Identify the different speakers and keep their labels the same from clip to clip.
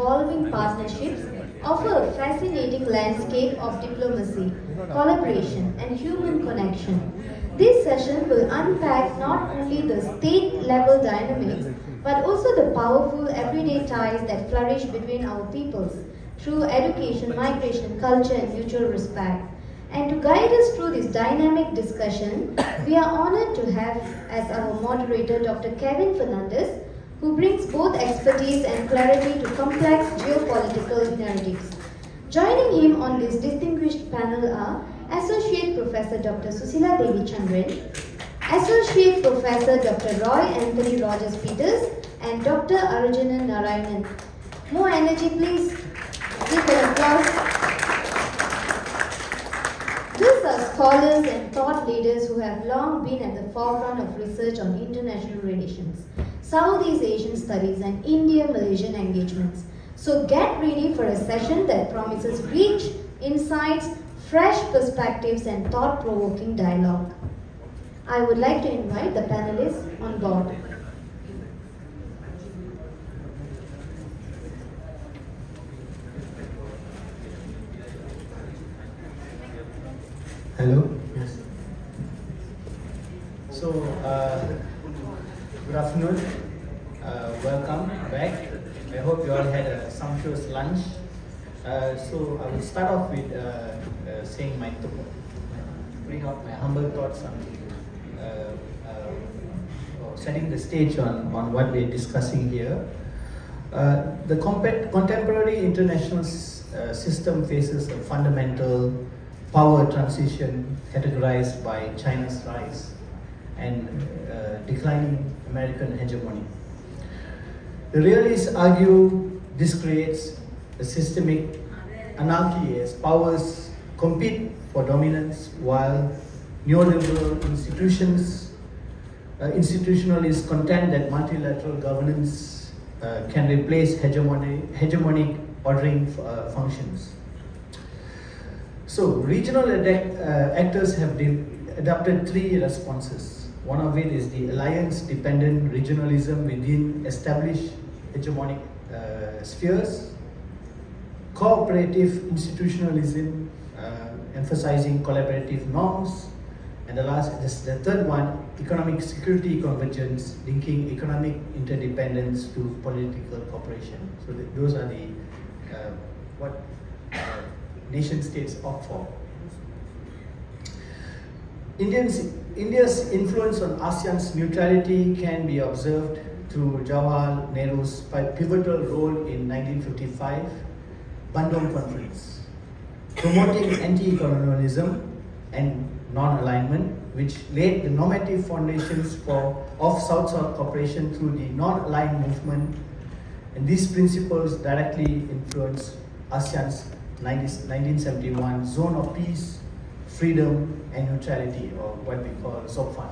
Speaker 1: evolving partnerships offer a fascinating landscape of diplomacy, collaboration, and human connection. This session will unpack not only the state-level dynamics, but also the powerful everyday ties that flourish between our peoples through education, migration, culture, and mutual respect. And to guide us through this dynamic discussion, we are honored to have as our moderator Dr. Kevin Fernandez, who brings both expertise and clarity to complex geopolitical narratives. Joining him on this distinguished panel are Associate Professor Dr. Susila Devi Chandran, Associate Professor Dr. Roy Anthony Rogers Peters, and Dr. Arjuna Narayanan. More energy, please. Give an applause. These are scholars and thought leaders who have long been at the forefront of research on international relations, Southeast Asian studies, and India-Malaysian engagements. So get ready for a session that promises rich insights, fresh perspectives, and thought-provoking dialogue. I would like to invite the panelists on board.
Speaker 2: Hello. Yes. So, good afternoon. Welcome back. I hope you all had a sumptuous lunch. So, I will start off with saying bring out my humble thoughts on setting the stage on what we are discussing here. The contemporary international system faces a fundamental power transition characterized by China's rise and declining American hegemony. The realists argue this creates a systemic anarchy as powers compete for dominance while neoliberal institutionalists contend that multilateral governance can replace hegemonic ordering functions. So, regional actors have adopted three responses. One of it is the alliance-dependent regionalism within established hegemonic spheres, cooperative institutionalism, emphasizing collaborative norms, and the third one, economic security convergence, linking economic interdependence to political cooperation. So those are the what nation states opt for. India's influence on ASEAN's neutrality can be observed through Jawaharlal Nehru's pivotal role in 1955 Bandung Conference, promoting anti-colonialism and non-alignment, which laid the normative foundations of South-South cooperation through the non-aligned movement, and these principles directly influenced ASEAN's 1971 Zone of Peace, Freedom and Neutrality, or what we call ZOPFAN.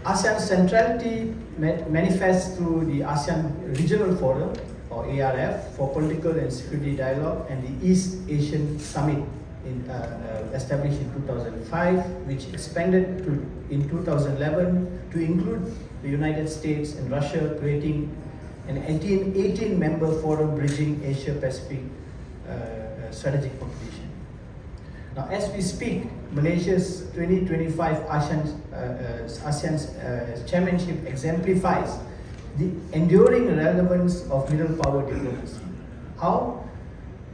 Speaker 2: ASEAN's centrality manifests through the ASEAN Regional Forum, or ARF, for political and security dialogue, and the East Asian Summit established in 2005, which expanded in 2011 to include the United States and Russia, creating an 18-member forum bridging Asia-Pacific strategic competition. Now, as we speak, Malaysia's 2025 ASEAN's chairmanship exemplifies the enduring relevance of middle power diplomacy. How?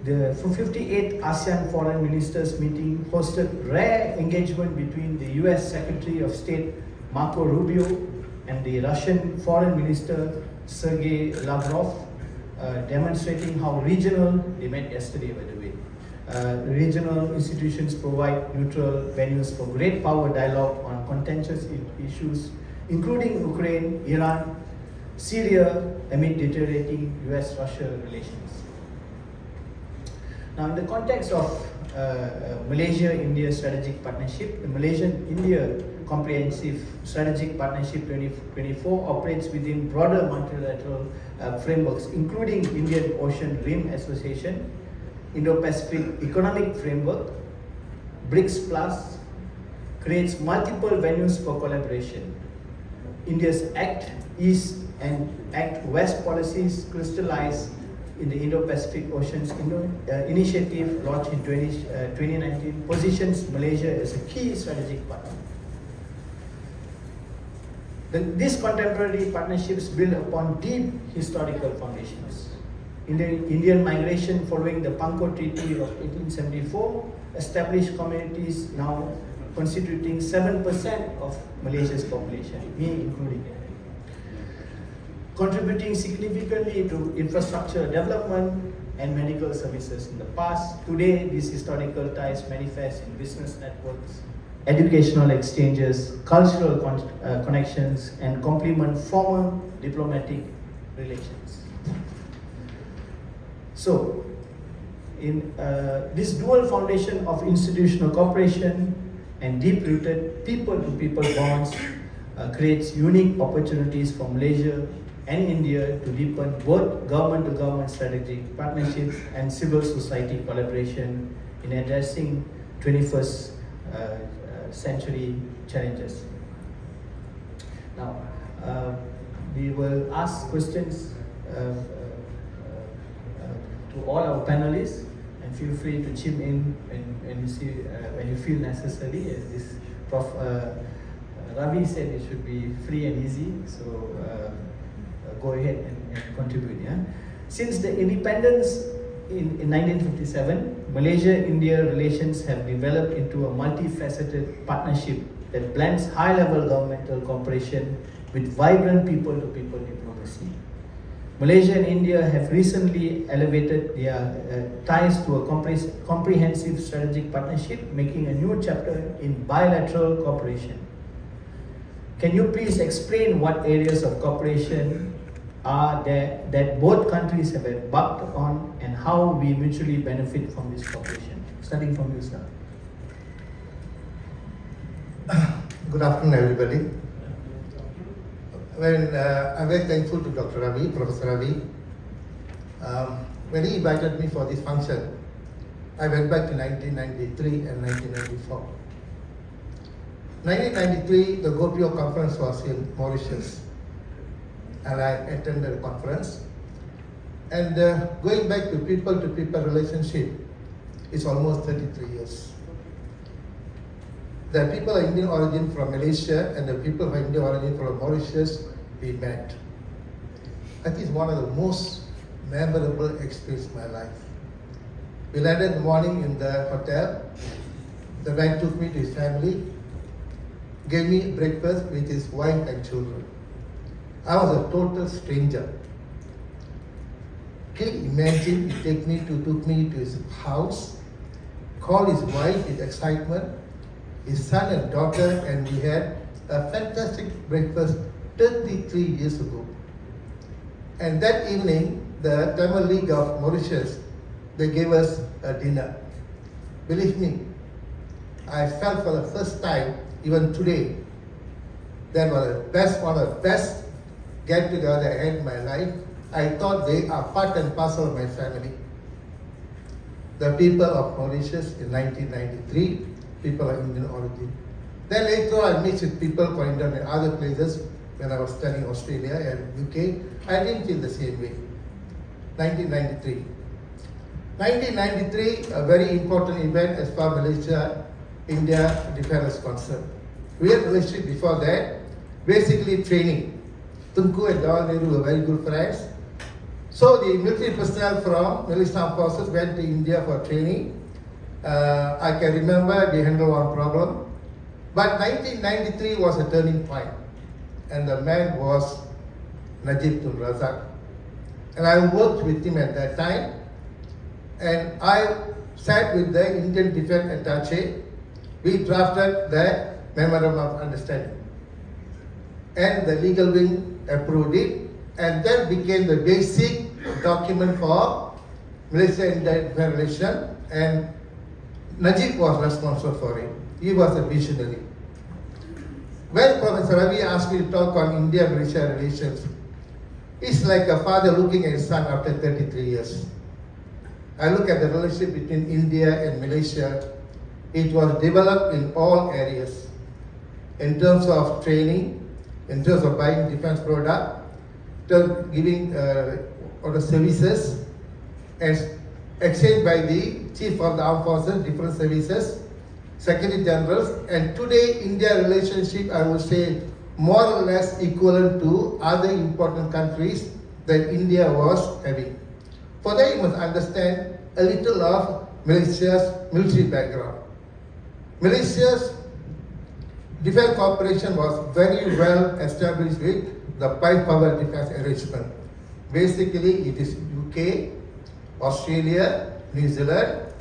Speaker 2: The 58th ASEAN Foreign Ministers meeting hosted rare engagement between the US Secretary of State Marco Rubio and the Russian Foreign Minister Sergei Lavrov, demonstrating how they met yesterday by the way, regional institutions provide neutral venues for great power dialogue on contentious issues, including Ukraine, Iran, Syria, amid deteriorating US-Russia relations. Now, in the context of Malaysia-India Strategic Partnership, the Malaysian-India Comprehensive Strategic Partnership 2024 operates within broader multilateral frameworks, including Indian Ocean Rim Association, Indo-Pacific Economic Framework, BRICS Plus, creates multiple venues for collaboration. India's ACT, East and Act West policies crystallized in the Indo-Pacific Oceans Initiative launched in 2019 positions Malaysia as a key strategic partner. These contemporary partnerships build upon deep historical foundations. Indian migration following the Panko Treaty of 1874 established communities now constituting 7% of Malaysia's population, me including, contributing significantly to infrastructure development and medical services in the past. Today, these historical ties manifest in business networks, educational exchanges, cultural connections, and complement formal diplomatic relations. So, in this dual foundation of institutional cooperation and deep-rooted people-to-people bonds creates unique opportunities for Malaysia and India to deepen both government-to-government strategic partnerships and civil society collaboration in addressing 21st century challenges. Now, we will ask questions to all our panelists, and feel free to chime in when you feel necessary. As this Prof. Ravi said, it should be free and easy, so go ahead and contribute. Yeah? Since the independence in 1957, Malaysia-India relations have developed into a multifaceted partnership that blends high-level governmental cooperation with vibrant people-to-people diplomacy. Malaysia and India have recently elevated their ties to a comprehensive strategic partnership, making a new chapter in bilateral cooperation. Can you please explain what areas of cooperation are there that both countries have embarked on, and how we mutually benefit from this cooperation? Starting from you, sir.
Speaker 3: Good afternoon, everybody. I'm very thankful to Dr. Ravi, Professor Ravi. When he invited me for this function, I went back to 1993 and 1994. 1993, the GoPIO conference was in Mauritius, and I attended the conference. And going back to people-to-people relationship, it's almost 33 years. The people of Indian origin from Malaysia and the people of Indian origin from Mauritius, we met. I think it's one of the most memorable experiences of my life. We landed in the morning in the hotel. The man took me to his family, gave me breakfast with his wife and children. I was a total stranger. Can you imagine, he took me to his house, called his wife with excitement, his son and daughter, and we had a fantastic breakfast 33 years ago. And that evening, the Tamil League of Mauritius, they gave us a dinner. Believe me, I felt for the first time, even today, that was one of the best get-together I had in my life. I thought they are part and parcel of my family. The people of Mauritius in 1993, people of Indian origin. Then later on, I mixed with people from India and other places when I was studying Australia and UK. I didn't feel the same way. 1993. 1993, a very important event as far as Malaysia-India defense is concerned. We had a relationship before that, basically training. Tunku and Jawaharlal Nehru were very good friends. So the military personnel from Malaysian Armed Forces went to India for training. I can remember we handled one problem. But 1993 was a turning point. And the man was Najib Tun Razak. And I worked with him at that time. And I sat with the Indian Defense Attaché. We drafted the Memorandum of Understanding. And the legal wing approved it. And that became the basic document for Malaysia-India defense relation. And Najib was responsible for it. He was a visionary. When Professor Ravi asked me to talk on India-Malaysia relations, it's like a father looking at his son after 33 years. I look at the relationship between India and Malaysia. It was developed in all areas. In terms of training, in terms of buying defense product, giving order services as exchanged by the Chief of the Armed Forces, different services, Secretary Generals, and today India relationship, I would say, more or less equivalent to other important countries that India was having. For that, you must understand a little of Malaysia's military background. Malaysia's defense cooperation was very well established with the bi-power defense arrangement. Basically, it is UK, Australia, New Zealand,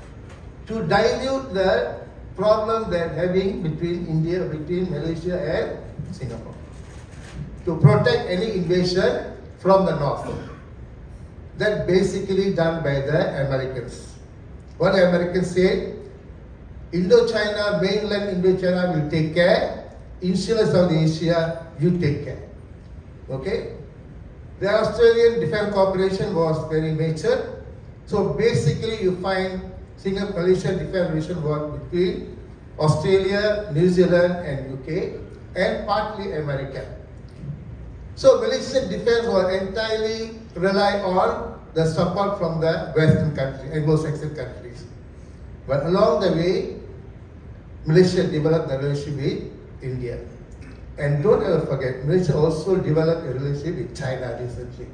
Speaker 3: to dilute the problem they're having between Malaysia and Singapore, to protect any invasion from the north. That basically done by the Americans. What the Americans said, Indochina, mainland Indochina will take care, Insular South Asia, you take care. Okay? The Australian defense cooperation was very mature. So basically you find Singapore-Malaysia defense relation was between Australia, New Zealand and UK and partly America. So Malaysian defense was entirely rely on the support from the Western countries, Anglo-Saxon countries. But along the way, Malaysia developed the relationship with India. And don't ever forget, Malaysia also developed a relationship with China recently.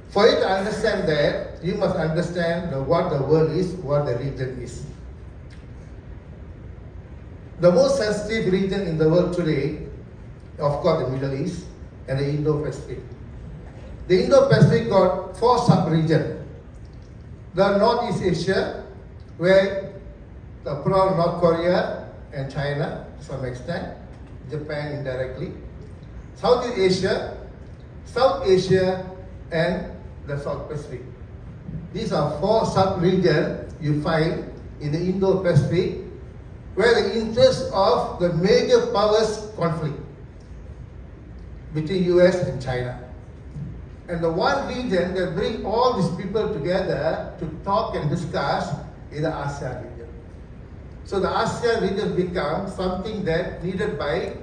Speaker 3: For you to understand that, you must understand what the world is, what the region is. The most sensitive region in the world today, of course, the Middle East and the Indo-Pacific. The Indo-Pacific got 4 sub-regions. The Northeast Asia, where the North Korea and China to some extent, Japan indirectly, Southeast Asia, South Asia, and the South Pacific. These are 4 sub-regions you find in the Indo-Pacific where the interests of the major powers conflict between US and China. And the one region that brings all these people together to talk and discuss is the ASEAN region. So the ASEAN region becomes something that needed by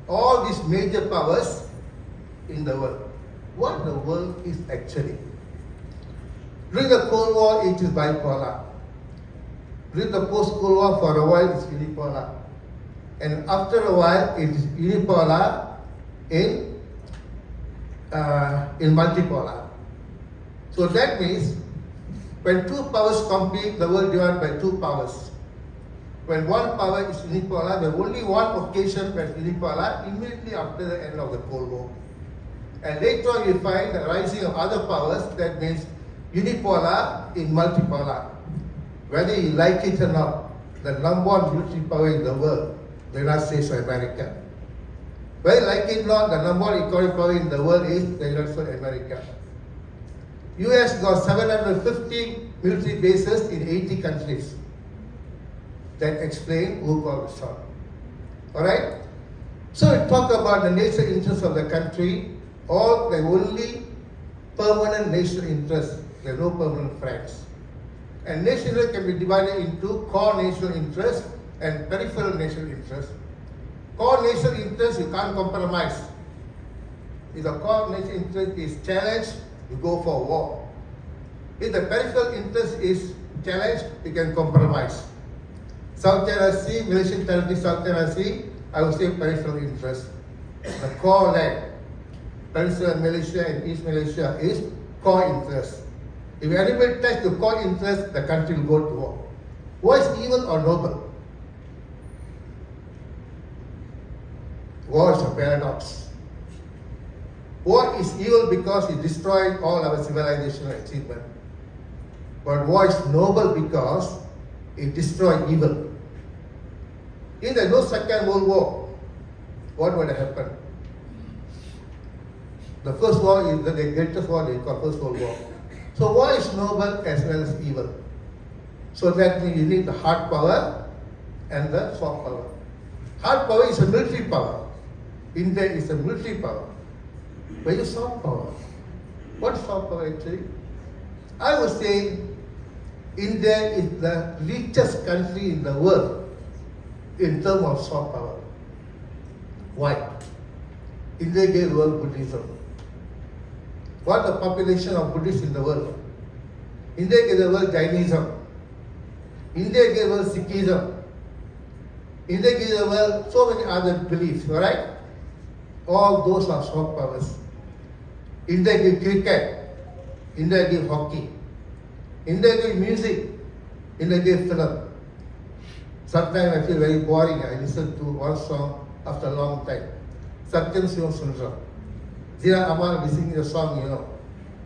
Speaker 3: all these major powers in the world. What the world is actually. During the Cold War, it is bipolar. During the post-Cold War, for a while, it's unipolar. And after a while, it is unipolar in multipolar. So that means when 2 powers compete, the world divided by 2 powers. When one power is unipolar, there is only one occasion where it's unipolar, immediately after the end of the Cold War. And later on you find the rising of other powers, that means unipolar in multipolar. Whether you like it or not, the number 1 military power in the world, the United States of America. Whether you like it or not, the number 1 economic power in the world is the United States of America. US got 750 military bases in 80 countries. That explain who got the shot. Alright? So we talk about the national interests of the country, or the only permanent national interests. There are no permanent friends. And national interest can be divided into core national interest and peripheral national interest. Core national interest you can't compromise. If the core national interest is challenged, you go for war. If the peripheral interest is challenged, you can compromise. South China Sea, Malaysian territory, South China Sea, I would say peripheral interest. The core land, Peninsula Malaysia and East Malaysia is core interest. If anybody touch the core interest, the country will go to war. War is evil or noble? War is a paradox. War is evil because it destroyed all our civilizational achievement. But war is noble because it destroyed evil. If there is no Second World War, what would have happened? The first war is the greatest war they call First World War. So war is noble as well as evil. So that means you need the hard power and the soft power. Hard power is a military power. India is a military power. Where is soft power? What is soft power actually? I would say India is the richest country in the world in terms of soft power. Why? India gave world Buddhism. What the population of Buddhists in the world? India gave the world Jainism. India gave the world Sikhism. India gave the world so many other beliefs, alright? All those are soft powers. India gave cricket. India gave hockey. India gave music. India gave film. Sometimes I feel very boring. I listen to one song after a long time. Satyam Shivam Sundram. Zira Aman will be singing the song,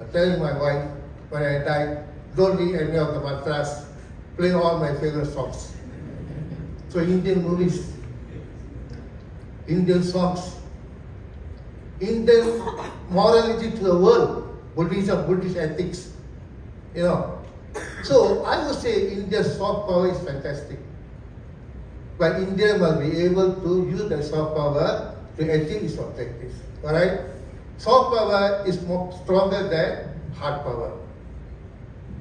Speaker 3: I'm telling my wife, when I die, don't read any of the mantras, play all my favorite songs. So Indian movies, Indian songs, Indian morality to the world, Buddhism, Buddhist ethics, So I would say India's soft power is fantastic. But India must be able to use that soft power to achieve its objectives. Alright? Soft power is more stronger than hard power.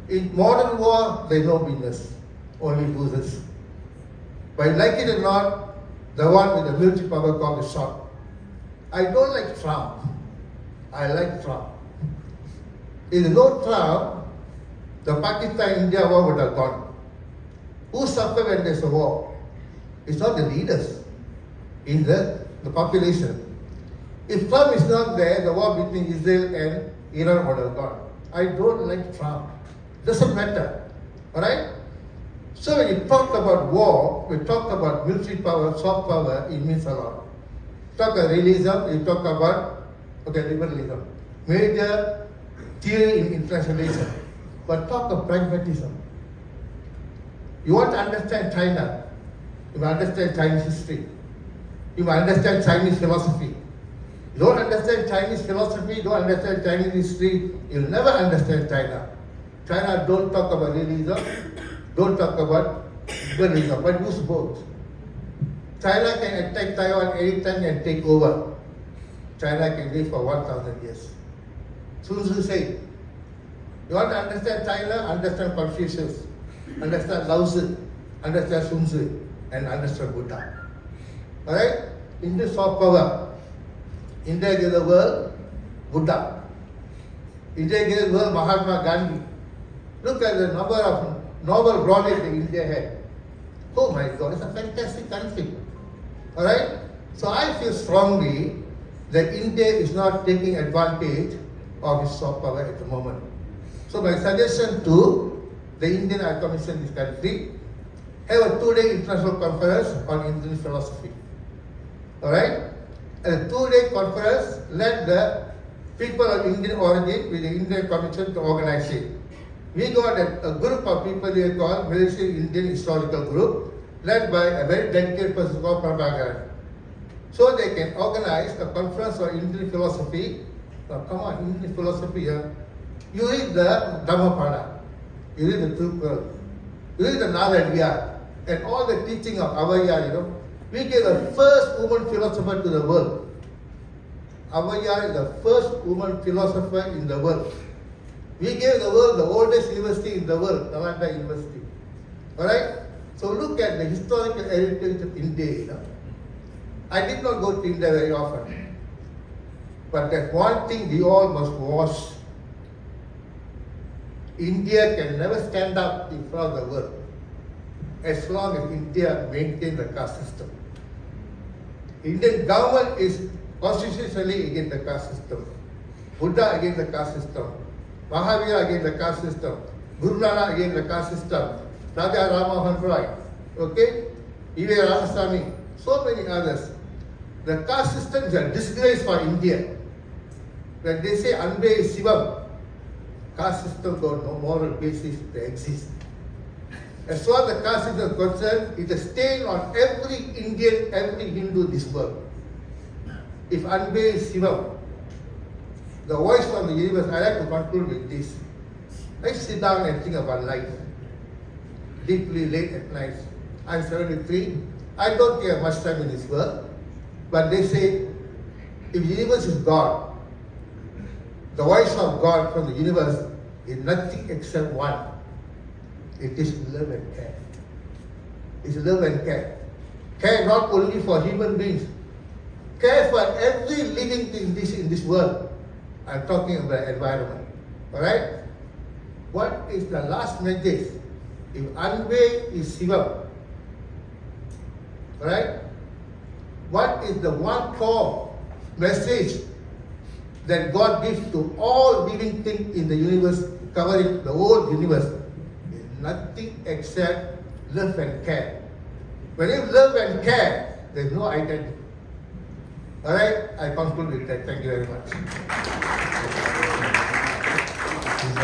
Speaker 3: In modern war, there is no winners, only losers. But like it or not, the one with the military power called the shot. I don't like Trump. I like Trump. If there is no Trump, the Pakistan-India war would have gone. Who suffer when there is a war? It's not the leaders. It's the population. If Trump is not there, the war between Israel and Iran would have gone. I don't like Trump. Doesn't matter. Alright? So when you talk about war, we talk about military power, soft power, it means a lot. Talk about realism, you talk about liberalism. Major theory in internationalism. But talk of pragmatism. You want to understand China, you must understand Chinese history. You must understand Chinese philosophy. You don't understand Chinese philosophy, you don't understand Chinese history, you'll never understand China. China don't talk about realism, don't talk about liberalism, but use both. China can attack Taiwan anytime and take over. China can live for 1,000 years. Sun Tzu said, you want to understand China, understand Confucius, understand Lao Tzu, understand Sun Tzu, and understand Buddha. Alright? Indian soft power. India gave the world Buddha. India gave the world Mahatma Gandhi. Look at the number of Nobel laureates that India had. Oh my God, it's a fantastic country. Alright? So I feel strongly that India is not taking advantage of its soft power at the moment. So my suggestion to the Indian High Commission in this country, have a 2-day international conference on Indian philosophy. Alright? And a 2-day conference, let the people of Indian origin with the Indian Commission to organize it. We got a group of people here called Malaysian Indian Historical Group, led by a very dedicated person called Prabhakaran. So they can organize a conference on Indian philosophy. Now come on, Indian philosophy here. You read the Dhammapada, you read the Thirukkural, you read the Navadviya, and all the teaching of Avaya, we gave the first woman philosopher to the world. Avaya is the first woman philosopher in the world. We gave the world the oldest university in the world, Nalanda University. Alright? So look at the historical heritage of India. I did not go to India very often. But that one thing we all must watch. India can never stand up in front of the world as long as India maintains the caste system. Indian government is constitutionally against the caste system. Buddha against the caste system. Mahavira against the caste system. Guru Nanak against the caste system. Raja Ramamohan Roy. Okay? E.V. Ramaswamy. So many others. The caste system is a disgrace for India. When they say Anbe is Shivam, caste system got no moral basis to exist. As far as the caste system is concerned, it is a stain on every Indian, every Hindu in this world. If Anbe is Shivam, the voice from the universe, I like to conclude with this. I sit down and think about life. Deeply late at night. I'm 73. I don't care much time in this world. But they say, if the universe is God, the voice of God from the universe is nothing except one. It is love and care. It's love and care. Care not only for human beings, care for every living thing in this world. I'm talking about environment. Alright? What is the last message? If Anbe is Shivam, alright? What is the one core message that God gives to all living things in the universe, covering the whole universe? Is nothing except love and care. When you love and care, there's no identity. Alright, I conclude with that. Thank you very much.
Speaker 2: It's a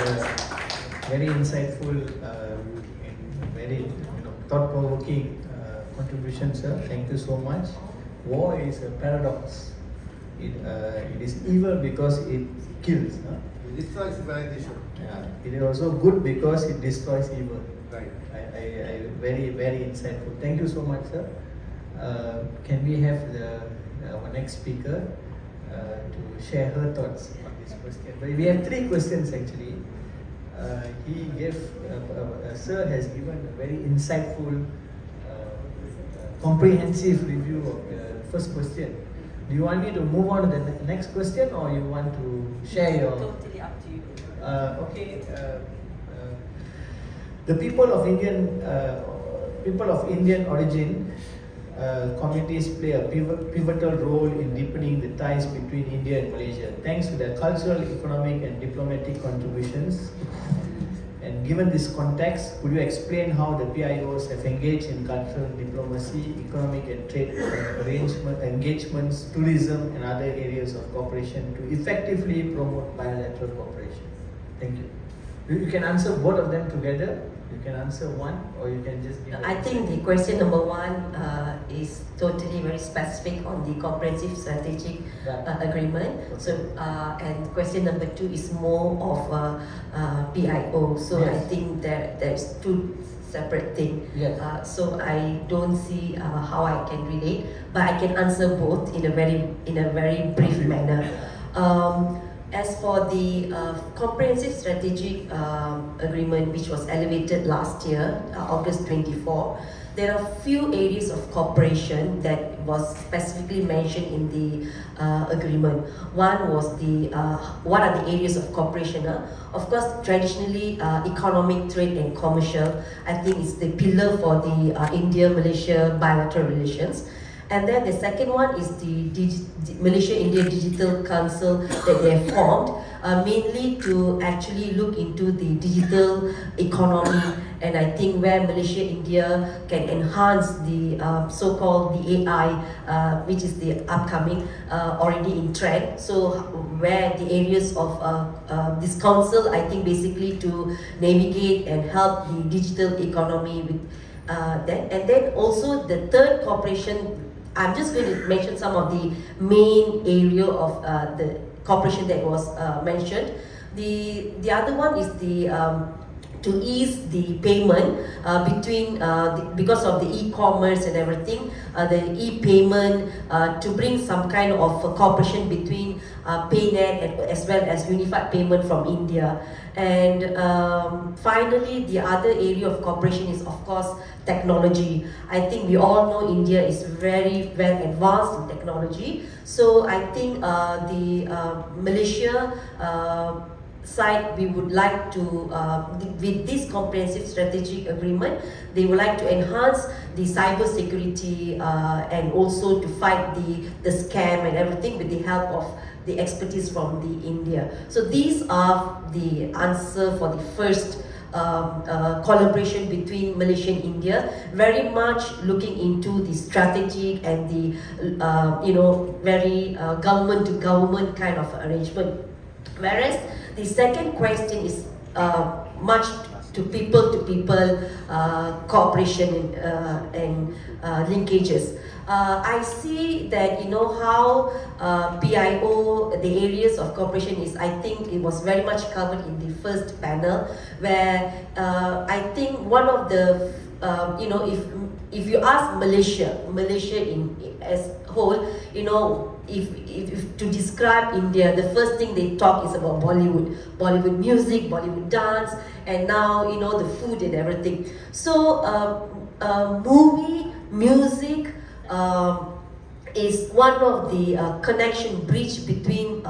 Speaker 2: very insightful and very thought-provoking contribution, sir. Thank you so much. War is a paradox. It is evil because it kills.
Speaker 3: It destroys civilization.
Speaker 2: Yeah. It is also good because it destroys evil.
Speaker 3: Right.
Speaker 2: I very, very insightful. Thank you so much, sir. Can we have our next speaker to share her thoughts on this question? But we have 3 questions actually. He gave, sir has given a very insightful, comprehensive review of the first question. Do you want me to move on to the next question, or you want to share your?
Speaker 4: Totally up to you.
Speaker 2: Okay. The people of Indian origin communities play a pivotal role in deepening the ties between India and Malaysia, thanks to their cultural, economic, and diplomatic contributions. And given this context, could you explain how the PIOs have engaged in cultural diplomacy, economic and trade engagements, tourism, and other areas of cooperation to effectively promote bilateral cooperation? Thank you. You can answer both of them together. You can answer one, or you can just give
Speaker 4: I think the question number 1 is totally very specific on the comprehensive strategic agreement.
Speaker 2: Okay.
Speaker 4: So, and question number 2 is more of PIO. So
Speaker 2: Yes.
Speaker 4: I think that there's 2 separate things.
Speaker 2: Yes.
Speaker 4: So I don't see how I can relate, but I can answer both in a very brief manner. As for the comprehensive strategic agreement, which was elevated last year, August 24, there are few areas of cooperation that was specifically mentioned in the agreement. One was the what are the areas of cooperation? Of course, traditionally, economic, trade, and commercial, I think is the pillar for the India-Malaysia bilateral relations. And then the second one is the Malaysia-India Digital Council that they have formed, mainly to actually look into the digital economy, and I think where Malaysia-India can enhance the so-called the AI, which is the upcoming, already in trend. So where the areas of this council, I think basically to navigate and help the digital economy with that. And then also the third cooperation, I'm just going to mention some of the main area of the cooperation that was mentioned. The other one is the to ease the payment between because of the e-commerce and everything, the e-payment, to bring some kind of cooperation between PayNet and as well as unified payment from India. And finally, the other area of cooperation is of course technology. I think we all know India is very well advanced in technology. So I think the Malaysia side, we would like to, with this comprehensive strategic agreement, they would like to enhance the cyber security and also to fight the scam and everything with the help of the expertise from the India. So these are the answer for the first collaboration between Malaysia and India, very much looking into the strategic and the very government to government kind of arrangement. Whereas the second question is much to people cooperation and linkages. I see that how PIO, the areas of cooperation is, I think it was very much covered in the first panel, where I think one of the if you ask Malaysia in as whole, if to describe India, the first thing they talk is about Bollywood music, Bollywood dance, and now the food and everything. So movie, music is one of the connection bridge between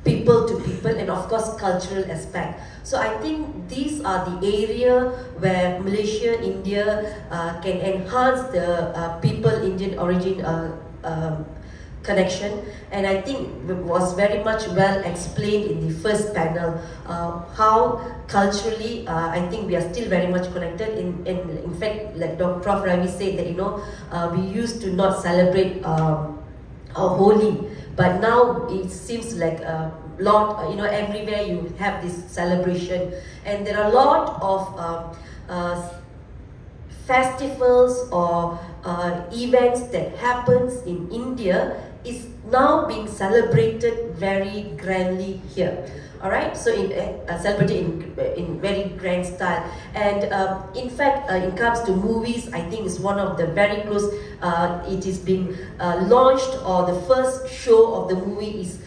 Speaker 4: people to people, and of course cultural aspect. So I think these are the area where Malaysia, India can enhance the people Indian origin connection, and I think it was very much well explained in the first panel how culturally I think we are still very much connected. In fact, like Prof. Ravi said that we used to not celebrate our Holi, but now it seems like a lot, everywhere you have this celebration, and there are a lot of festivals or events that happens in India is now being celebrated very grandly here. All right, so celebrated in very grand style, and in fact, it comes to movies, I think it's one of the very close. It is being launched, or the first show of the movie is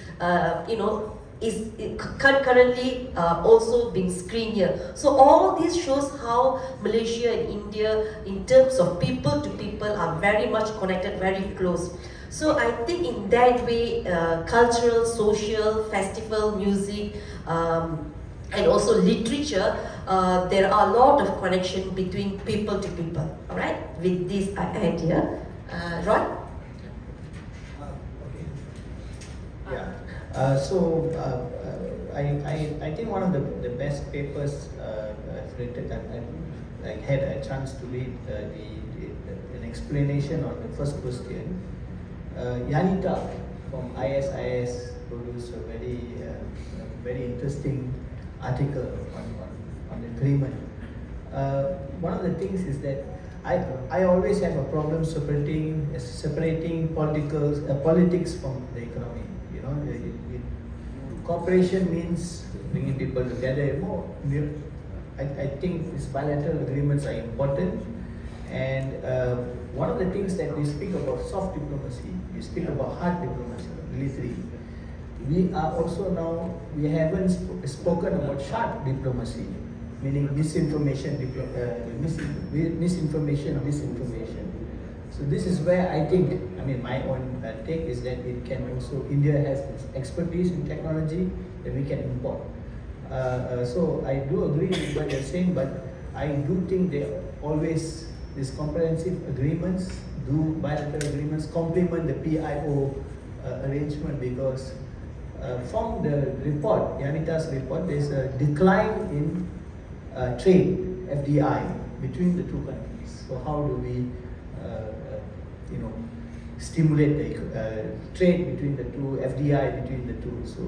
Speaker 4: is currently also being screened here. So all this shows how Malaysia and India, in terms of people to people, are very much connected, very close. So I think in that way, cultural, social, festival, music, and also literature, there are a lot of connection between people to people. All right, with this idea, Roy.
Speaker 2: Yeah. I think one of the best papers I've written, I had a chance to read an explanation on the first question. Yanita from ISIS produced a very interesting article on the agreement. One of the things is that I always have a problem separating politics from the economy. Cooperation means bringing people together. I think these bilateral agreements are important, and one of the things that we speak about soft diplomacy, we speak about hard diplomacy, military. We haven't spoken about sharp diplomacy, meaning misinformation or misinformation. So this is where I think, my own take is that it can also, India has expertise in technology that we can import. So I do agree with what you're saying, but I do think these comprehensive agreements, bilateral agreements, complement the PIO arrangement, because from the report, Yanita's report, there's a decline in trade, FDI, between the two countries. So how do we stimulate the trade between the two, FDI between the two? So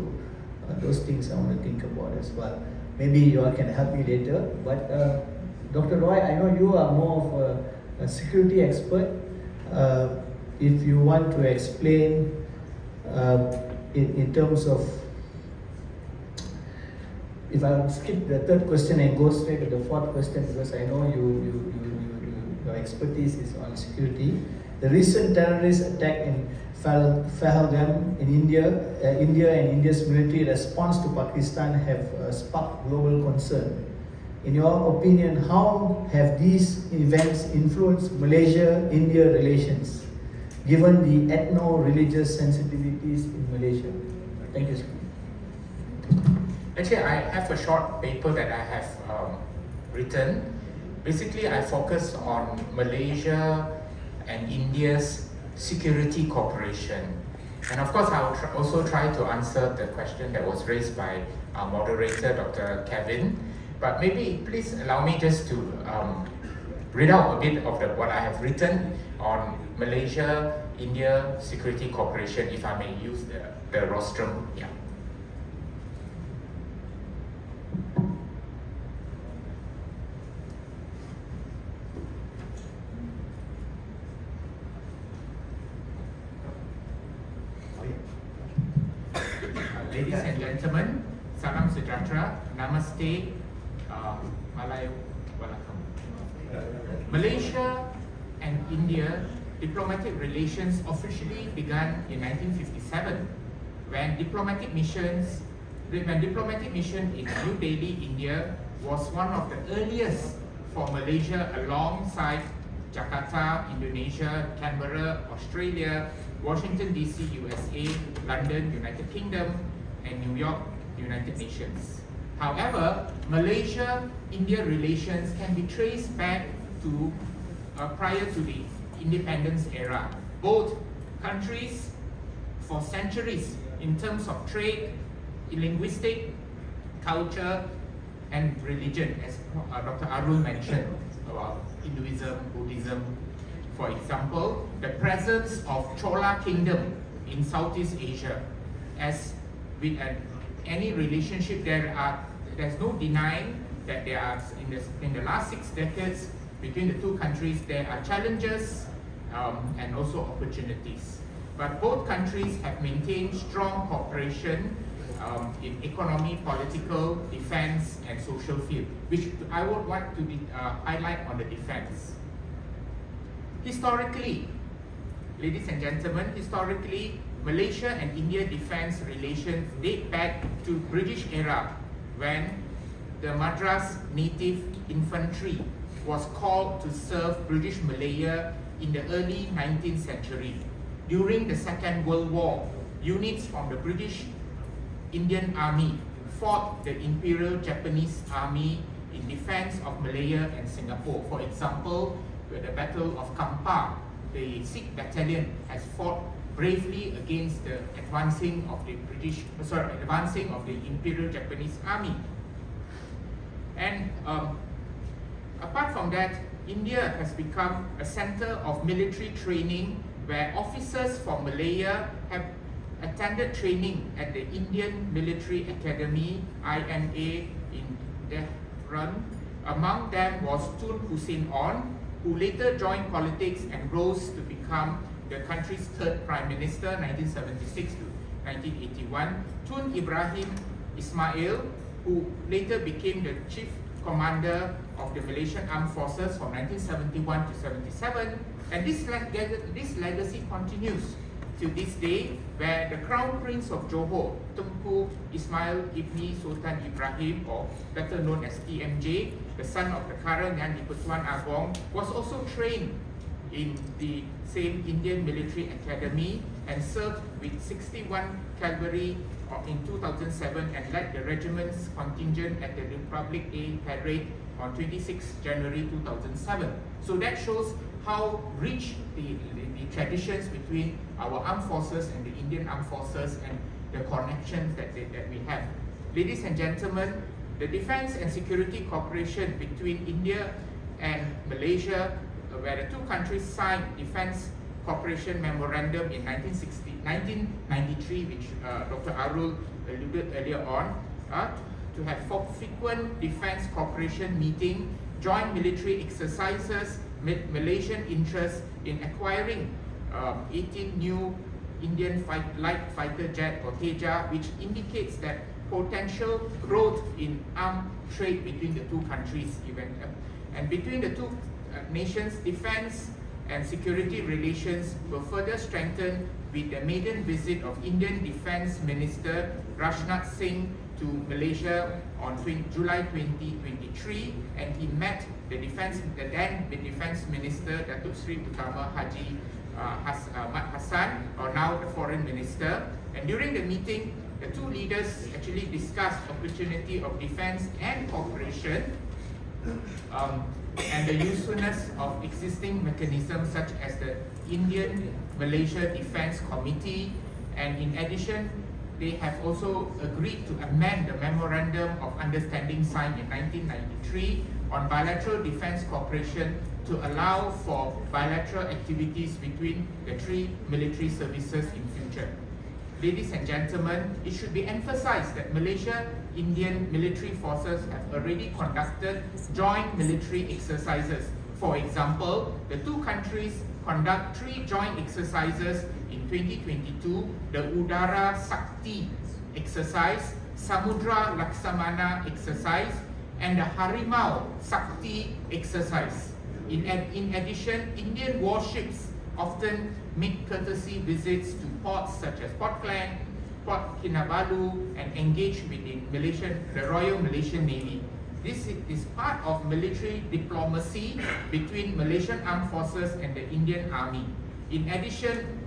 Speaker 2: those things I want to think about as well. Maybe you all can help me later. But Dr. Roy, I know you are more of a security expert. If you want to explain in terms of, if I skip the third question and go straight to the fourth question, because I know your expertise is on security. The recent terrorist attack in Pahalgam in India and India's military response to Pakistan have sparked global concern. In your opinion, how have these events influenced Malaysia-India relations, given the ethno-religious sensitivities in Malaysia? Thank you, sir.
Speaker 5: Actually, I have a short paper that I have written. Basically, I focus on Malaysia and India's security cooperation. And of course, I will also try to answer the question that was raised by our moderator, Dr. Kevin. But maybe please allow me just to read out a bit of what I have written on Malaysia-India security cooperation, if I may use the rostrum. Yeah. Ladies and gentlemen, salam sejahtera, namaste, Malayu walakam. Malaysia and India diplomatic relations officially began in 1957 when diplomatic mission in New Delhi, India was one of the earliest for Malaysia, alongside Jakarta, Indonesia, Canberra, Australia, Washington DC, USA, London, United Kingdom, and New York, United Nations. However, Malaysia-India relations can be traced back to prior to the independence era. Both countries, for centuries, in terms of trade, linguistic, culture, and religion, as Dr. Arul mentioned about Hinduism, Buddhism. For example, the presence of Chola Kingdom in Southeast Asia, as with any relationship, there's no denying that there are in the last 6 decades between the two countries there are challenges and also opportunities. But both countries have maintained strong cooperation in economy, political, defense, and social field, which I would want to highlight on the defense. Historically, ladies and gentlemen, historically, Malaysia and India defense relations date back to British era when the Madras Native Infantry was called to serve British Malaya in the early 19th century. During the Second World War, units from the British Indian Army fought the Imperial Japanese Army in defense of Malaya and Singapore. For example, with the Battle of Kampar, the Sikh battalion has fought bravely against the advancing of the Imperial Japanese Army. And apart from that, India has become a center of military training where officers from Malaya have attended training at the Indian Military Academy, IMA, in Tehran. Among them was Tun Hussein On, who later joined politics and rose to become the country's third Prime Minister, 1976 to 1981. Tun Ibrahim Ismail, who later became the Chief Commander of the Malaysian Armed Forces from 1971 to 77. And this legacy continues to this day, where the Crown Prince of Johor, Tunku Ismail Ibni Sultan Ibrahim, or better known as TMJ, the son of the current Yang di-Pertuan Agong, was also trained in the same Indian Military Academy and served with 61 Cavalry in 2007 and led the regiment's contingent at the Republic Day Parade on 26 January 2007. So that shows how rich the traditions between our armed forces and the Indian armed forces and the connections that we have. Ladies and gentlemen, the defense and security cooperation between India and Malaysia, where the two countries signed defense cooperation memorandum in 1993, which Dr. Arul alluded earlier on, to have frequent defense cooperation meeting, joint military exercises, Malaysian interest in acquiring 18 new Indian light fighter jet or Teja, which indicates that potential growth in armed trade between the two countries. And between the two nations, defense and security relations were further strengthened with the maiden visit of Indian Defense Minister Rajnath Singh to Malaysia on July 2023, and he met the then Defense Minister Datuk Seri Utama Haji Mat Hassan, or now the Foreign Minister. And during the meeting, the two leaders actually discussed opportunity of defense and cooperation, and the usefulness of existing mechanisms such as the Indian-Malaysia Defense Committee. And in addition, they have also agreed to amend the Memorandum of Understanding signed in 1993 on bilateral defense cooperation to allow for bilateral activities between the three military services in future. Ladies and gentlemen, it should be emphasized that Malaysia-Indian military forces have already conducted joint military exercises. For example, the two countries conduct 3 joint exercises in 2022, the Udara Sakti exercise, Samudra Laksamana exercise, and the Harimau Sakti exercise. In addition, Indian warships often make courtesy visits to ports such as Port Klang, Port Kinabalu, and engage with the Royal Malaysian Navy. This is part of military diplomacy between Malaysian Armed Forces and the Indian Army. In addition,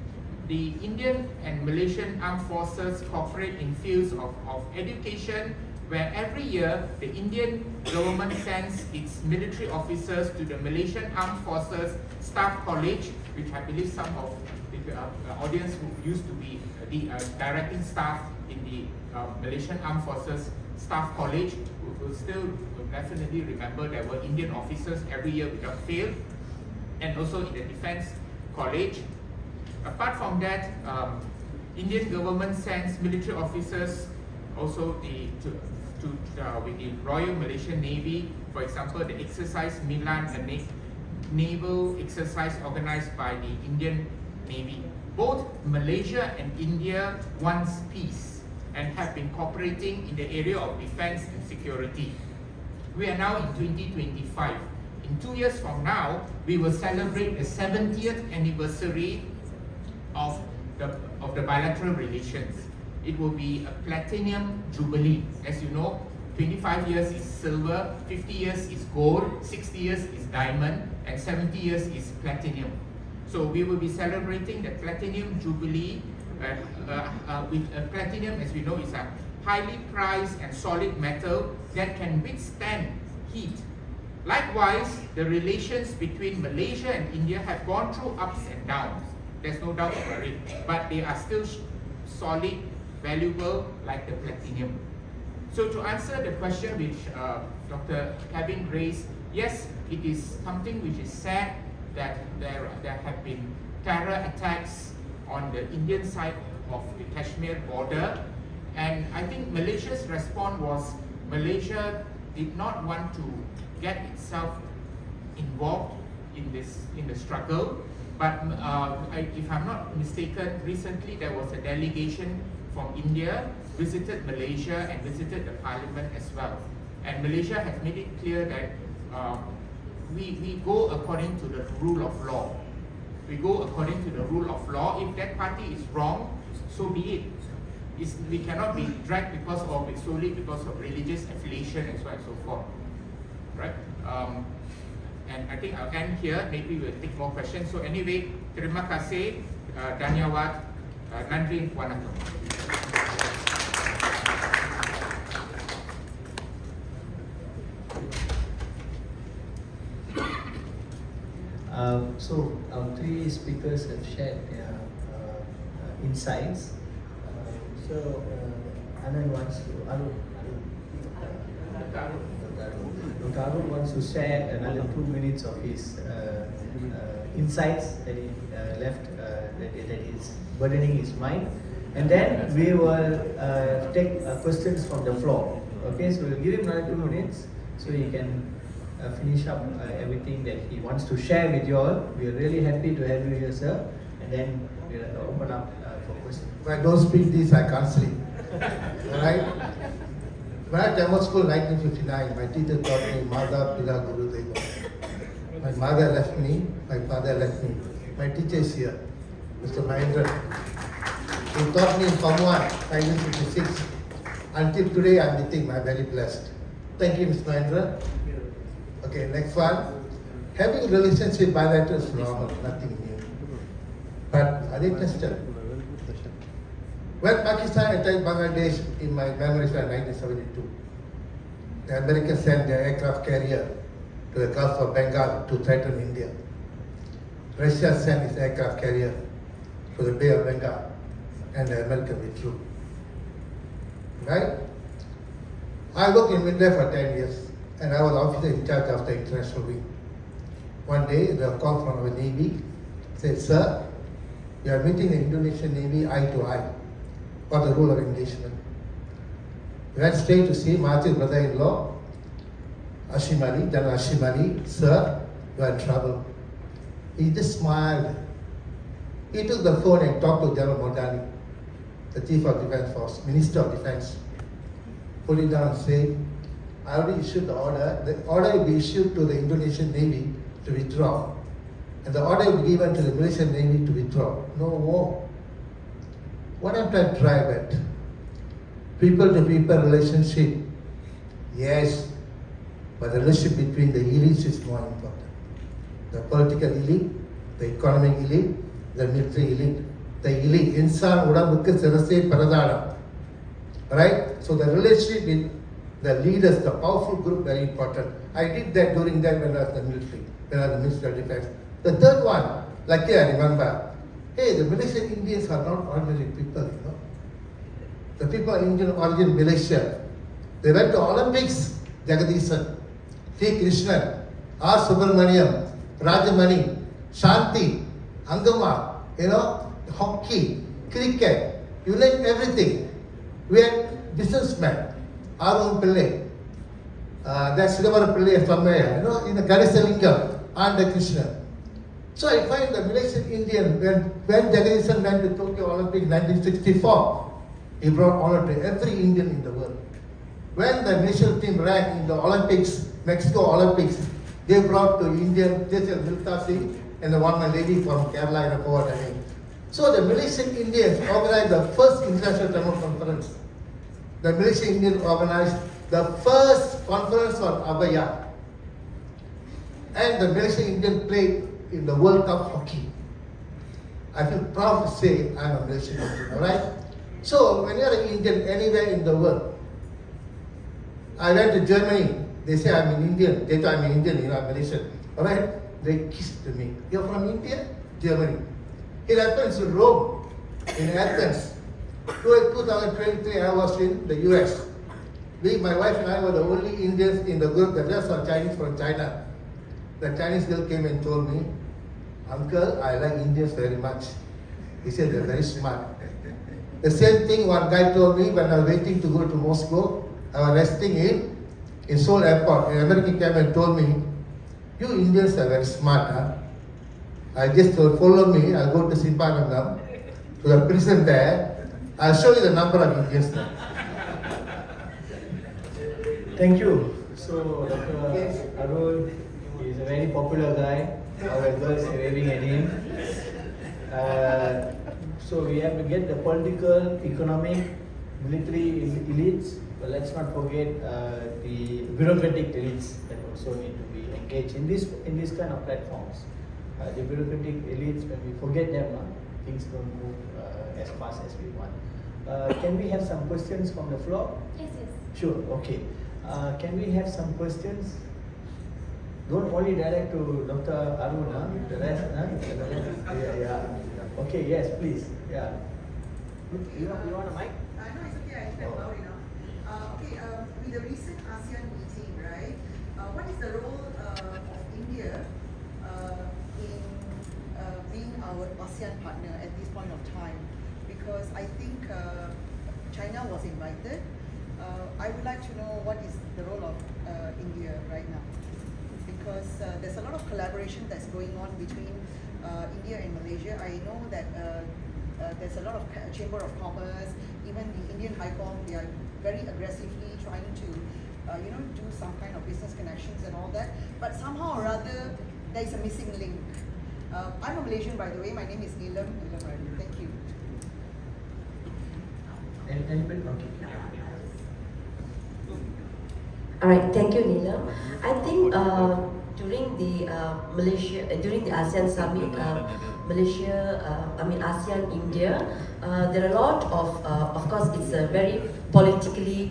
Speaker 5: the Indian and Malaysian armed forces cooperate in fields of education, where every year the Indian government sends its military officers to the Malaysian Armed Forces Staff College, which I believe some of the audience who used to be the directing staff in the Malaysian Armed Forces Staff College will still definitely remember there were Indian officers every year without fail, and also in the Defence College. Apart from that, Indian government sends military officers also with the Royal Malaysian Navy. For example, the exercise Milan, a naval exercise organized by the Indian Navy. Both Malaysia and India want peace and have been cooperating in the area of defense and security. We are now in 2025. In 2 years from now, we will celebrate the 70th anniversary of the bilateral relations. It will be a platinum jubilee. As you know, 25 years is silver, 50 years is gold, 60 years is diamond, and 70 years is platinum. So we will be celebrating the platinum jubilee with platinum, as we know, is a highly prized and solid metal that can withstand heat. Likewise, the relations between Malaysia and India have gone through ups and downs. There's no doubt about it, but they are still solid, valuable, like the platinum. So to answer the question which Dr. Kevin raised, yes, it is something which is sad that there have been terror attacks on the Indian side of the Kashmir border, and I think Malaysia's response was Malaysia did not want to get itself involved in the struggle. But if I'm not mistaken, recently there was a delegation from India visited Malaysia and visited the parliament as well. And Malaysia has made it clear that we go according to the rule of law. We go according to the rule of law. If that party is wrong, so be it. We cannot be dragged solely because of religious affiliation and so on and so forth. Right? And I think I'll end here. Maybe we'll take more questions. So anyway, terima kasih, Dhanyawad, Nandri, Wanakkam.
Speaker 2: So our three speakers have shared their insights. Anand wants to, Dr. Arun wants to share another 2 minutes of his insights that he left, that is burdening his mind. And then we will take questions from the floor. Okay, so we'll give him another 2 minutes so he can finish up everything that he wants to share with you all. We are really happy to have you here, sir. And then we'll open up for questions.
Speaker 3: If I don't speak this, I can't sleep. Alright? When I came to school in 1959, my teacher taught me Mada Pila Guru Deva. My mother left me, my father left me. My teacher is here, Mr. Mahendra. He taught me in Form 1, 1956. Until today, I'm meeting, I'm very blessed. Thank you, Mr. Mahendra. Okay, next one. Having a relationship bilateral is normal, nothing new. But are they tested? When Pakistan attacked Bangladesh, in my memories, in 1972, the Americans sent their aircraft carrier to the Gulf of Bengal to threaten India. Russia sent its aircraft carrier to the Bay of Bengal, and the Americans withdrew. Right? I worked in India for 10 years, and I was officer in charge of the international wing. One day, the call from our Navy said, "Sir, you are meeting the Indonesian Navy eye to eye for the rule of engagement." We went straight to see Mahathir's brother-in-law, Hashim Ali, General Hashim Ali. "Sir, you are in trouble." He just smiled. He took the phone and talked to General Modani, the Chief of Defence Force, Minister of Defence. Put it down and said, "I already issued the order. The order will be issued to the Indonesian Navy to withdraw. And the order will be given to the Malaysian Navy to withdraw. No war." What I'm trying to drive at? People-to-people relationship, yes, but the relationship between the elites is more important. The political elite, the economic elite, the military elite, the elite. Insan udambukku sirase paradhanam. Right? So the relationship with the leaders, the powerful group, very important. I did that during that when I was in the military, when I was in the Ministry of Defense. The third one, luckily I remember, hey, the Malaysian Indians are not ordinary people, you know. The people of Indian origin in Malaysia, they went to Olympics, Jagadisan, T. Krishnan, R. Subramaniam, Rajamani, Shanti, Angama, you know, hockey, cricket, you name everything. We had businessmen, Arun Pillai, that's Sridhara Pillai somewhere, you know, in the Garisalingam, and Krishna. So I find the Malaysian Indian, when Jagadisan went to Tokyo Olympics in 1964, he brought honor to every Indian in the world. When the national team ran in the Olympics, Mexico Olympics, they brought to Indian, they said Milta Singh and the one lady from Kerala, I forgot her name. So the Malaysian Indians organized the first International Tamil Conference. The Malaysian Indians organized the first conference on Abaya. And the Malaysian Indian played in the World Cup hockey. I feel proud to say I'm a Malaysian Indian, alright? So when you're an Indian anywhere in the world, I went to Germany, they say I'm an Indian, they thought I'm an Indian, you know, I'm Malaysian, alright? They kissed me. You're from India? Germany. It happens in Rome, in Athens. 2023, I was in the US. My wife and I were the only Indians in the group, the rest are Chinese from China. The Chinese girl came and told me, Uncle, I like Indians very much. He said they're very smart. The same thing one guy told me when I was waiting to go to Moscow. I was resting in Seoul airport. An American came and told me, you Indians are very smart, huh? I just told, follow me, I'll go to Simpanangam, to the prison there. I'll show you the number of Indians there.
Speaker 2: Thank you. So, Dr. Arun is a very popular guy. Our girls are waving at him. So we have to get the political, economic, military elites, but let's not forget the bureaucratic elites that also need to be engaged in this kind of platforms. The bureaucratic elites, when we forget them, things don't move as fast as we want. Can we have some questions from the floor?
Speaker 1: Yes, yes.
Speaker 2: Sure, okay. Can we have some questions? Don't only direct to Dr. Arun, the rest, yeah. Okay, yes, please. Yeah. You want a mic?
Speaker 6: No, it's okay. I step out, you know. Okay, with the recent ASEAN meeting, right? What is the role of India in being our ASEAN partner at this point of time? Because I think China was invited. I would like to know what is the role of India right now. Because there's a lot of collaboration that's going on between India and Malaysia. I know that there's a lot of Chamber of Commerce, even the Indian High Com, they are very aggressively trying to do some kind of business connections and all that. But somehow or other, there's a missing link. I'm a Malaysian, by the way. My name is Neelam. Thank you.
Speaker 2: Anybody? Okay.
Speaker 4: All right, thank you, Neelam. I think during the ASEAN summit, ASEAN India, there are a lot of course, it's a very politically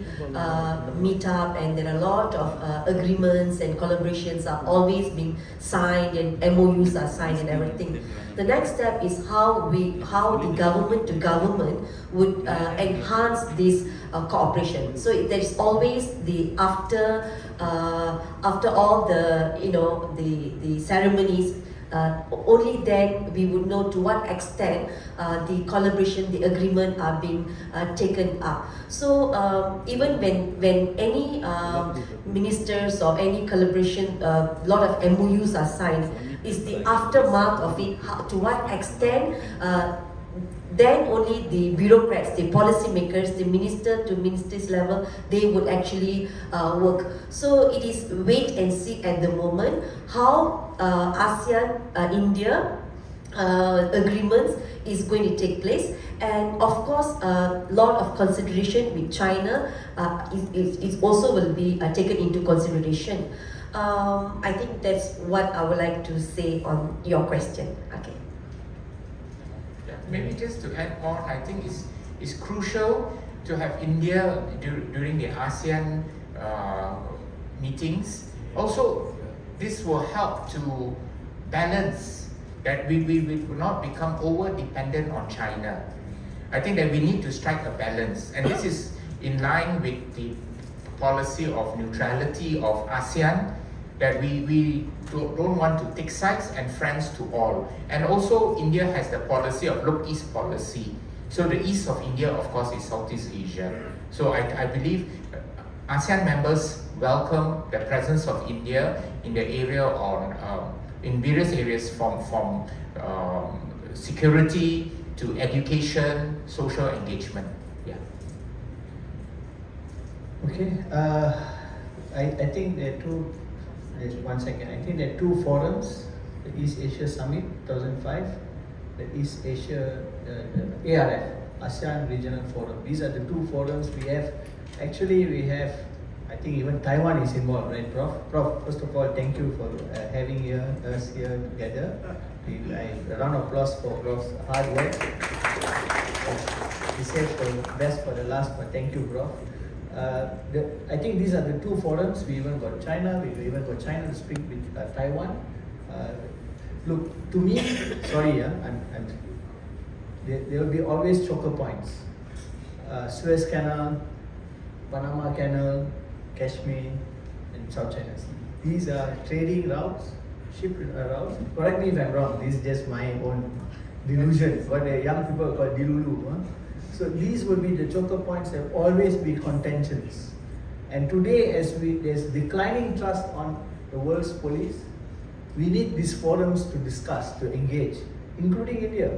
Speaker 4: meet up, and there are a lot of agreements and collaborations are always being signed, and MOUs are signed and everything. The next step is how the government to government would enhance this cooperation. So there's always the after all the ceremonies. Only then we would know to what extent the collaboration, the agreement are being taken up. So even when any ministers or any collaboration, a lot of MOUs are signed, is the aftermath of it, to what extent then only the bureaucrats, the policymakers, the minister to ministers level, they would actually work. So it is wait and see at the moment how ASEAN India agreements is going to take place, and of course a lot of consideration with China is also will be taken into consideration. I think that's what I would like to say on your question. Okay.
Speaker 5: maybe just to add on, I think it's crucial to have India during the ASEAN meetings. Also, this will help to balance that we will not become over-dependent on China. I think that we need to strike a balance, and this is in line with the policy of neutrality of ASEAN, that we don't want to take sides and friends to all. And also, India has the policy of Look East policy. So the east of India, of course, is Southeast Asia. So I believe ASEAN members welcome the presence of India in the area on in various areas from security to education, social engagement. Yeah.
Speaker 2: Okay. I think there are two. There's 1 second. I think there are two forums: the East Asia Summit 2005, the East Asia, the ARF, ASEAN Regional Forum. These are the two forums we have. Actually, we have. I think even Taiwan is involved, right, Prof? Prof, first of all, thank you for having us here together. A round of applause for Prof's hard work. He said for best for the last, but thank you, Prof. I think these are the two forums. We even got China. We even got China to speak with Taiwan. Look, to me, sorry, there will be always choker points. Suez Canal, Panama Canal, Kashmir, and South China Sea. These are trading routes, ship routes. Correct me if I'm wrong. This is just my own delusion. What the young people call dilulu. Huh? So these will be the choker points. There will always be contentions. And today, as there's declining trust on the world's police, we need these forums to discuss, to engage, including India.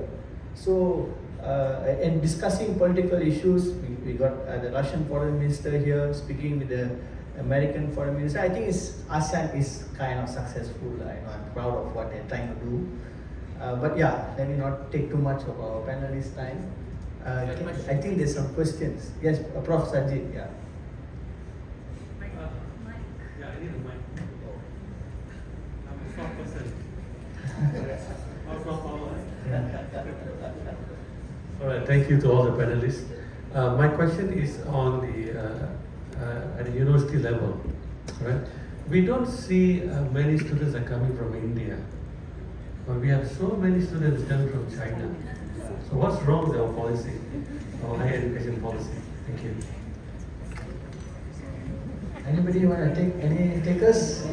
Speaker 2: So, and discussing political issues, we got the Russian foreign minister here speaking with the American foreign minister. I think ASEAN is kind of successful. I'm proud of what they're trying to do. But yeah, let me not take too much of our panelists' time. I think there's some questions. Yes, Prof. Sanjit, yeah.
Speaker 7: Yeah, I need a mic. I'm a soft person. All right, thank you to all the panelists. My question is on at the university level. Right? We don't see many students are coming from India, but we have so many students coming from China. So what's wrong with our policy, our higher education policy? Thank you.
Speaker 2: Anybody want to take any takers?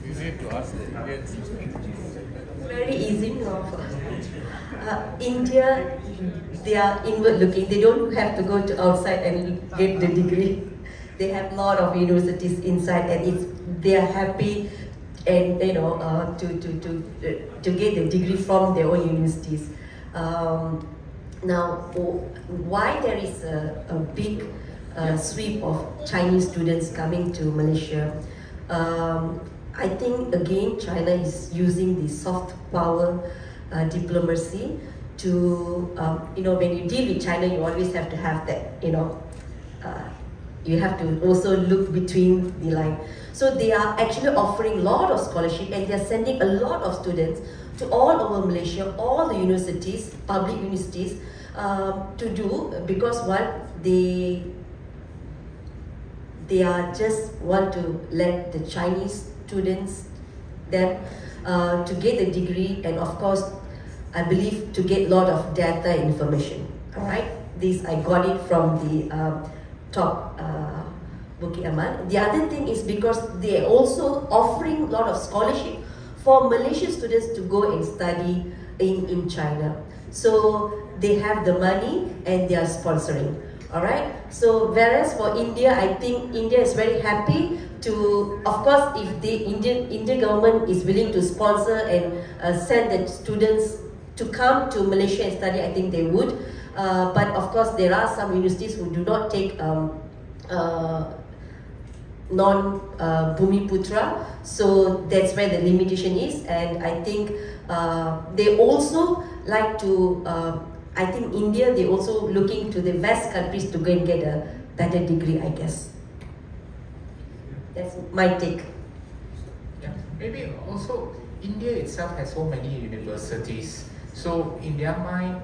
Speaker 8: You need to ask the Indians.
Speaker 4: Very easy. India, they are inward looking. They don't have to go to outside and get the degree. They have a lot of universities inside, and they are happy, and to get the degree from their own universities. Now, why there is a big sweep of Chinese students coming to Malaysia? I think again China is using the soft power diplomacy to when you deal with China, you always have to have that you have to also look between the line. So they are actually offering a lot of scholarship, and they are sending a lot of students to all over Malaysia, all the universities, public universities, to do, because what they are just want to let the Chinese students to get a degree, and of course I believe to get a lot of data information. All right, this I got it from the top Bukit Aman. The other thing is because they are also offering a lot of scholarship for Malaysian students to go and study in China. So they have the money and they are sponsoring. Alright, so whereas for India, I think India is very happy to, of course, if the Indian government is willing to sponsor and send the students to come to Malaysia and study, I think they would. But of course, there are some universities who do not take non-Bumiputra, so that's where the limitation is. And I think they also like to, I think India, they also looking to the West countries to go and get a better degree, I guess. That's my take.
Speaker 5: Yeah, maybe also India itself has so many universities. So in their mind,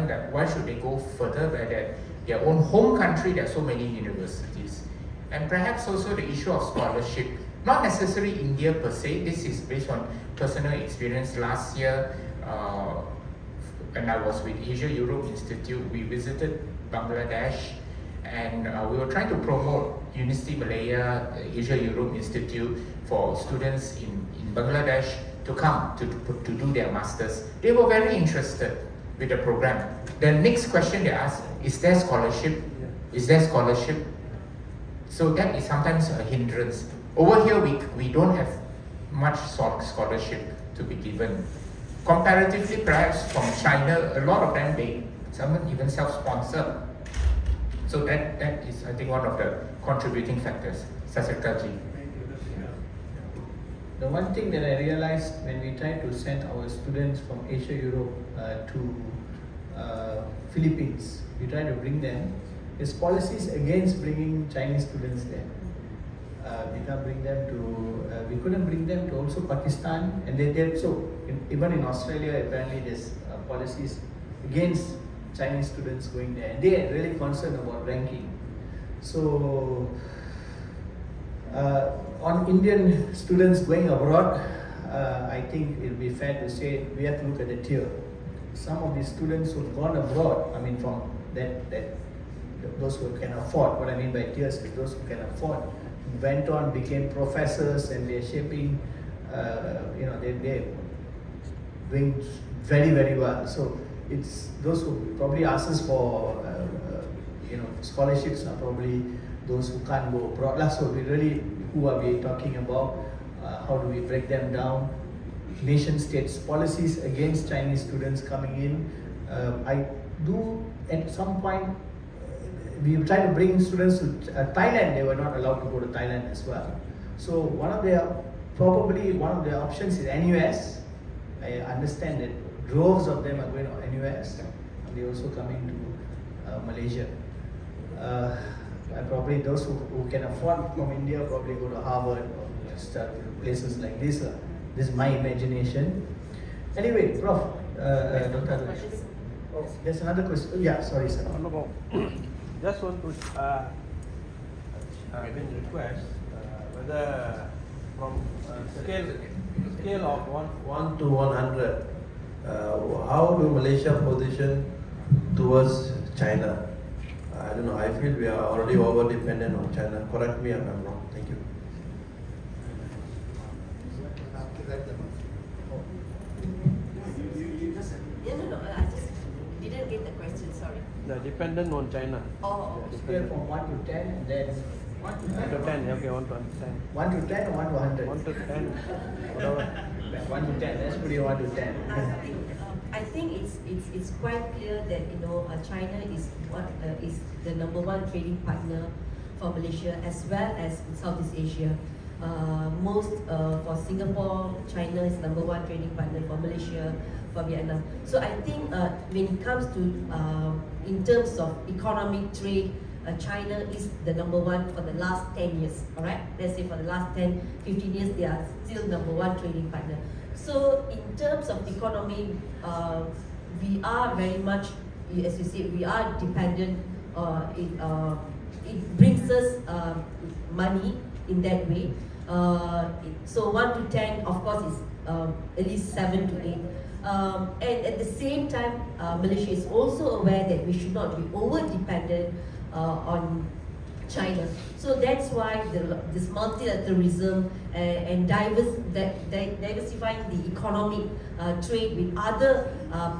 Speaker 5: that why should they go further where their own home country, there are so many universities. And perhaps also the issue of scholarship, not necessarily India per se, this is based on personal experience. Last year, when I was with Asia Europe Institute, we visited Bangladesh, and we were trying to promote University Malaya, Asia Europe Institute for students in Bangladesh to come to do their masters. They were very interested with the program. The next question they asked, is there scholarship? Is there scholarship? So that is sometimes a hindrance. Over here, we don't have much scholarship to be given. Comparatively, perhaps from China, a lot of them, some even self-sponsor. So that is, I think, one of the contributing factors. Sasektaji.
Speaker 2: The one thing that I realized when we try to send our students from Asia, Europe to Philippines, we try to bring them, is policies against bringing Chinese students there. We can't bring them to, we couldn't bring them to also Pakistan, and even in Australia, apparently there's policies against Chinese students going there, and they are really concerned about ranking. So, on Indian students going abroad, I think it will be fair to say we have to look at the tier. Some of these students who've gone abroad, I mean from those who can afford, what I mean by tiers is those who can afford, went on, became professors, and they're shaping, they're doing very, very well. So it's those who probably ask us for, scholarships are probably those who can't go abroad. So we really, who are we talking about? How do we break them down? Nation states policies against Chinese students coming in. I do at some point, we tried to bring students to Thailand. They were not allowed to go to Thailand as well. So one of the options is NUS. I understand that droves of them are going to NUS, and they're also coming to Malaysia. And probably those who can afford from India probably go to Harvard or start places like this. This is my imagination. Anyway, Prof. Dr. Oh, there's another question. Yeah, sorry, sir.
Speaker 9: Just want to request whether from scale of 1 to 100, how do Malaysia position towards China? I don't know. I feel we are already over dependent on China. Correct me if I'm wrong. Thank you.
Speaker 4: No, I just didn't get the question, sorry.
Speaker 9: The dependent on China.
Speaker 4: Oh,
Speaker 2: Scale from 1 to 10, and then
Speaker 9: 1 to 10, okay, 1 to 10.
Speaker 2: 1 to 10 or 1 to 100?
Speaker 9: 1 to 10, whatever.
Speaker 2: 1 to 10. Let's put it 1 to 10.
Speaker 4: I think it's quite clear that China is the number one trading partner for Malaysia as well as Southeast Asia. For Singapore, China is number one trading partner for Malaysia, for Vietnam. So I think when it comes to in terms of economic trade, China is the number one for the last 10 years. All right, let's say for the last 10, 15 years, they are still number one trading partner. So in terms of economy, we are very much, as you said, we are dependent. It brings us money in that way. So 1 to 10, of course, is at least 7 to 8. And at the same time, Malaysia is also aware that we should not be over-dependent on China. So that's why this multilateralism and diversifying the economic trade with other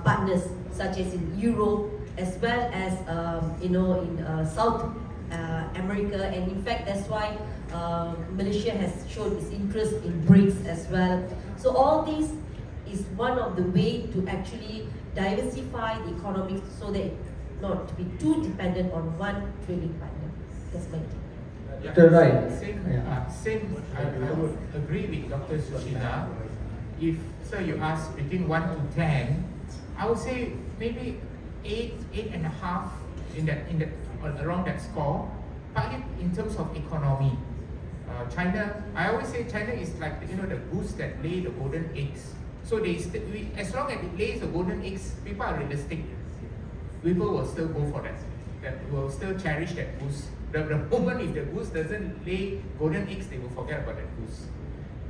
Speaker 4: partners, such as in Europe, as well as in South America, and in fact that's why Malaysia has shown its interest in BRICS as well. So all this is one of the way to actually diversify the economy so that not to be too dependent on one trading partner. That's my take.
Speaker 2: Dr. Rai.
Speaker 5: Same. I would agree with Dr. Sushila. If you ask between 1 to 10, I would say maybe 8.5 around that score. But in terms of economy, China, I always say China is like the goose that lay the golden eggs. So as long as it lays the golden eggs, people are realistic. People will still go for that. That will still cherish that goose. The moment if the goose doesn't lay golden eggs, they will forget about that goose.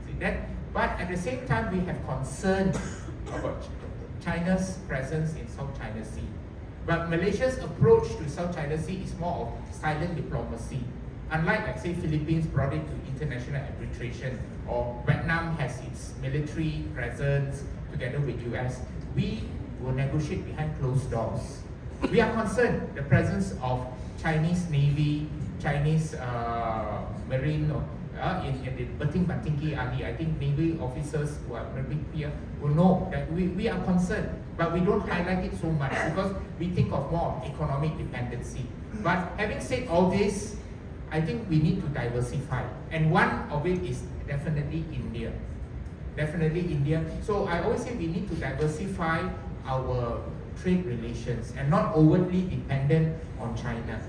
Speaker 5: See that? But at the same time, we have concern about China's presence in South China Sea. But Malaysia's approach to South China Sea is more of silent diplomacy. Unlike, like, say, Philippines brought it to international arbitration, or Vietnam has its military presence together with US, we will negotiate behind closed doors. We are concerned the presence of Chinese Navy, Chinese Marine, in the Batinki Ali. I think Navy officers who are very here will know that we are concerned, but we don't highlight it so much because we think of more of economic dependency. But having said all this, I think we need to diversify, and one of it is definitely India. Definitely India. So I always say we need to diversify our trade relations and not overtly dependent on China,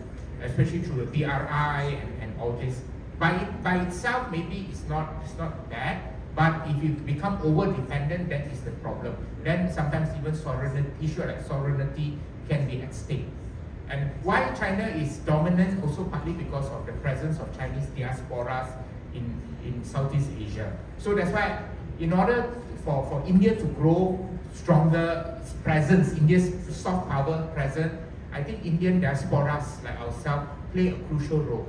Speaker 5: especially through the BRI and all this. By itself, maybe it's not bad, but if you become over dependent, that is the problem. Then sometimes even issue like sovereignty can be at stake. And why China is dominant also partly because of the presence of Chinese diasporas in Southeast Asia. So that's why in order for India to grow stronger presence, India's soft power presence, I think Indian diasporas like ourselves play a crucial role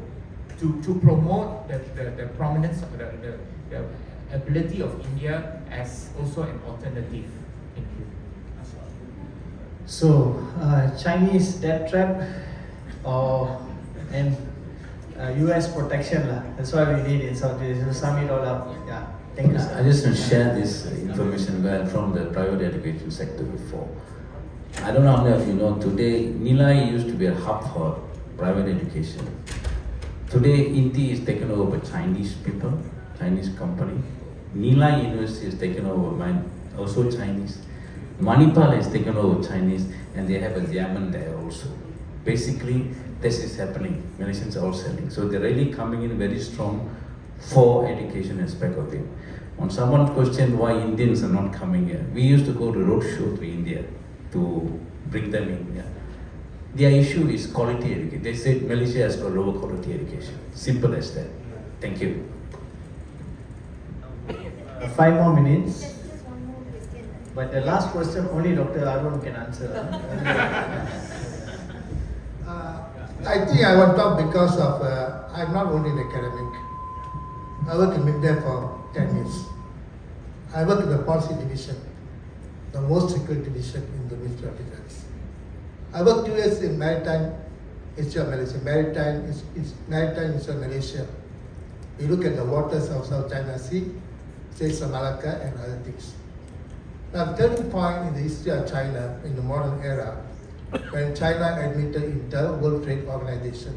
Speaker 5: to promote the prominence of the ability of India as also an alternative. Thank you.
Speaker 2: So, Chinese debt trap and US protection lah. That's why we need in Southeast Asia. Sum it all up. Yeah. Thank you.
Speaker 10: I just want to share this information where I'm from the private education sector before. I don't know how many of you know, today Nilai used to be a hub for private education. Today Inti is taken over by Chinese people, Chinese company. Nilai University is taken over by also Chinese. Manipal is taken over Chinese, and they have a diamond there also. Basically, this is happening. Malaysians are all selling. So they're really coming in very strong for education aspect of it. When someone questioned why Indians are not coming here, we used to go to road show to India to bring them in here. Their issue is quality education. They said Malaysia has got lower quality education. Simple as that. Thank you.
Speaker 2: 5 more minutes. But the last question only Dr. Arun can answer.
Speaker 3: I think I want to talk because of I'm not only an academic. I work in India for 10 years. I work in the policy division, the most secret division in the Ministry of Defense. I worked 2 years in Maritime Institute of Malaysia. Maritime Institute of Malaysia. We look at the waters of South China Sea, States of Malacca, and other things. Now, the turning point in the history of China in the modern era, when China admitted into the World Trade Organization.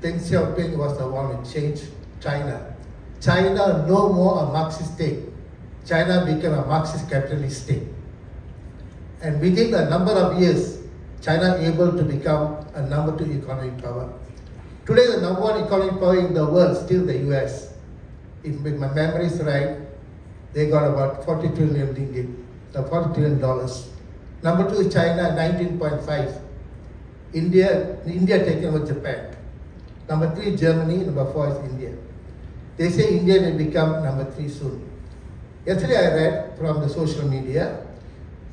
Speaker 3: Deng Xiaoping was the one who changed China. China no more a Marxist state. China became a Marxist capitalist state. And within a number of years, China able to become a number 2 economic power. Today, the number 1 economic power in the world is still the US. If my memory is right, they got about 40 trillion ringgit, $40 trillion. Number 2 is China, 19.5. India taken over Japan. Number 3 Germany, number 4 is India. They say India will become number 3 soon. Yesterday I read from the social media,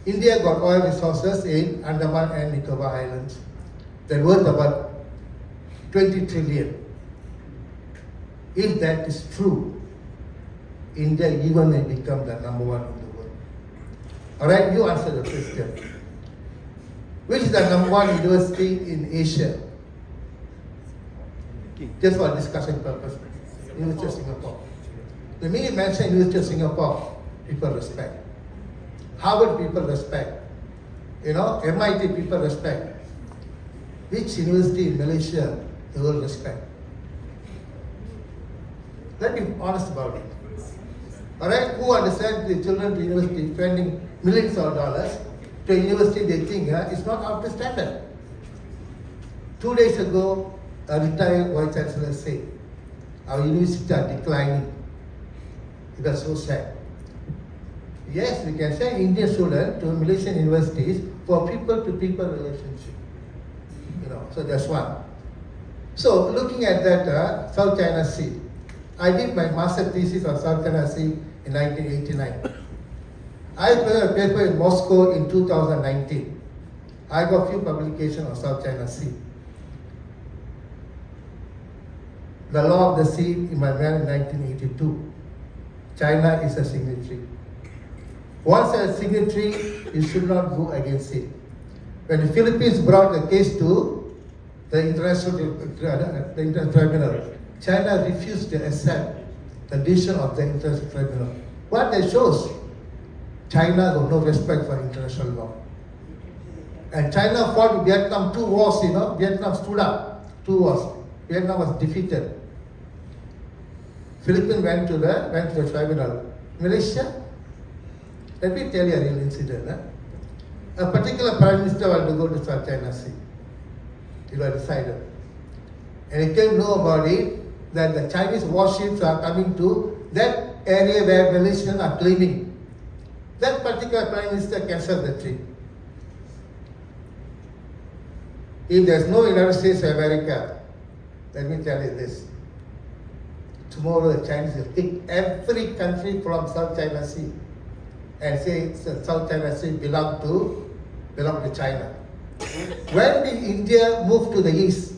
Speaker 3: India got oil resources in Andaman and Nicobar Islands that worth about 20 trillion. If that is true, India even may become the number 1 in the world. Alright, you answer the question. Which is the number 1 university in Asia? Just for discussion purpose. University of Singapore. The minute you mention University of Singapore, people respect. Harvard people respect. MIT people respect. Which university in Malaysia they will respect? Let's be honest about it. Alright, who understands the children to university spending millions of dollars to a university they think it's not up to standard. 2 days ago, a retired Vice Chancellor said, our universities are declining. It was so sad. yes, we can send Indian students to Malaysian universities for people-to-people relationship. So that's one. So looking at that South China Sea, I did my master thesis on South China Sea in 1989. I prepared a paper in Moscow in 2019. I got few publications on South China Sea. The Law of the Sea in my man in 1982. China is a signatory. Once a signatory, you should not go against it. When the Philippines brought the case to the International Tribunal, China refused to accept the decision of the International Tribunal. What that shows, China got no respect for international law. And China fought in Vietnam 2 wars, Vietnam stood up, 2 wars. Vietnam was defeated. Philippines went to the tribunal. Malaysia, let me tell you a real incident. A particular prime minister wanted to go to South China Sea. It was decided. And he came to know about it, that the Chinese warships are coming to that area where Malaysians are claiming. That particular prime minister cancelled the trip. If there's no United States of America, let me tell you this. Tomorrow the Chinese will pick every country from South China Sea and say South China Sea belong to China. When did India move to the east?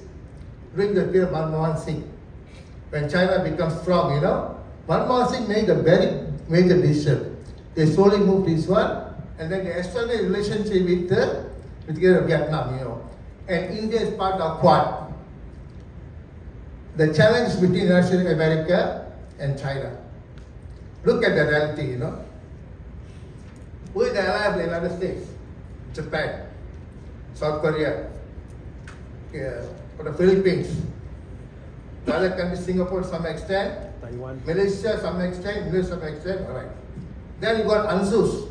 Speaker 3: During the period of Manmohan Singh. When China becomes strong, Manmohan Singh made a very major decision. They slowly moved eastward, and then they established a relationship with Vietnam, And India is part of Quad. The challenge between the United States of America and China. Look at the reality, Who is the ally of the United States? Japan, South Korea, or the Philippines. The other countries, Singapore to some extent, Taiwan, Malaysia to some extent, Indonesia to some extent, all right. Then you got ANZUS,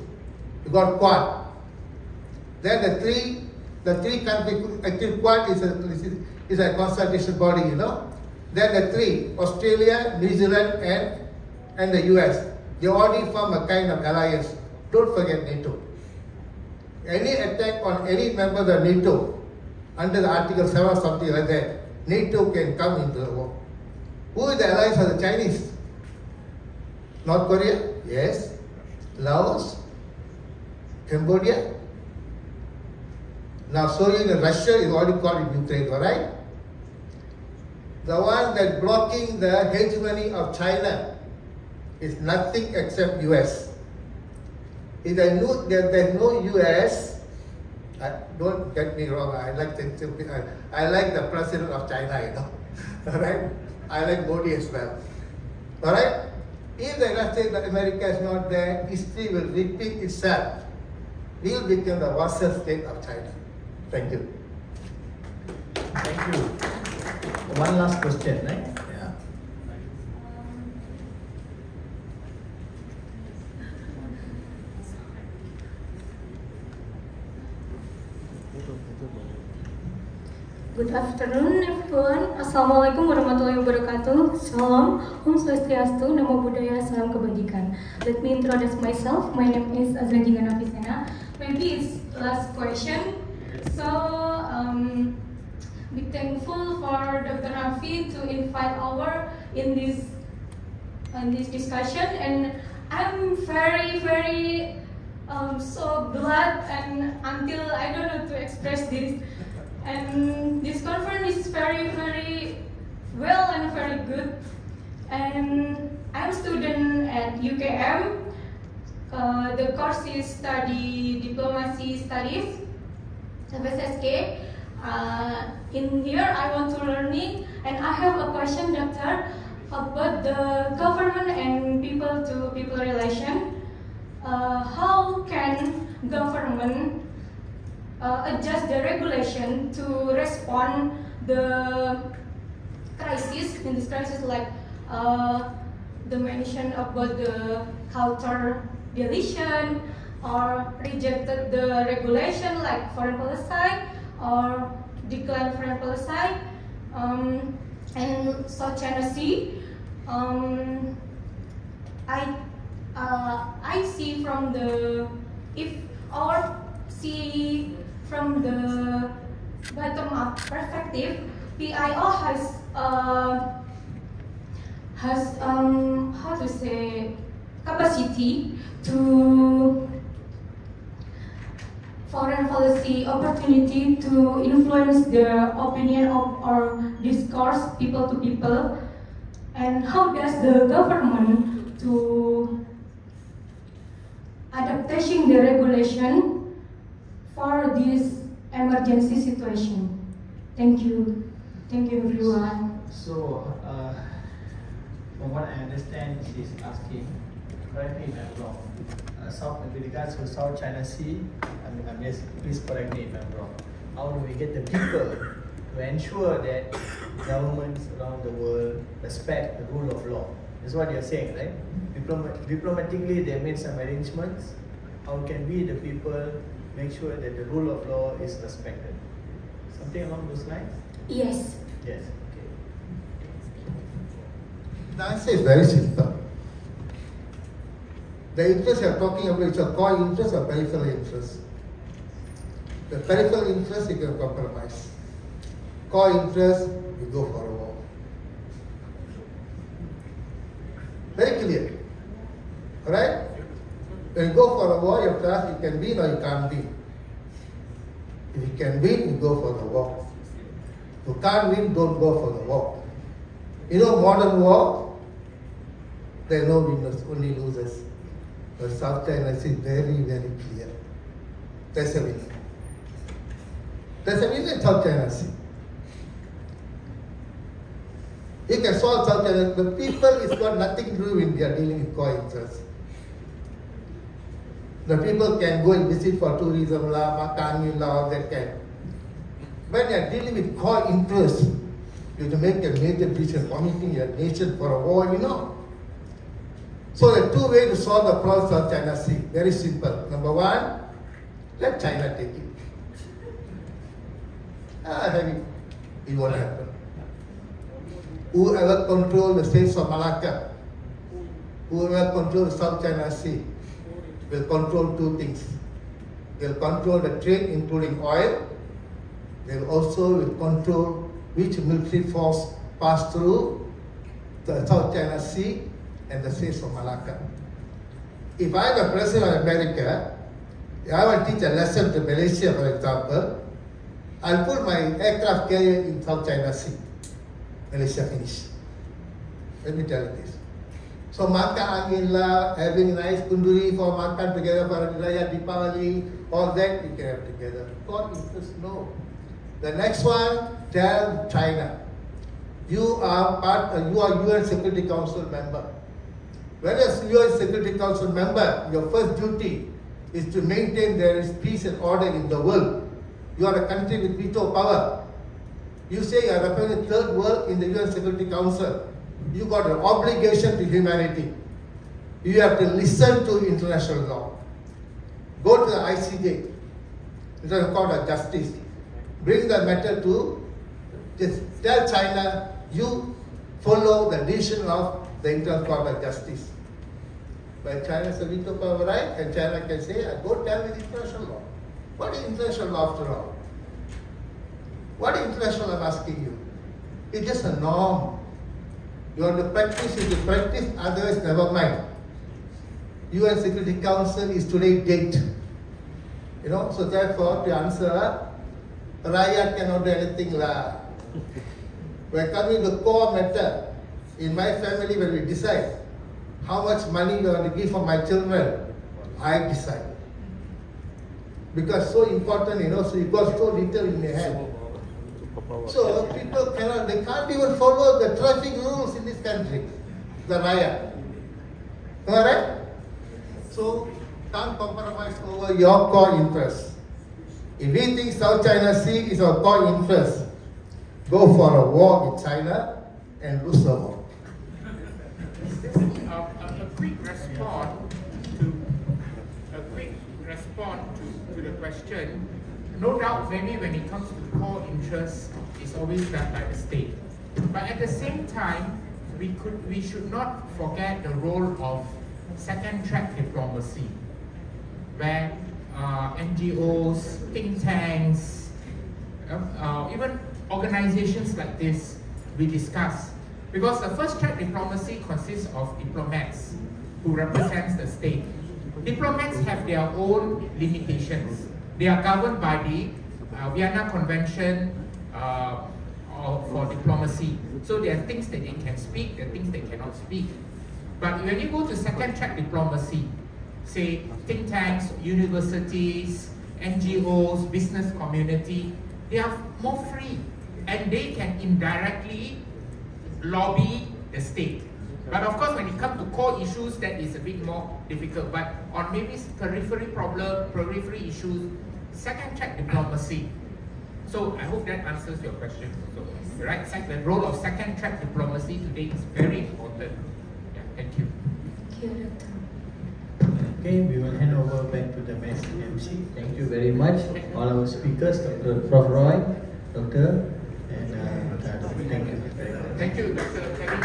Speaker 3: you got Quad. Then the three countries, actually Quad is a consultation body, Then the three, Australia, New Zealand, and the US, they already form a kind of alliance. Don't forget NATO. Any attack on any member of the NATO, under the Article 7 or something like that, NATO can come into the war. Who is the allies of the Chinese? North Korea? Yes. Laos? Cambodia? Now, showing that Russia is already called in Ukraine, alright? The one that blocking the hegemony of China is nothing except US. If there's no US, don't get me wrong, I like the president of China, alright? I like Modi as well. Alright? If the United States of America is not there, history will repeat itself. We will become the vassal state of China. Thank you.
Speaker 2: Thank you. One last question, right? Yeah.
Speaker 11: Good afternoon everyone. Assalamualaikum warahmatullahi wabarakatuh. Salam, Om Swastiastu, Namo Buddhaya, Salam Kebajikan. Let me introduce myself. My name is Azra Jingana Pisena. Maybe it's last question. So, be thankful for Dr. Rafi to invite our in this discussion, and I'm very so glad and until I don't know to express this. And this conference is very well and very good. And I'm a student at UKM. The course is study diplomacy studies, FSSK. In here I want to learning, and I have a question, Doctor, about the government and people to people relation. How can government adjust the regulation to respond the crisis, in this crisis, like the mention about the culture deletion or rejected the regulation like foreign policy or decline foreign policy, and South China Sea. I see from the, if our see from the bottom up perspective, PIO has how to say, capacity to foreign policy opportunity to influence the opinion of or discourse people to people. And how does the government to adaptation the regulation for this emergency situation? Thank you. Thank you, everyone.
Speaker 2: So, from what I understand, she's asking, correct me if I'm wrong, with regards to South China Sea, I'm just, please correct me if I'm wrong. How do we get the people to ensure that governments around the world respect the rule of law? That's what you're saying, right? Diplomatically, they made some arrangements. How can we, the people, make sure that the rule of law is respected? Something along those lines?
Speaker 11: Yes.
Speaker 2: Yes. Okay.
Speaker 3: The answer is very simple. The interest you are talking about is a core interest or peripheral interest. The peripheral interest you can compromise. Core interest, you go for a war. Very clear. Alright? When you go for a war, you have to ask you can win or you can't win. If you can win, you go for the war. If you can't win, don't go for the war. You know, modern war, there are no winners, only losers. But South China Sea is very, very clear. There's a winner. There's a winner in South China Sea. You can solve South China. The people is got nothing to do when they are dealing with core interests. The people can go and visit for tourism, makan, all that can. When you are dealing with core interests, you have to make a major decision, committing your nation for a war, you know. So there are two ways to solve the problem of South China Sea. Very simple. Number one, let China take it. It won't happen. Whoever controls the states of Malacca, whoever controls the South China Sea, will control two things. They'll control the trade, including oil. They'll also control which military force pass through the South China Sea and the Straits of Malacca. If I am the President of America, I will teach a lesson to Malaysia, for example. I'll put my aircraft carrier in South China Sea. Malaysia finish. Let me tell you this. So makan angin lah, having nice kunduri for makan together for Raya Deepavali, all that you can have together. God interest, no. The next one, tell China. You are UN Security Council member. When as UN Security Council member, your first duty is to maintain there is peace and order in the world. You are a country with veto power. You say you are representing the third world in the UN Security Council. You got an obligation to humanity. You have to listen to international law. Go to the ICJ, International Court of Justice. Bring the matter to, just tell China, you follow the decision of the International Court of Justice. But China has a veto power, right? And China can say, go tell me the international law. What is international law after all? What is international I'm asking you? It's just a norm. You have to practice, you practice, otherwise never mind. UN Security Council is today's date. You know, so therefore to answer, Rakyat cannot do anything lah. When coming to the core matter, in my family when we decide how much money we want to give for my children, I decide. Because so important, you know, so you got so little in your hand. So people cannot, they can't even follow the traffic rules in this country, the Raya. Alright? So can't compromise over your core interests. If we think South China Sea is our core interest, go for a war with China and lose the war.
Speaker 5: A quick response to the question. No doubt, maybe when it comes to core interests, it's always done by the state. But at the same time, we should not forget the role of second track diplomacy, where NGOs, think tanks, even organizations like this, we discuss. Because the first track diplomacy consists of diplomats who represents the state. Diplomats have their own limitations. They are governed by the Vienna Convention for diplomacy. So there are things that they can speak, there are things they cannot speak. But when you go to second track diplomacy, say think tanks, universities, NGOs, business community, they are more free and they can indirectly lobby the state. But of course, when it comes to core issues, that is a bit more difficult. But on maybe periphery issues, second track diplomacy. So I hope that answers your question. So, right, the role of second track diplomacy today is very important. Yeah, thank you.
Speaker 1: Thank you, Doctor.
Speaker 2: Okay, we will hand over back to the main MC. Thank you very much, all our speakers, Dr. Prof. Roy, Doctor, and thank you very much.
Speaker 5: Thank you, Dr. Kevin.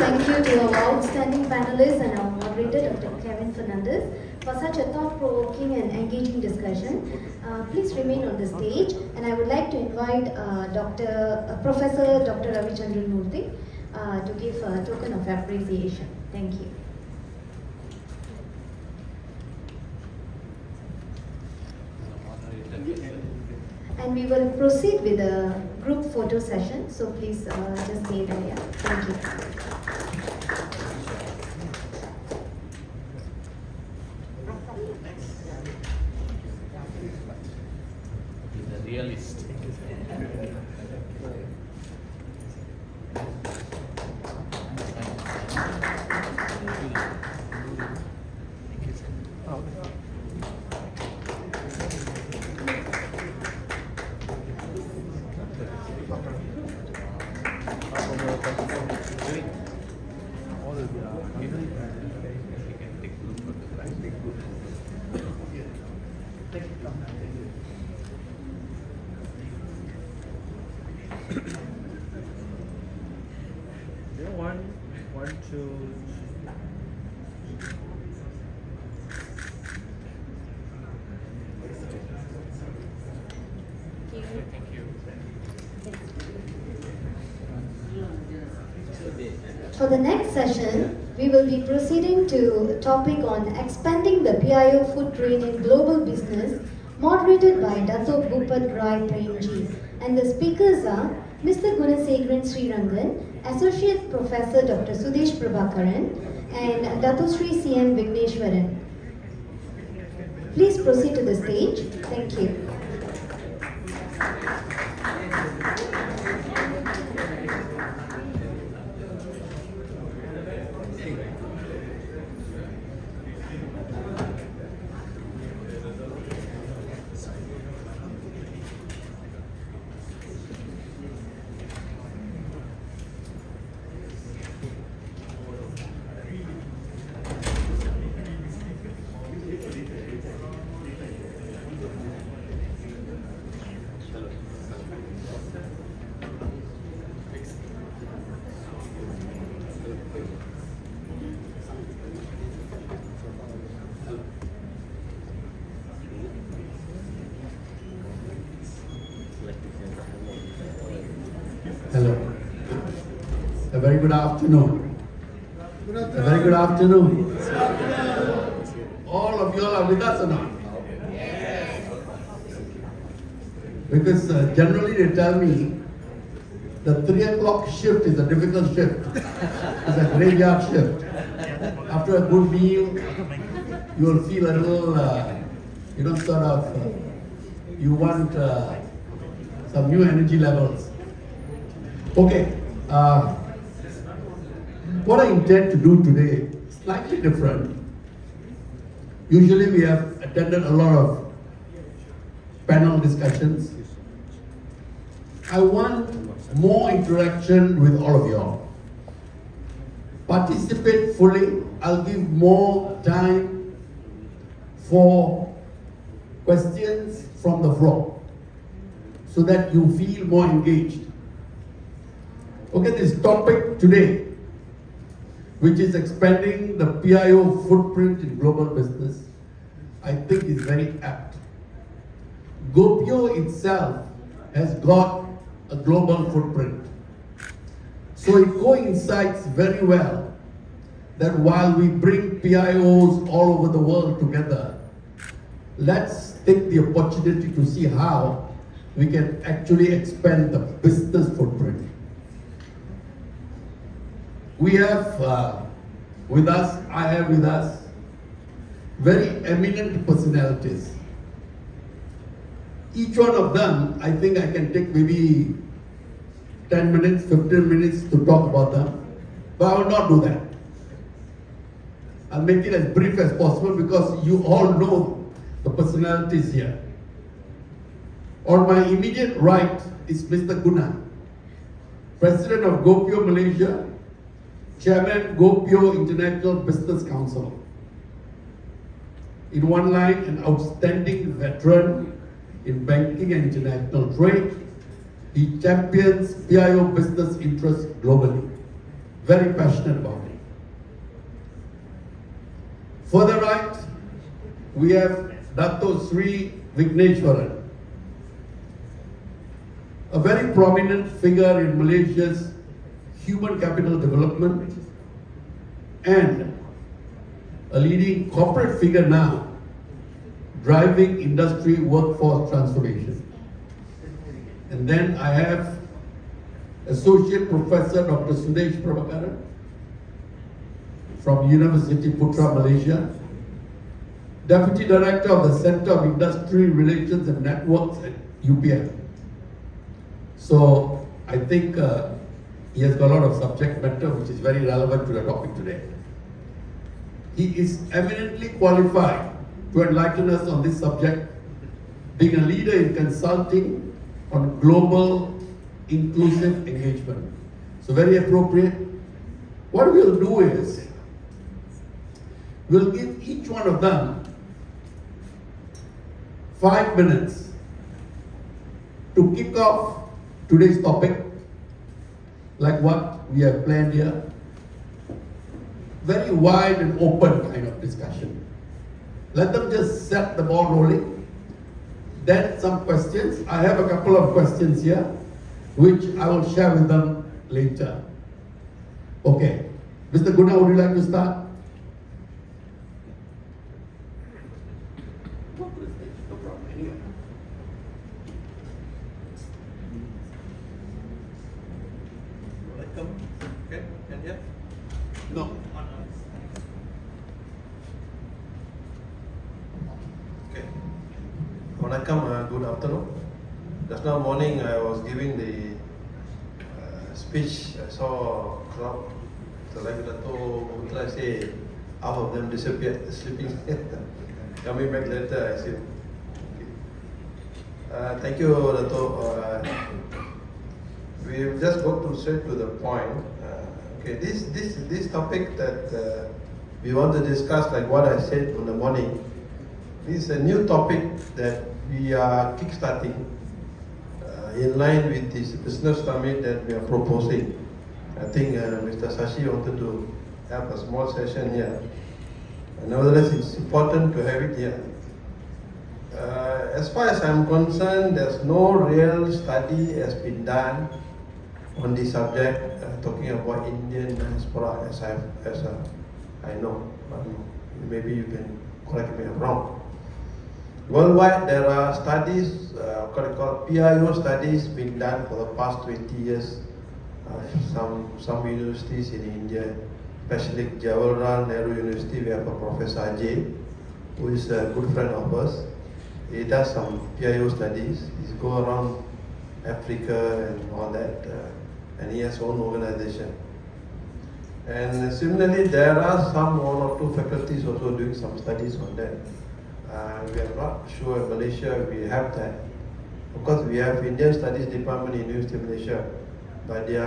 Speaker 1: Thank you to our outstanding panelists and our moderator, Dr. Kevin Fernandez, for such a thought-provoking and engaging discussion. Please remain on the stage, and I would like to invite Professor Dr. Ravichandran Murthy to give a token of appreciation. Thank you. And we will proceed with the group photo session, so please just stay there. Yeah. Thank you.
Speaker 8: The realist.
Speaker 9: One, two.
Speaker 5: Thank you.
Speaker 1: For the next session, we will be proceeding to a topic on expanding the PIO food train in global business, moderated by Dato Bhupat Rai Premji. And the speakers are Mr. Gunasekharan Srirangan, Associate Professor Dr. Sudesh Prabhakaran, and Dato Sri CM Vigneshwaran. Please proceed to the stage. Thank you.
Speaker 12: Hello. A very good afternoon. A very good afternoon. All of you all are with us or not? Because generally they tell me the 3 o'clock shift is a difficult shift. It's a graveyard shift. After a good meal, you will feel a little, you want some new energy levels. Okay, what I intend to do today is slightly different. Usually we have attended a lot of panel discussions. I want more interaction with all of you all. Participate fully. I'll give more time for questions from the floor so that you feel more engaged. Okay, this topic today which is expanding the PIO footprint in global business, I think is very apt. GoPio itself has got a global footprint. So it coincides very well that while we bring PIOs all over the world together, let's take the opportunity to see how we can actually expand the business footprint. We have I have with us very eminent personalities. Each one of them, I think I can take maybe 10 minutes, 15 minutes to talk about them, but I will not do that. I'll make it as brief as possible because you all know the personalities here. On my immediate right is Mr. Guna, President of GoPio Malaysia, Chairman GoPio International Business Council. In one line, an outstanding veteran in banking and international trade. He champions PIO business interests globally. Very passionate about it. Further right, we have Dato Sri Vigneshwaran, a very prominent figure in Malaysia's human capital development and a leading corporate figure now driving industry workforce transformation. And then I have Associate Professor Dr. Sudesh Prabhakaran from University Putra, Malaysia, Deputy Director of the Center of Industry Relations and Networks at UPM. So I think he has got a lot of subject matter which is very relevant to the topic today. He is eminently qualified to enlighten us on this subject, being a leader in consulting on global inclusive engagement. So very appropriate. What we'll do is, we'll give each one of them 5 minutes to kick off today's topic, like what we have planned here. Very wide and open kind of discussion. Let them just set the ball rolling. Then some questions. I have a couple of questions here, which I will share with them later. Okay. Mr. Guna, would you like to start?
Speaker 9: Okay, and yeah.
Speaker 12: No.
Speaker 9: Okay. Vanakkam, good afternoon. Just now morning I was giving the speech. I saw a crowd. So like Dato' Putra say, half of them disappeared, sleeping. Coming back later, I see. Okay. Thank you, Dato'. We've just got to straight to the point. Okay, this topic that we want to discuss, like what I said in the morning, is a new topic that we are kickstarting in line with this business summit that we are proposing. I think Mr. Sashi wanted to have a small session here. Nevertheless, it's important to have it here. As far as I'm concerned, there's no real study has been done on this subject, talking about Indian diaspora, as I know. But maybe you can correct me if I'm wrong. Worldwide, there are studies, called PIO studies, being done for the past 20 years. Some universities in India, especially Jawaharlal Nehru University, we have a Professor Ajay, who is a good friend of us. He does some PIO studies. He goes around Africa and all that, and he has his own organization. And similarly, there are some one or two faculties also doing some studies on that. We are not sure in Malaysia we have that. Of course, we have Indian Studies Department in University of Malaysia, but their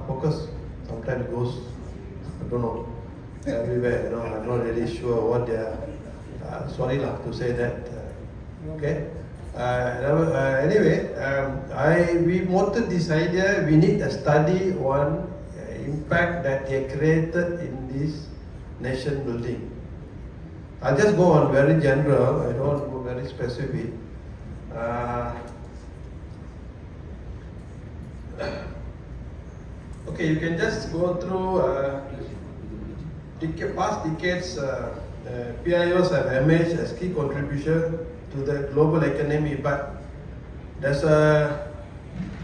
Speaker 9: focus sometimes goes, I don't know, everywhere. I'm not really sure what they are. Sorry to say that. Okay. Anyway, we wanted this idea. We need a study on impact that they created in this nation building. I'll just go on very general, I don't go very specific. Okay, you can just go through past decades. PIOs have emerged as key contribution to the global economy, but there's a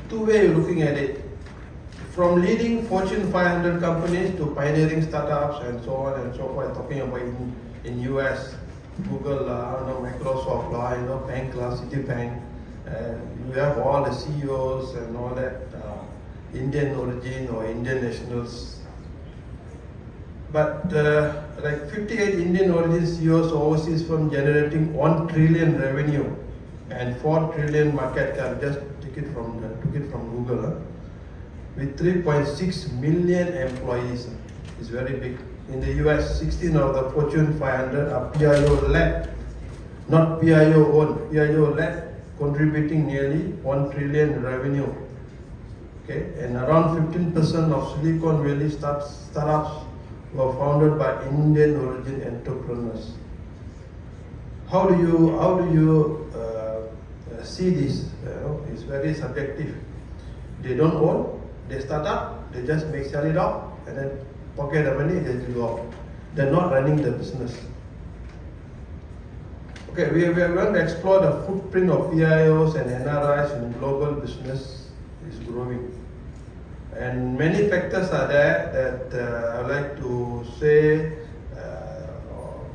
Speaker 9: two-way looking at it. From leading Fortune 500 companies to pioneering startups and so on and so forth, talking about in US, Google, Microsoft, bank, Citibank, you have all the CEOs and all that, Indian origin or Indian nationals. But like 58 Indian origin CEOs overseas from generating 1 trillion revenue and 4 trillion market cap, just took it from Google, with 3.6 million employees. It's very big. In the US, 16 of the Fortune 500 are PIO-led, not PIO-owned, PIO-led, contributing nearly 1 trillion revenue. Okay, and around 15% of Silicon Valley startups were founded by Indian origin entrepreneurs. How do you see this? It's very subjective. They don't own, they start up, they just sell it off, and then pocket the money, they go out. They're not running the business. Okay, we are going to explore the footprint of PIOs and NRIs in global business is growing. And many factors are there that I would like to say,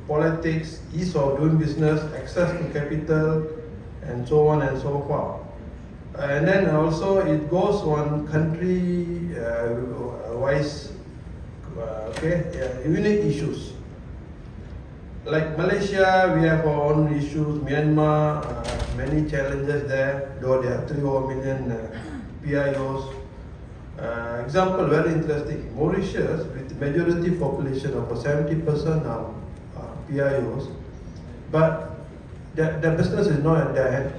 Speaker 9: politics, ease of doing business, access to capital, and so on and so forth. And then also it goes on country wise, unique issues. Like Malaysia, we have our own issues. Myanmar, many challenges there, though there are 3 million PIOs. Example, very interesting. Mauritius, with majority population of 70% are PIOs, but the business is not in their hand.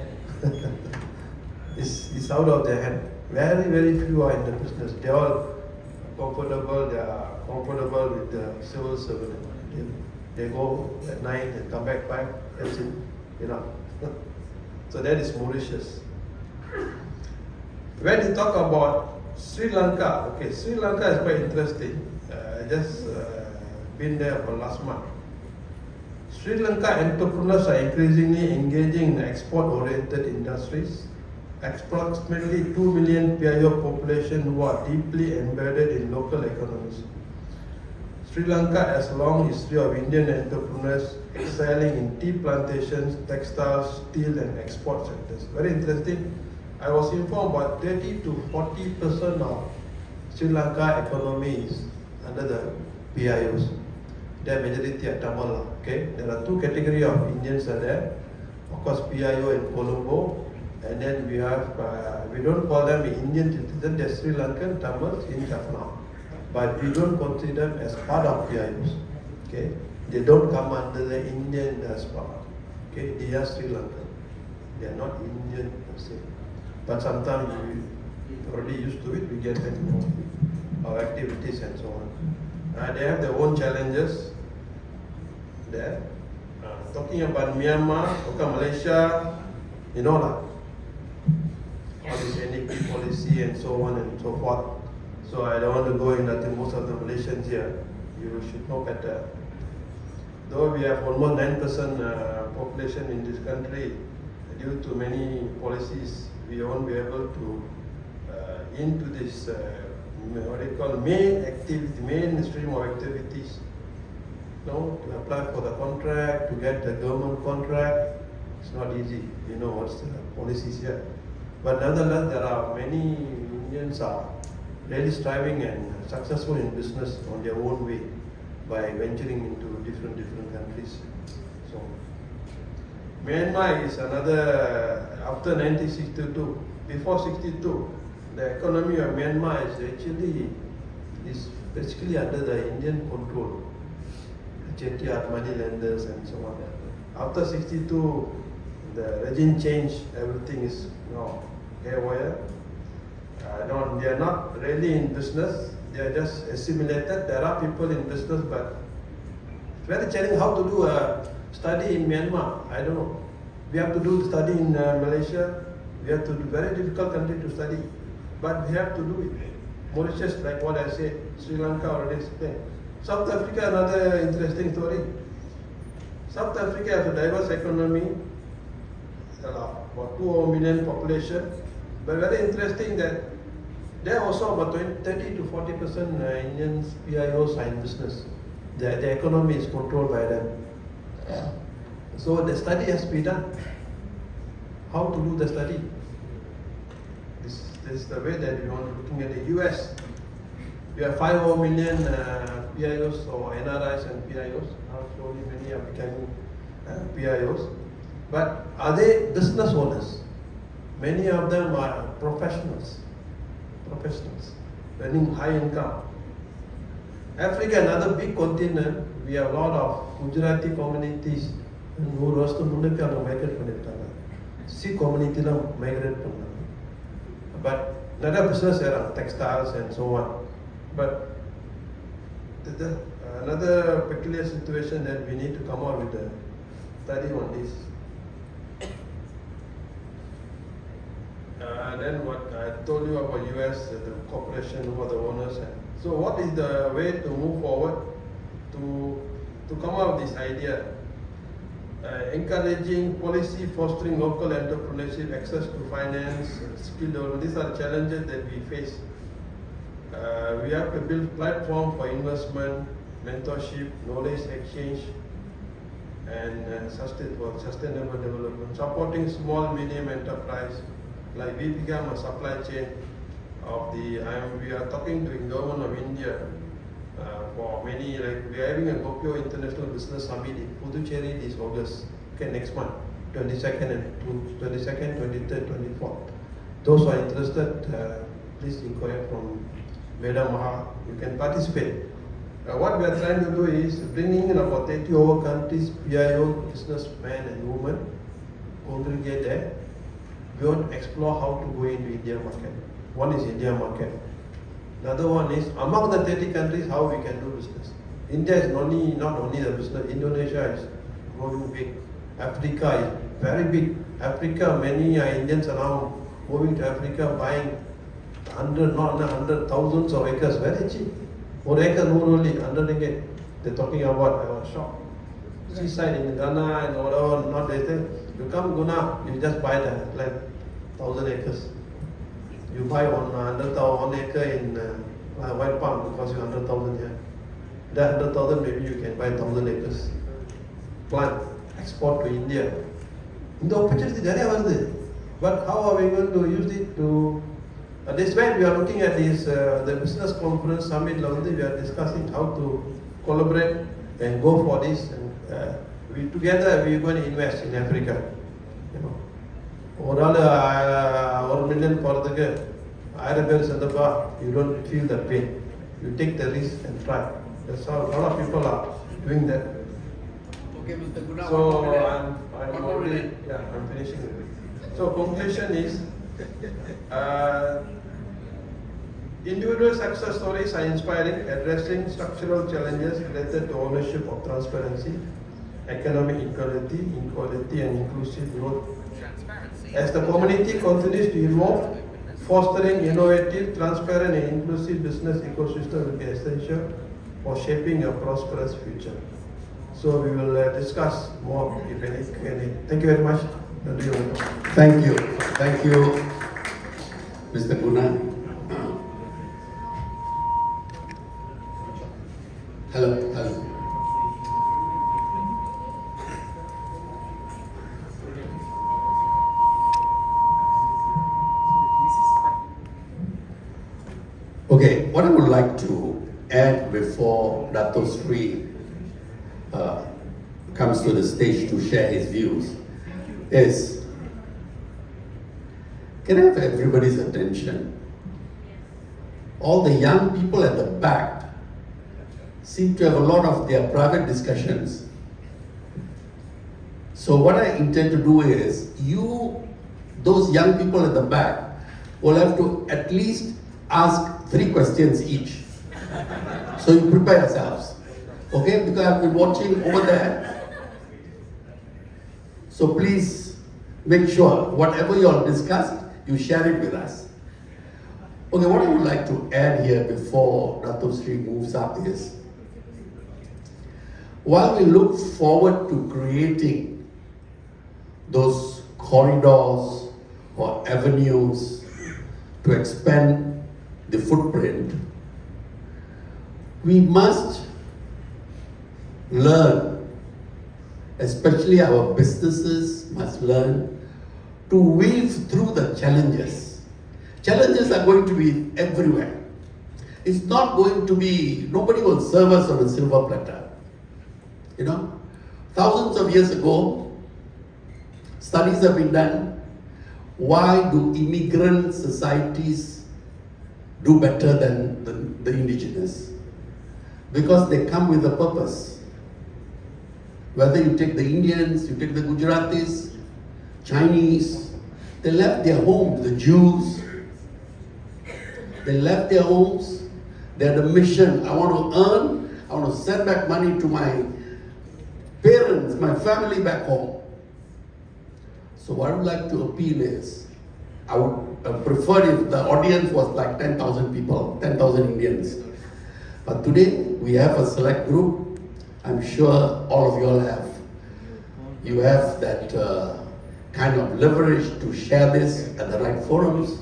Speaker 9: It's out of their hand. Very, very few are in the business. They are comfortable. They are comfortable with the civil servant. They go at night and come back 5. That's it. So that is Mauritius. When you talk about Sri Lanka, okay, Sri Lanka is quite interesting. I just been there for last month. Sri Lanka entrepreneurs are increasingly engaging in export-oriented industries. Approximately 2 million PIO population who are deeply embedded in local economies. Sri Lanka has a long history of Indian entrepreneurs excelling in tea plantations, textiles, steel and export sectors. Very interesting. I was informed about 30 to 40% of Sri Lanka economy is under the PIOs. Their majority are Tamil. Okay, there are 2 categories of Indians are there. Of course, PIO in Colombo, and then we have we don't call them Indian citizens. They're Sri Lankan Tamils in Jaffna, but we don't consider them as part of PIOs. Okay, they don't come under the Indian diaspora. Okay, they are Sri Lankan. They are not Indian per se. But sometimes we already used to it, we get them our activities and so on. They have their own challenges there. Talking about Myanmar, Malaysia, all this NEP policy and so on and so forth. So I don't want to go into most of the Malaysians here. You should know better. Though we have almost 9% population in this country, due to many policies, we won't be able to into this what they call mainstream of activities. To apply for the contract, to get the government contract, it's not easy. What's the policies here. But nonetheless, there are many Indians are really striving and successful in business on their own way by venturing into different countries. So Myanmar is another, after 1962, before 62, the economy of Myanmar is basically under the Indian control. Chettiar, money lenders and so on. After 62, the regime changed, everything is haywire. they are not really in business. They are just assimilated. There are people in business, but it's very challenging how to do a study in Myanmar. I don't know. We have to do the study in Malaysia. We have to do very difficult country to study, but we have to do it. Mauritius, like what I said, Sri Lanka already explained. South Africa, another interesting story. South Africa has a diverse economy, about 2 million population, but very interesting that there are also about 30 to 40% Indians PIOs are in business. The economy is controlled by them. So the study has to be done. How to do the study? This is the way that we are looking at the US. We have 5 million PIOs or NRIs and PIOs. Now slowly many are becoming PIOs. But are they business owners? Many of them are professionals, earning high income. Africa, another big continent, we have a lot of Gujarati communities who rose to Munaka migrate pannirukanga. Sikh community migrate pannanga. But another business around textiles and so on. But another peculiar situation that we need to come out with a study on this. Then what I told you about US, the corporation, who are the owners. So what is the way to move forward to come up with this idea? Encouraging policy, fostering local entrepreneurship, access to finance, skill development. These are challenges that we face. We have to build platform for investment, mentorship, knowledge exchange, and sustainable development. Supporting small, medium enterprise. Like we become a supply chain of the, we are talking to the government of India for many, like we are having a Gopio International Business Summit in Puducherry this August, okay, next month, 22nd, 23rd, 24th. Those who are interested, please inquire from Veda Maha, you can participate. What we are trying to do is bringing in about 80 over countries, PIO, businessmen and women, congregate there. We want to explore how to go into India market. One is India market. Another one is among the 30 countries, how we can do business. India is not only the business, Indonesia is growing big. Africa is very big. Africa, many Indians are now moving to Africa, buying thousands of acres, very cheap. 1 acre, no only, 100 ringgit. They're talking about, I was shocked. Seaside in Ghana and whatever, not there. You come Guna, you just buy the land, 1,000 acres. You buy 1 acre in White Palm, because you 100,000 here. That 100,000, maybe you can buy 1,000 acres. Plant, export to India. The opportunity there was there. But how are we going to use it to? This way we are looking at this the business conference summit. We are discussing how to collaborate and go for this. And, we together we are going to invest in Africa. You know, overall, 1 million for the Arabs and the bar. You don't feel the pain. You take the risk and try. That's how a lot of people are doing that.
Speaker 12: Okay, Mr. Guna,
Speaker 9: So I'm already, I'm finishing it. So conclusion is, individual success stories are inspiring, addressing structural challenges related to ownership of transparency, economic equality, and inclusive growth. As the community continues to evolve, fostering innovative, transparent and inclusive business ecosystem will be essential for shaping a prosperous future. So we will discuss more if any. Thank you very much.
Speaker 12: Thank you. Thank you, Mr. Guna. Hello. Okay, what I would like to add before Dato Sri comes to the stage to share his views is, can I have everybody's attention? All the young people at the back seem to have a lot of their private discussions. So what I intend to do is, those young people at the back, will have to at least ask 3 questions each. So you prepare yourselves. Okay? Because I've been watching over there. So please make sure whatever you all discussed, you share it with us. Okay, what I would like to add here before Dato Sri moves up is, while we look forward to creating those corridors or avenues to expand the footprint, we must learn, especially our businesses must learn to weave through the challenges. Challenges are going to be everywhere. It's not going to be, nobody will serve us on a silver platter. You know, thousands of years ago, studies have been done. Why do immigrant societies do better than the indigenous? Because they come with a purpose. Whether you take the Indians, you take the Gujaratis, Chinese, they left their homes, the Jews, they left their homes, they had a mission. I want to earn, I want to send back money to my parents, my family back home. So what I would like to appeal is, I would prefer if the audience was like 10,000 people, 10,000 Indians. But today, we have a select group. I'm sure all of you all have. You have that kind of leverage to share this at the right forums.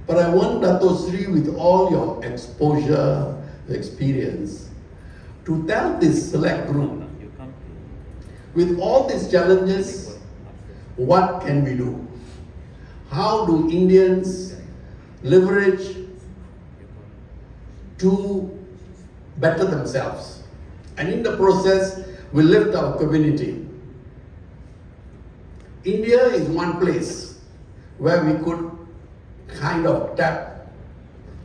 Speaker 12: But I want Dato Sri, with all your exposure, experience, to tell this select group, with all these challenges, what can we do? How do Indians leverage to better themselves? And in the process, we lift our community. India is one place where we could kind of tap.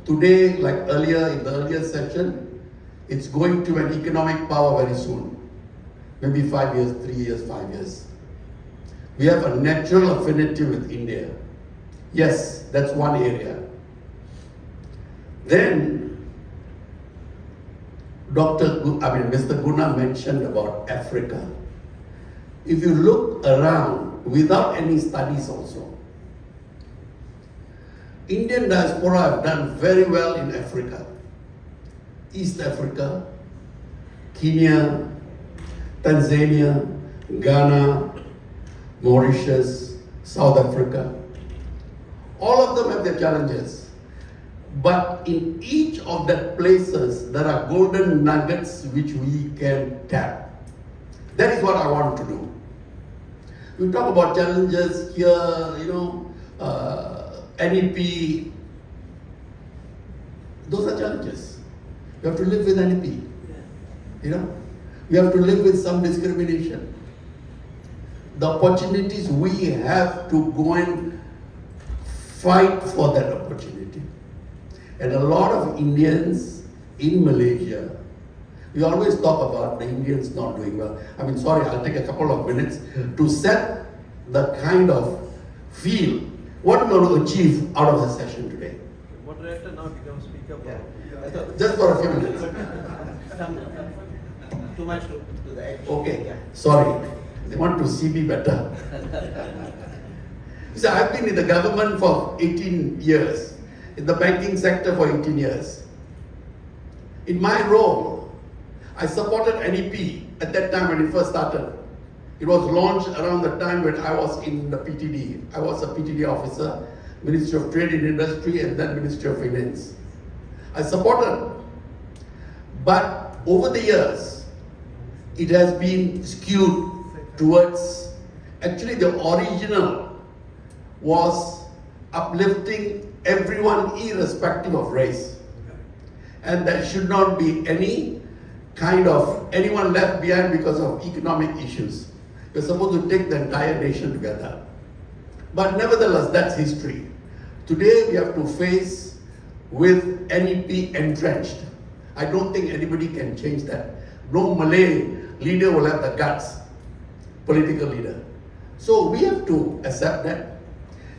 Speaker 12: Today, like earlier in the earlier session, it's going to an economic power very soon. Maybe 5 years, 3 years, 5 years. We have a natural affinity with India. Yes, that's one area. Then, Mr. Guna mentioned about Africa. If you look around, without any studies also, Indian diaspora have done very well in Africa. East Africa, Kenya, Tanzania, Ghana, Mauritius, South Africa. All of them have their challenges. But in each of the places, there are golden nuggets which we can tap. That is what I want to do. We talk about challenges here, NEP. Those are challenges. You have to live with NEP. We have to live with some discrimination. The opportunities, we have to go and fight for that opportunity. And a lot of Indians in Malaysia, we always talk about the Indians not doing well. I'll take a couple of minutes to set the kind of feel, what we want to achieve out of the session today.
Speaker 9: Moderator now becomes speaker.
Speaker 12: Just for a few minutes.
Speaker 9: Too much to the action.
Speaker 12: Okay, sorry. They want to see me better. So I've been in the government for 18 years, in the banking sector for 18 years. In my role, I supported NEP at that time when it first started. It was launched around the time when I was in the PTD. I was a PTD officer, Ministry of Trade and Industry, and then Ministry of Finance. I supported. But over the years, it has been skewed towards, actually the original was uplifting everyone irrespective of race. And there should not be any kind of anyone left behind because of economic issues. We're supposed to take the entire nation together. But nevertheless, that's history. Today we have to face with NEP entrenched. I don't think anybody can change that. No Malay leader will have the guts, political leader. So we have to accept that.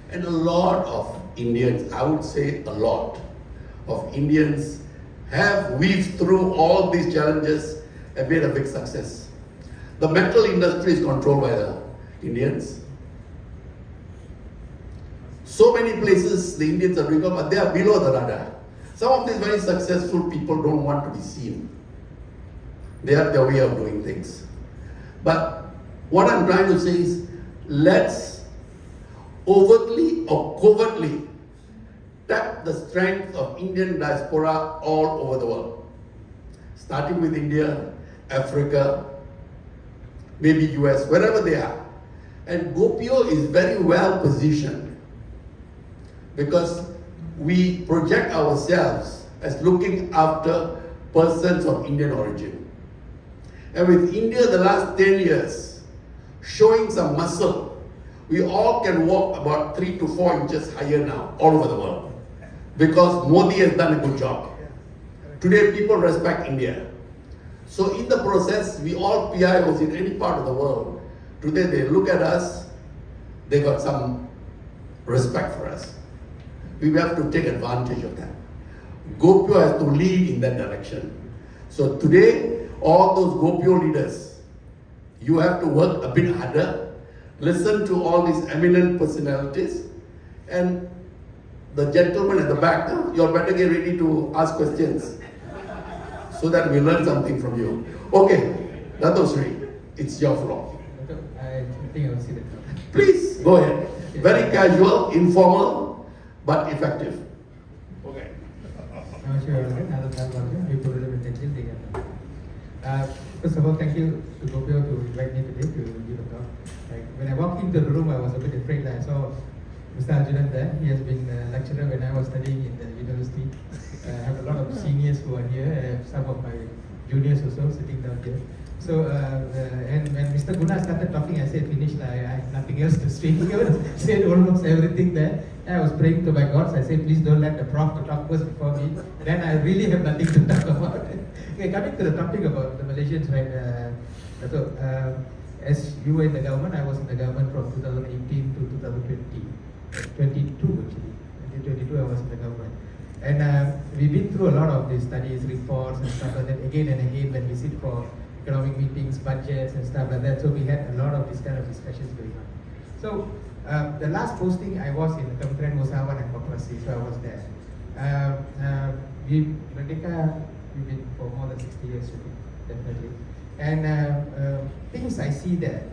Speaker 12: And a lot of Indians, I would say a lot of Indians have weaved through all these challenges and made a big success. The metal industry is controlled by the Indians. So many places the Indians are doing, but they are below the radar. Some of these very successful people don't want to be seen. They have their way of doing things. But what I'm trying to say is, let's overtly or covertly tap the strength of Indian diaspora all over the world. Starting with India, Africa, maybe US, wherever they are. And GoPio is very well positioned because we project ourselves as looking after persons of Indian origin. And with India the last 10 years showing some muscle, we all can walk about 3 to 4 inches higher now all over the world because Modi has done a good job. Today people respect India. So in the process, we all PIOs in any part of the world, today they look at us, they got some respect for us. We have to take advantage of that. GoPio has to lead in that direction. So today, all those GoPio leaders, you have to work a bit harder, listen to all these eminent personalities, and the gentleman at the back, you all better get ready to ask questions so that we learn something from you. Okay, Dato Sri, it's your floor.
Speaker 13: I think I will see that.
Speaker 12: Please, go ahead. Very casual, informal, but effective. Okay.
Speaker 13: First of all, thank you to GoPio to invite me today to give a talk. When I walked into the room, I was a bit afraid that I saw Mr. Arjunan there. He has been a lecturer when I was studying in the university. I have a lot of seniors who are here. I have some of my juniors also sitting down here. So, and when Mr. Guna started talking, I said, finish, I have nothing else to speak. He said almost everything there. And I was praying to my gods. I said, please don't let the prof talk first before me. Then I really have nothing to talk about. Okay, coming to the topic about the Malaysians, right? As you were in the government, I was in the government from 2018 to 2020. 22 actually. 2022 I was in the government. And we've been through a lot of these studies, reports and stuff like that again and again when we sit for economic meetings, budgets and stuff like that. So we had a lot of these kind of discussions going on. So the last posting I was in the Kementerian Usahawan and Koperasi, so I was there. Merdeka, we've been for more than 60 years, definitely. And things I see there,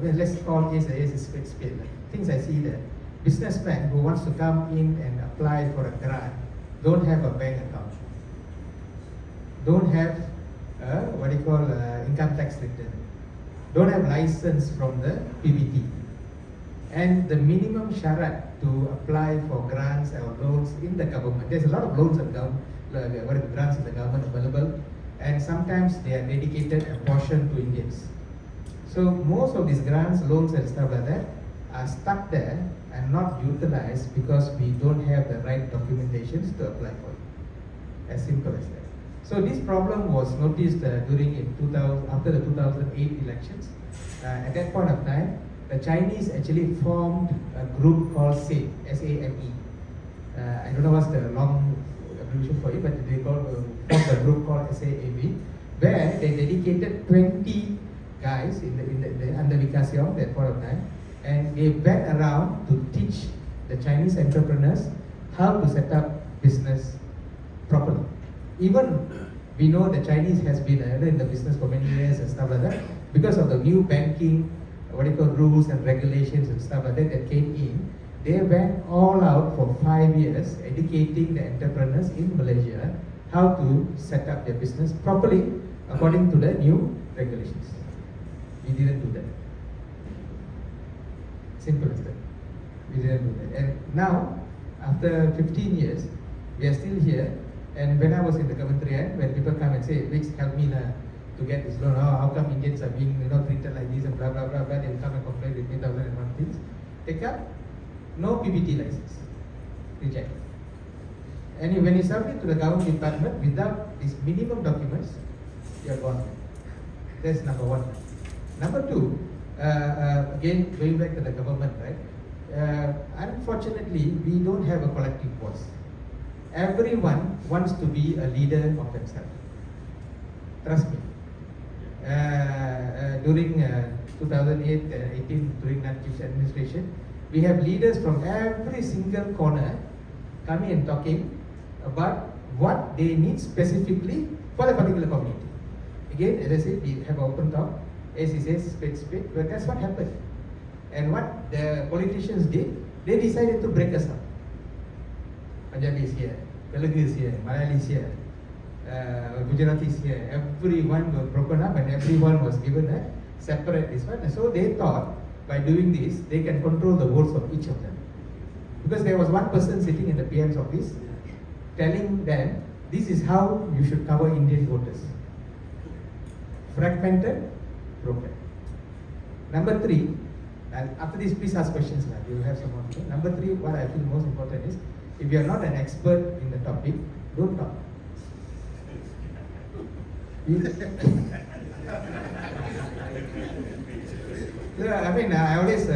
Speaker 13: let's call it a spade. Things I see there, businessman who wants to come in and apply for a grant don't have a bank account, don't have income tax return, don't have license from the PBT, and the minimum syarat to apply for grants or loans in the government. There's a lot of loans and grants in the government available, and sometimes they are dedicated a portion to Indians. So most of these grants, loans and stuff like that are stuck there and not utilized because we don't have the right documentations to apply for it. As simple as that. So this problem was noticed after the 2008 elections. At that point of time, the Chinese actually formed a group called SAME, S-A-M-E. I don't know what's the long abbreviation for it, but they formed a group called SAME, where they dedicated 20 guys under Vikas Yong at that point of time, and they went around to teach the Chinese entrepreneurs how to set up business properly. Even we know the Chinese has been in the business for many years and stuff like that. Because of the new banking, rules and regulations and stuff like that came in, they went all out for 5 years educating the entrepreneurs in Malaysia how to set up their business properly according to the new regulations. We didn't do that. Simple as that. We didn't do that. And now, after 15 years, we are still here. And when I was in the Kementerian, when people come and say, please help me to get this loan, how come Indians are being treated like this and blah blah blah blah, they will come and complain with me 1001 things. Take up, no PBT license, reject. And when you submit to the government department without these minimum documents, you are gone. That's number one. Number two, again, going back to the government, right? unfortunately, we don't have a collective voice. Everyone wants to be a leader of themselves. Trust me. During 2008-18, during Najib's administration, we have leaders from every single corner coming and talking about what they need specifically for the particular community. Again, as I said, we have open talk, as he says, split, but that's what happened. And what the politicians did, they decided to break us up. Punjabi is here, Telugu is here, Malayali is here, Gujarati is here. Everyone was broken up and everyone was given a separate this one. So they thought by doing this, they can control the votes of each of them. Because there was one person sitting in the PM's office telling them, this is how you should cover Indian voters. Fragmented, broken. Number 3, and after this please ask questions, you will have some more. Number 3, what I feel most important is, if you are not an expert in the topic, don't talk. I mean, I always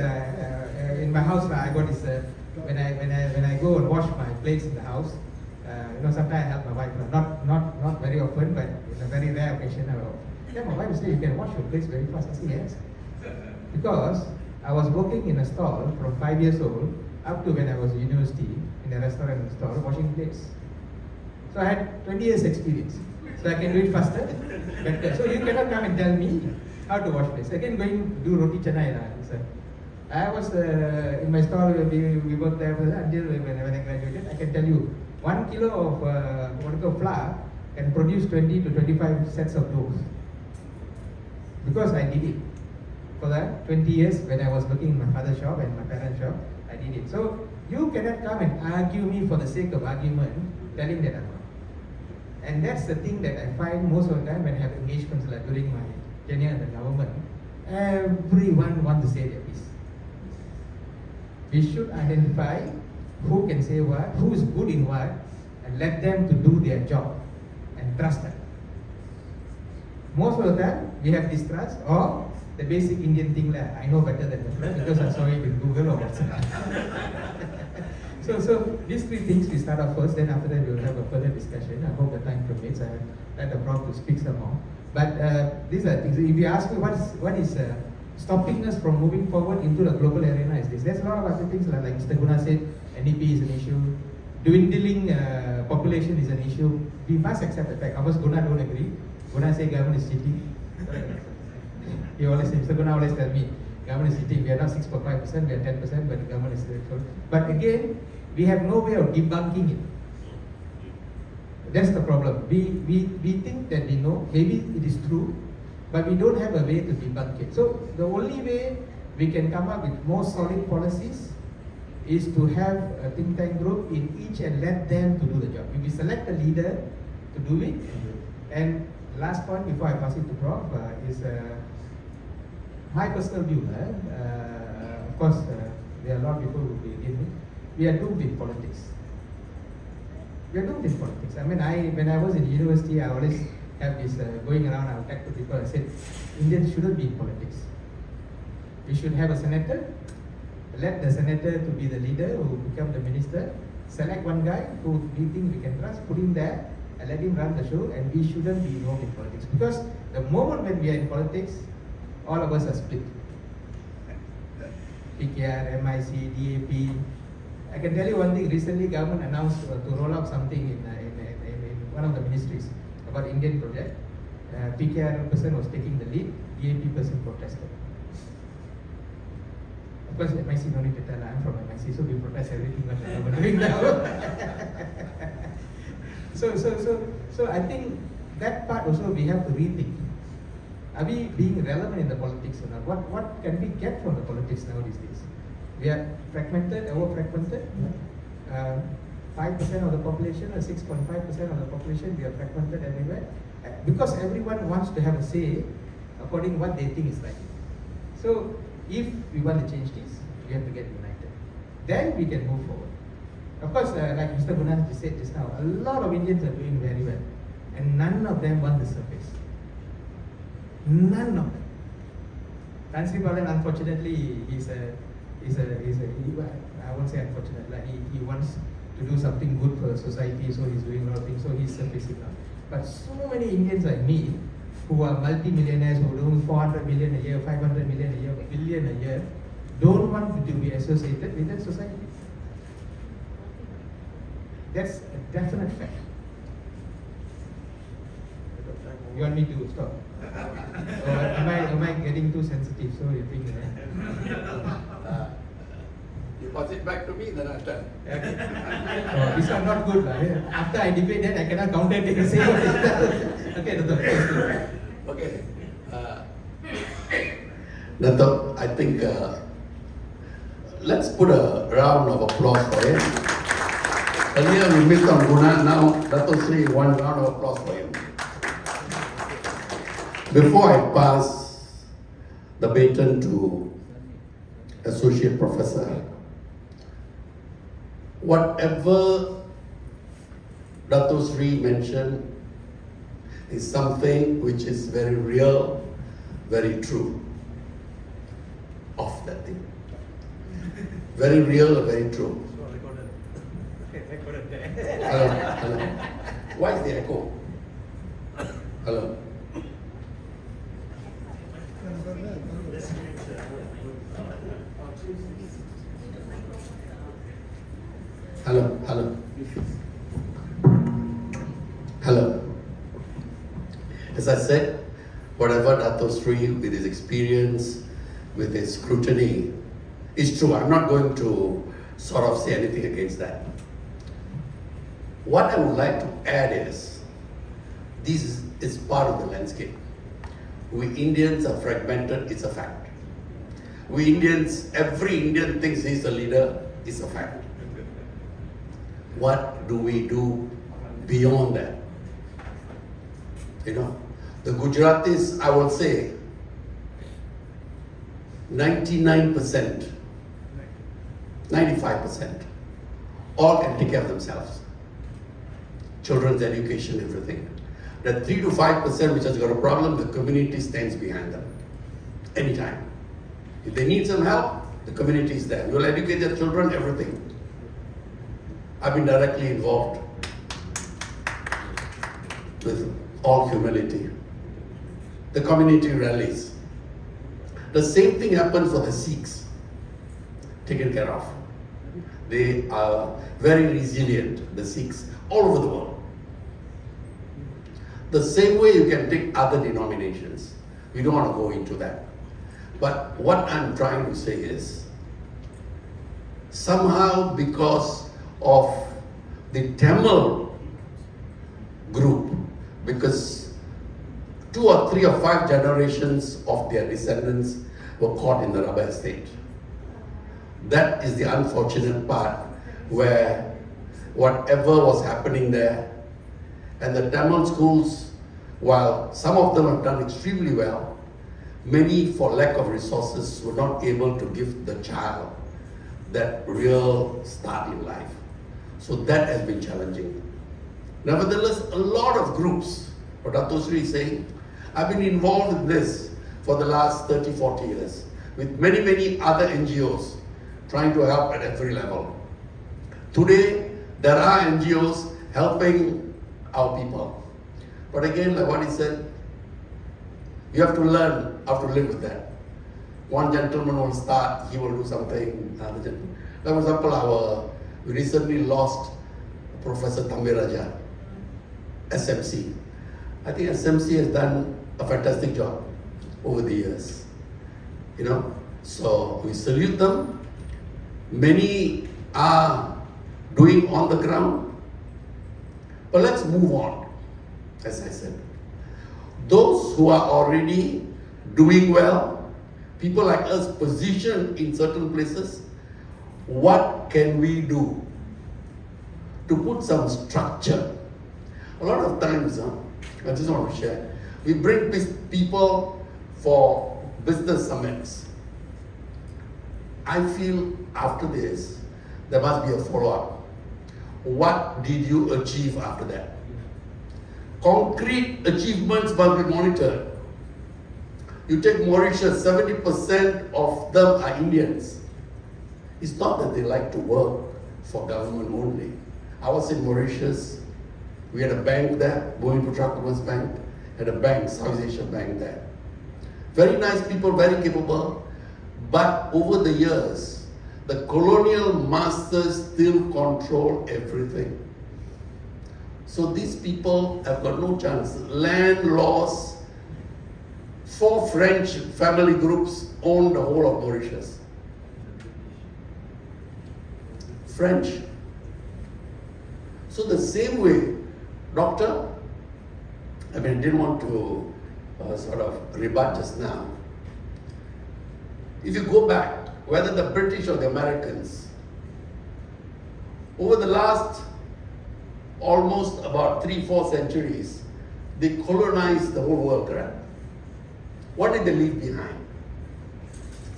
Speaker 13: in my house I got this. When I go and wash my plates in the house, sometimes I help my wife. Not very often, but in a very rare occasion, I will. Yeah, my wife say you can wash your plates very fast. I say yes, because I was working in a stall from 5 years old up to when I was in university in a restaurant stall washing plates. So I had 20 years experience. So I can do it faster, better. So you cannot come and tell me how to wash plates. Again, going to do roti canai. I was in my stall, we worked there until when I graduated. I can tell you, 1 kilo of flour can produce 20 to 25 sets of doughs. Because I did it. For that 20 years when I was working in my father's shop and my parents' shop, I did it. So you cannot come and argue me for the sake of argument, telling that I'm wrong. And that's the thing that I find most of the time when I have engagements like during my tenure in the government, everyone wants to say their piece. We should identify who can say what, who is good in what, and let them to do their job and trust them. Most of the time, we have distrust or the basic Indian thing like, I know better than the friend because I saw it in Google or WhatsApp. So these 3 things we start off first, then after that we will have a further discussion. I hope the time permits. I will let the prof to speak some more. But these are things. If you ask me what is stopping us from moving forward into the global arena is this. There's a lot of other things like Mr. Guna said, NEP is an issue, dwindling population is an issue. We must accept the fact. Of course, Guna don't agree. Guna say government is cheating. He always say, Mr. Guna always tell me, government is cheating. We are not 6.5%, we are 10%, but the government is full. But again, we have no way of debunking it. That's the problem. We think that we know, maybe it is true, but we don't have a way to debunk it. So the only way we can come up with more solid policies is to have a think tank group in each and let them to do the job. If we select a leader to do it, and last point before I pass it to Prof is my personal view. Of course, there are a lot of people who will be against me. We are doomed in politics. We are doomed in politics. I mean, when I was in university, I always have this going around, I would talk to people, I said, Indians shouldn't be in politics. We should have a senator, let the senator to be the leader who become the minister, select one guy who we think we can trust, put him there, and let him run the show, and we shouldn't be involved in politics. Because the moment when we are in politics, all of us are split. PKR, MIC, DAP. I can tell you one thing, recently government announced to roll out something in one of the ministries about Indian project. PKR person was taking the lead, DAP person protested. Of course, MIC no need to tell, I'm from MIC, so we protest everything what the government doing now. So I think that part also we have to rethink. Are we being relevant in the politics or not? What can we get from the politics nowadays? We are fragmented, over-fragmented. 5% of the population or 6.5% of the population, we are fragmented everywhere. Because everyone wants to have a say according to what they think is right. So if we want to change this, we have to get united. Then we can move forward. Of course, like Mr. Guna said just now, a lot of Indians are doing very well. And none of them want the surface. None of them. Tan Sri Balan, unfortunately, I won't say unfortunate, like he wants to do something good for the society, so he's doing a lot of things, so he's surfacing up. But so many Indians like me, who are multi-millionaires, who do 400 million a year, 500 million a year, billion a year, don't want to be associated with that society. That's a definite fact. You want me to stop? Or am I getting too sensitive? So you think?
Speaker 12: You pass it back to me, then I'll tell.
Speaker 13: Okay. Oh, this one not good. After I debate that, I cannot counter it and say okay, Dato'.
Speaker 12: Okay. Dato', I think let's put a round of applause for him. Earlier we missed on Guna, now Dato' Sri, one round of applause for him. Before I pass the baton to Associate Professor, whatever Dato' Sri mentioned is something which is very real, very true of that thing. Very real, very true. Hello, hello. Why is the echo? Hello. Hello, hello. Hello. As I said, whatever Dato' Sri with his experience, with his scrutiny, is true. I'm not going to sort of say anything against that. What I would like to add is, this is part of the landscape. We Indians are fragmented, it's a fact. We Indians, every Indian thinks he's a leader, it's a fact. What do we do beyond that? You know, the Gujaratis, I will say, 99%, 95%, all can take care of themselves. Children's education, everything. The 3 to 5% which has got a problem, the community stands behind them. Anytime. If they need some help, the community is there. You'll educate their children, everything. I've been directly involved with all humility. The community rallies. The same thing happens for the Sikhs. Taken care of. They are very resilient, the Sikhs, all over the world. The same way you can take other denominations. We don't want to go into that. But what I'm trying to say is, somehow because of the Tamil group, because 2 or 3 or 5 generations of their descendants were caught in the rubber estate. That is the unfortunate part, where whatever was happening there, and the Tamil schools, while some of them have done extremely well, many, for lack of resources, were not able to give the child that real start in life. So that has been challenging. Nevertheless, a lot of groups, what Dato' Sri is saying, I've been involved in this for the last 30, 40 years, with many, many other NGOs, trying to help at every level. Today, there are NGOs helping our people. But again, like what he said, you have to learn how to live with that. One gentleman will start, he will do something, another gentleman. Like for example, we recently lost Professor Tambiraja, SMC. I think SMC has done a fantastic job over the years. You know, so we salute them. Many are doing on the ground. But let's move on, as I said. Those who are already doing well, people like us positioned in certain places, what can we do to put some structure? A lot of times, I just want to share, we bring people for business summits. I feel after this, there must be a follow-up. What did you achieve after that? Concrete achievements must be monitored. You take Mauritius, 70% of them are Indians. It's not that they like to work for government only. I was in Mauritius. We had a bank there, going to Truckers Bank, had a bank, South Asia Bank there. Very nice people, very capable, but over the years, the colonial masters still control everything. So these people have got no chance. Land laws, 4 French family groups own the whole of Mauritius. French. So the same way, doctor, I didn't want to sort of rebut just now. If you go back, whether the British or the Americans, over the last almost about 3-4 centuries, they colonized the whole world, correct? What did they leave behind?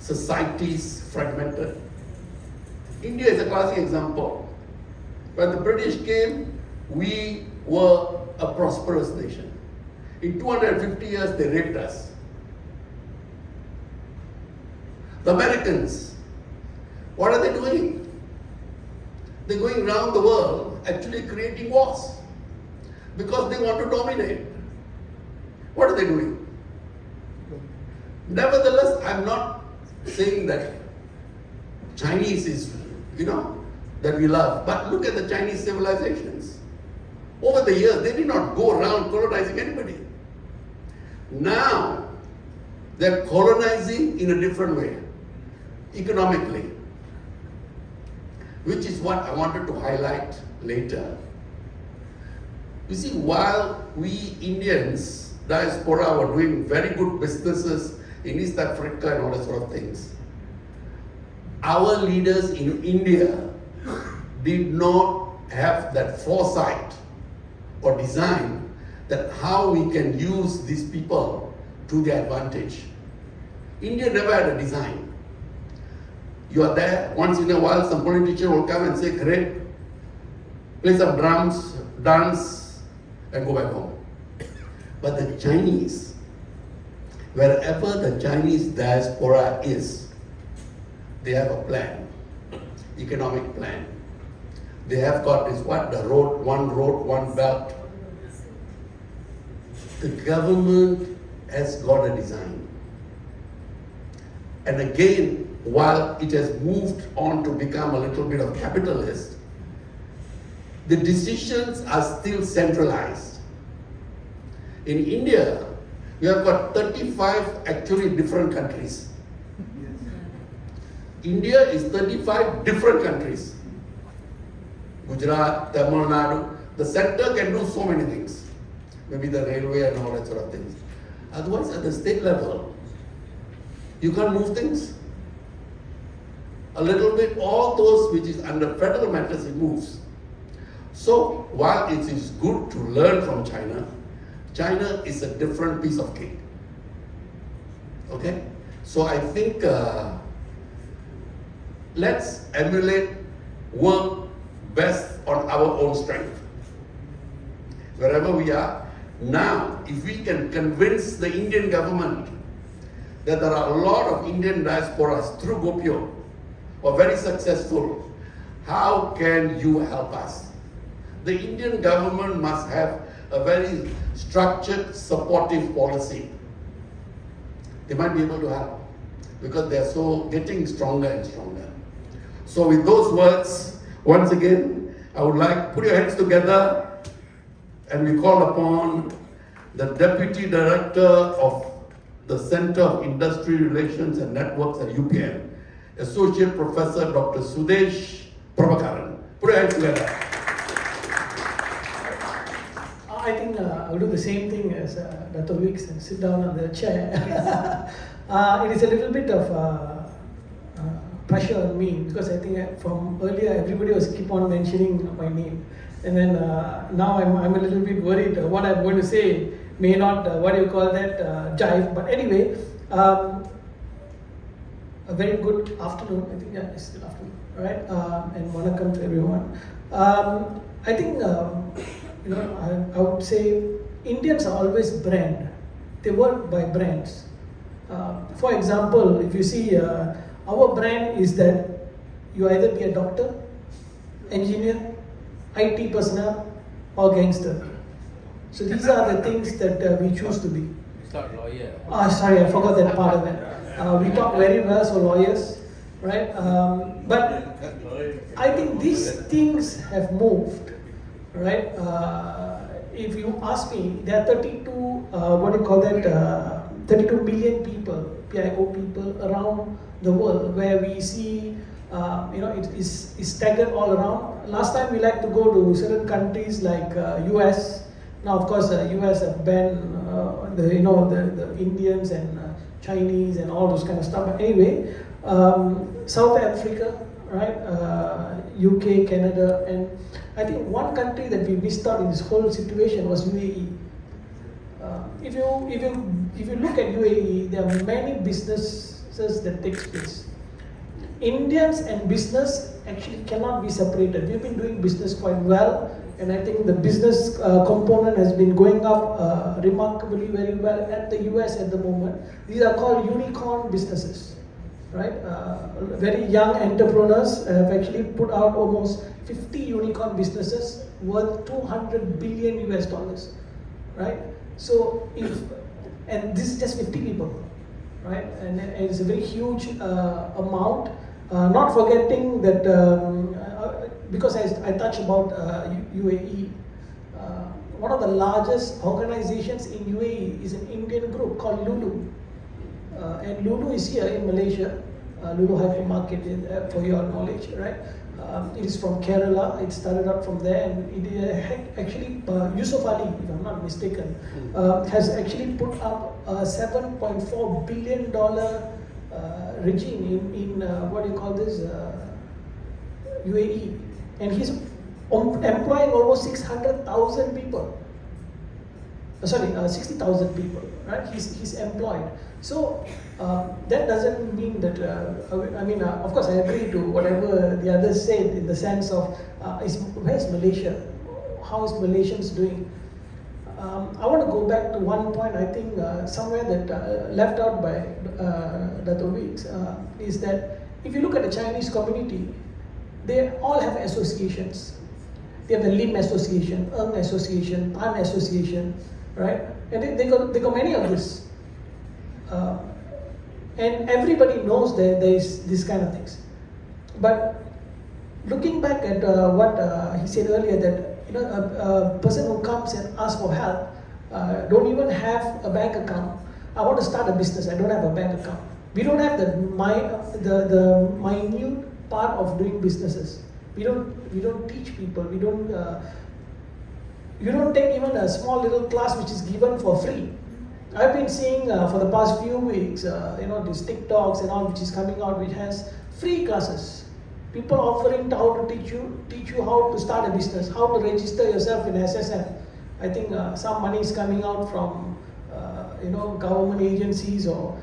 Speaker 12: Societies fragmented. India is a classic example. When the British came, we were a prosperous nation. In 250 years, they raped us. The Americans, what are they doing? They're going around the world actually creating wars because they want to dominate. What are they doing? Nevertheless, I'm not saying that Chinese is, that we love, but look at the Chinese civilizations. Over the years, they did not go around colonizing anybody. Now, they're colonizing in a different way, economically, which is what I wanted to highlight later. You see, while we Indians, diaspora, were doing very good businesses in East Africa and all that sort of things, our leaders in India did not have that foresight or design that how we can use these people to their advantage. India never had a design. You are there, once in a while some politician will come and say, great, play some drums, dance, and go back home. But the Chinese, wherever the Chinese diaspora is, they have a plan, economic plan. They have got this, the road, one belt. The government has got a design. And again, while it has moved on to become a little bit of capitalist, the decisions are still centralized. In India, we have got 35 actually different countries. India is 35 different countries. Gujarat, Tamil Nadu, the center can do so many things. Maybe the railway and all that sort of things. Otherwise, at the state level, you can't move things. A little bit, all those which is under federal matters, it moves. So, while it is good to learn from China, China is a different piece of cake. Okay? So I think let's emulate, work best on our own strength. Wherever we are, now, if we can convince the Indian government that there are a lot of Indian diasporas through Gopio who are very successful, how can you help us? The Indian government must have a very structured, supportive policy. They might be able to help because they are so getting stronger and stronger. So with those words, once again, I would like put your hands together and we call upon the Deputy Director of the Center of Industry Relations and Networks at UPM, Associate Professor Dr. Sudesh Prabhakaran. Put your hands together.
Speaker 14: I think I'll do the same thing as Dr. Weeks and sit down on the chair. It is a little bit of pressure on me because I think from earlier everybody was keep on mentioning my name, and then now I'm a little bit worried what I'm going to say may not jive. But anyway, a very good afternoon. I think it's still afternoon, right? And welcome to everyone. I think I would say Indians are always brand. They work by brands. For example, if you see our brand is that you either be a doctor, engineer, IT personnel, or gangster. So these are the things that we choose to be.
Speaker 8: It's not lawyer.
Speaker 14: Sorry, I forgot that part of it. We talk very well, so lawyers, right? But I think these things have moved, right? If you ask me, there are 32 million people, PIO people around the world, where we see, it is staggered all around. Last time we like to go to certain countries like US. Now, of course, US have banned the Indians and Chinese and all those kind of stuff. But anyway, South Africa, right? UK, Canada, and I think one country that we missed out in this whole situation was UAE. If you look at UAE, there are many businesses that take place. Indians and business actually cannot be separated. We've been doing business quite well, and I think the business component has been going up remarkably very well at the US at the moment. These are called unicorn businesses, right? Very young entrepreneurs have actually put out almost 50 unicorn businesses worth $200 billion US dollars, right? So and this is just 50 people, right? And it's a very huge amount. Not forgetting that, because I touched about UAE, one of the largest organizations in UAE is an Indian group called Lulu. And Lulu is here in Malaysia, Lulu Hypermarket, for your knowledge, right? It is from Kerala. It started out from there, and it actually Yusuf Ali, if I'm not mistaken, has actually put up a $7.4 billion regime in what do you call this, UAE, and he's employing almost 600,000 people. 60,000 people, right? He's employed. So that doesn't mean that, of course I agree to whatever the others said in the sense of, where's Malaysia? How is Malaysians doing? I want to go back to one point, I think somewhere that left out by Dato' Weeks, is that if you look at the Chinese community, they all have associations. They have the Lim Association, Eng Association, Tan Association, right? And they got many of this. And everybody knows that there is this kind of things. But looking back at what he said earlier, that a person who comes and asks for help don't even have a bank account. I want to start a business. I don't have a bank account. We don't have the minute part of doing businesses. We don't teach people. We don't. You don't take even a small little class which is given for free. I've been seeing for the past few weeks, these TikToks and all which is coming out, which has free classes. People offering how to teach you how to start a business, how to register yourself in SSM. I think some money is coming out from government agencies or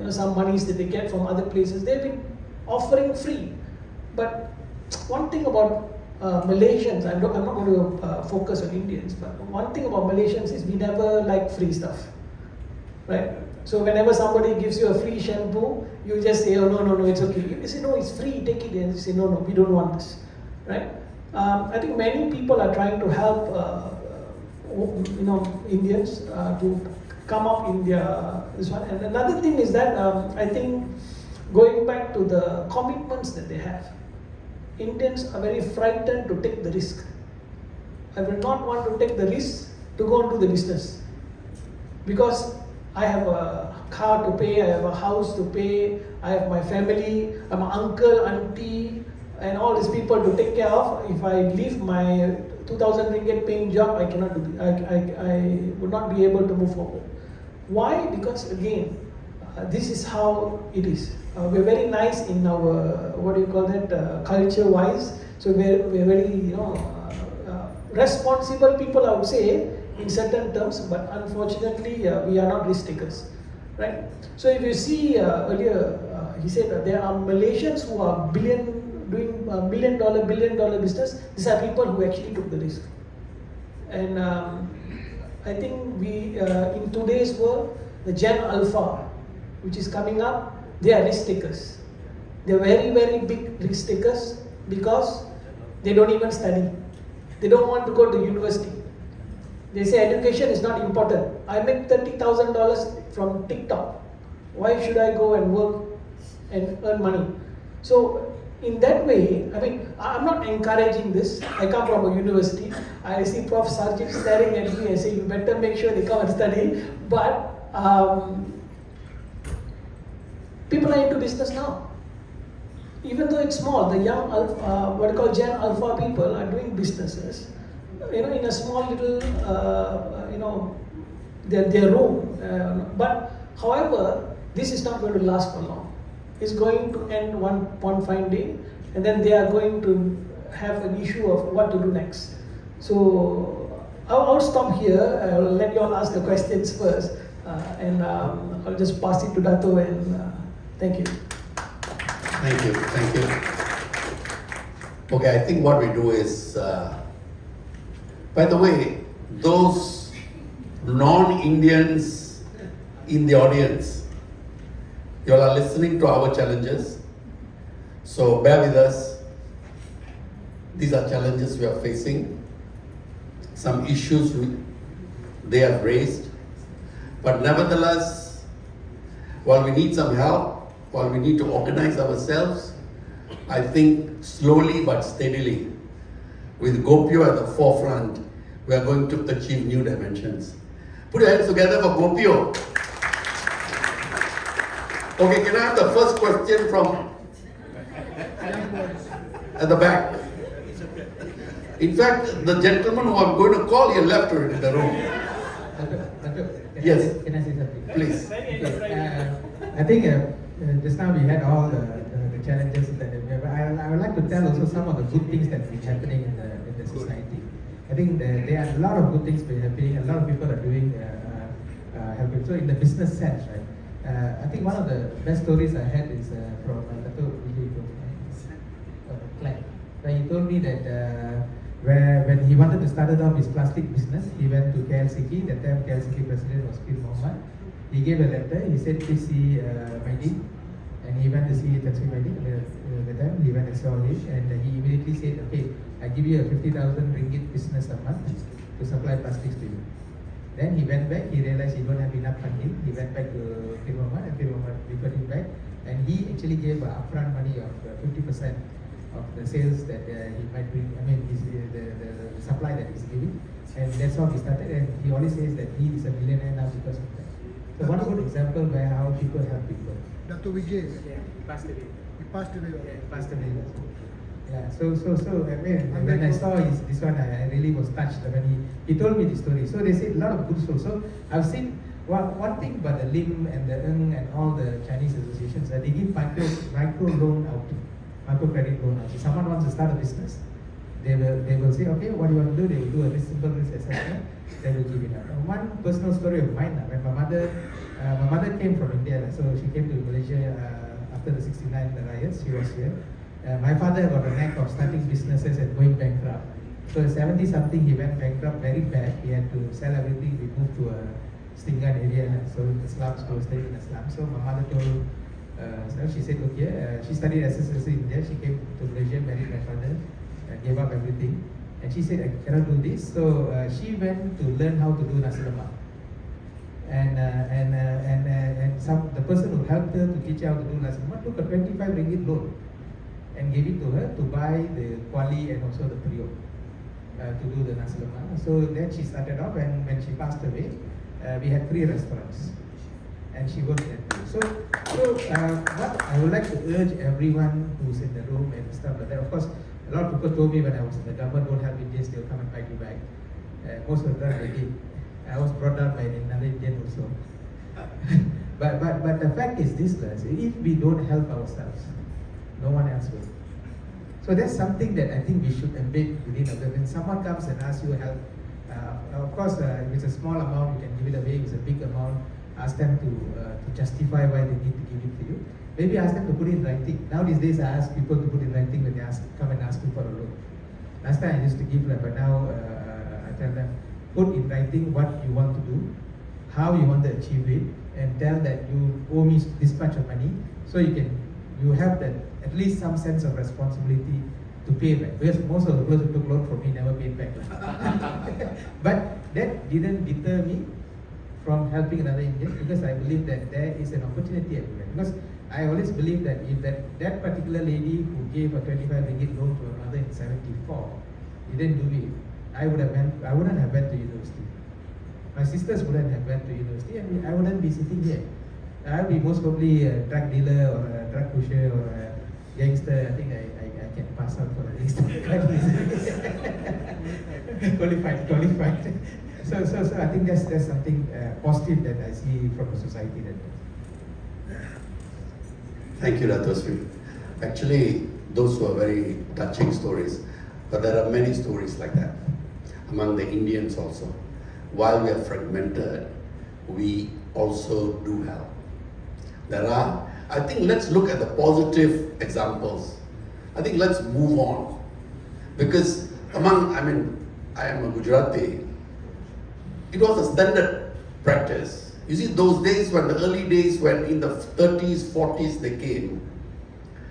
Speaker 14: some monies that they get from other places. They've been offering free. But one thing about Malaysians, I'm not going to focus on Indians, but one thing about Malaysians is we never like free stuff, right? So whenever somebody gives you a free shampoo, you just say, oh no, it's okay. You say, no, it's free, take it. And you say, no, we don't want this, right? I think many people are trying to help, Indians to come up in this one. And another thing is that I think going back to the commitments that they have, Indians are very frightened to take the risk. I will not want to take the risk to go into the business because I have a car to pay, I have a house to pay, I have my family, I'm an uncle, auntie, and all these people to take care of. If I leave my 2,000 ringgit paying job, I cannot do it. I would not be able to move forward. Why? Because again, this is how it is. We're very nice in our culture-wise. So we're very responsible people, I would say, in certain terms. But unfortunately, we are not risk takers, right? So if you see earlier, he said that there are Malaysians who are doing billion dollar business. These are people who actually took the risk. And I think we in today's world, the Gen Alpha, which is coming up, they are risk takers. They're very, very big risk takers because they don't even study. They don't want to go to university. They say education is not important. I make $30,000 from TikTok. Why should I go and work and earn money? So in that way, I mean, I'm not encouraging this. I come from a university. I see Prof. Sarjit staring at me and say, you better make sure they come and study. But people are into business now. Even though it's small, the young alpha, what I call Gen Alpha people are doing businesses, in a small little, their room. But however, this is not going to last for long. It's going to end one fine day, and then they are going to have an issue of what to do next. So I'll stop here. I'll let you all ask the questions first, and I'll just pass it to Dato, and thank you.
Speaker 12: Thank you, thank you. Okay, I think what we do is, by the way, those non-Indians in the audience, you all are listening to our challenges, so bear with us. These are challenges we are facing, some issues they have raised, but nevertheless, while we need some help, while we need to organize ourselves, I think slowly but steadily, with Gopio at the forefront, we are going to achieve new dimensions. Put your hands together for Gopio. Okay, can I have the first question from at the back? In fact, the gentleman who I'm going to call here left already in the room. Yes.
Speaker 13: Can I say something?
Speaker 12: Please.
Speaker 13: Okay, I think just now we had all the challenges that we have. I would like to tell also some of the good things that are happening in the society. I think there are a lot of good things happening. A lot of people are doing helping. So in the business sense, right? I think one of the best stories I had is from Claire, where he told me that when he wanted to start off his plastic business, he went to KLCK. That time KLCK president was Pir Mohammed. He gave a letter. He said, please see Maidi. And he went to see Tansri Maidi. That time he went and saw him, and he immediately said, okay, I give you a 50,000 ringgit business a month to supply plastics to you. Then he went back. He realized he don't have enough funding. He went back to Pir Mohammed, and Pir Mohammed referred him back. And he actually gave upfront money of 50% of the sales that he might bring. I mean, the supply that he's giving. And that's how he started. And he always says that he is a millionaire now because of that. So one good example where how people help people.
Speaker 15: Dr. Vijay.
Speaker 13: Yeah, he passed away.
Speaker 15: He passed away.
Speaker 13: Yeah, he passed away. Yeah, so I mean, when I saw this one, I really was touched when he told me the story. So they said a lot of good souls. So I've seen one thing about the LIM and the ENG and all the Chinese associations, they give micro loan out, micro credit loan out. If someone wants to start a business, they will say, okay, what do you want to do? They will do a simple risk assessment. They will give it out. One personal story of mine, when my mother came from India, so she came to Malaysia after the 69 riots. She was here. My father got a knack of starting businesses and going bankrupt. So at 70 something, he went bankrupt very bad. He had to sell everything. We moved to a Stingan area, so in the slums, we were staying in the slums. So my mother told, she said, okay, she studied SSLC in India. She came to Malaysia, married my father, gave up everything. And she said, I cannot do this. So she went to learn how to do nasi lemak. And the person who helped her to teach her how to do nasi lemak took a 25 ringgit loan and gave it to her to buy the kuali and also the PIO to do the nasi lemak. So then she started off, and when she passed away, we had 3 restaurants, and she worked at 3. So what I would like to urge everyone who's in the room and stuff like that. Of course, a lot of people told me when I was in the government, don't help Indians, they'll come and fight you back. Most of them they did. I was brought up by another Indian also. but the fact is this, if we don't help ourselves, no one else will. So that's something that I think we should embed within us. When someone comes and asks you help, of course, if it's a small amount, you can give it away. If it's a big amount, ask them to justify why they need to give it to you. Maybe ask them to put it in writing. Now these days I ask people to put in writing when they come and ask me for a loan. Last time I used to give, but now I tell them, put in writing what you want to do, how you want to achieve it, and tell that you owe me this much of money, so you can you have that at least some sense of responsibility to pay back. Because most of the people who took loan from me never paid back. But that didn't deter me from helping another Indian, because I believe that there is an opportunity everywhere. Because I always believe that if that particular lady who gave a 25 ringgit loan to her mother in 74 didn't do it, I wouldn't have went to university. My sisters wouldn't have went to university, and I wouldn't be sitting here. I would be most probably a drug dealer or a drug pusher or a gangster. I think I can pass out for a gangster quite easily. Qualified. So I think that's something positive that I see from the society.
Speaker 12: Thank you, Dato' Sri. Actually, those were very touching stories, but there are many stories like that among the Indians also. While we are fragmented, we also do help. I think let's look at the positive examples. I think let's move on. Because I am a Gujarati, it was a standard practice. You see, those days, when the early days, when in the 30s, 40s they came,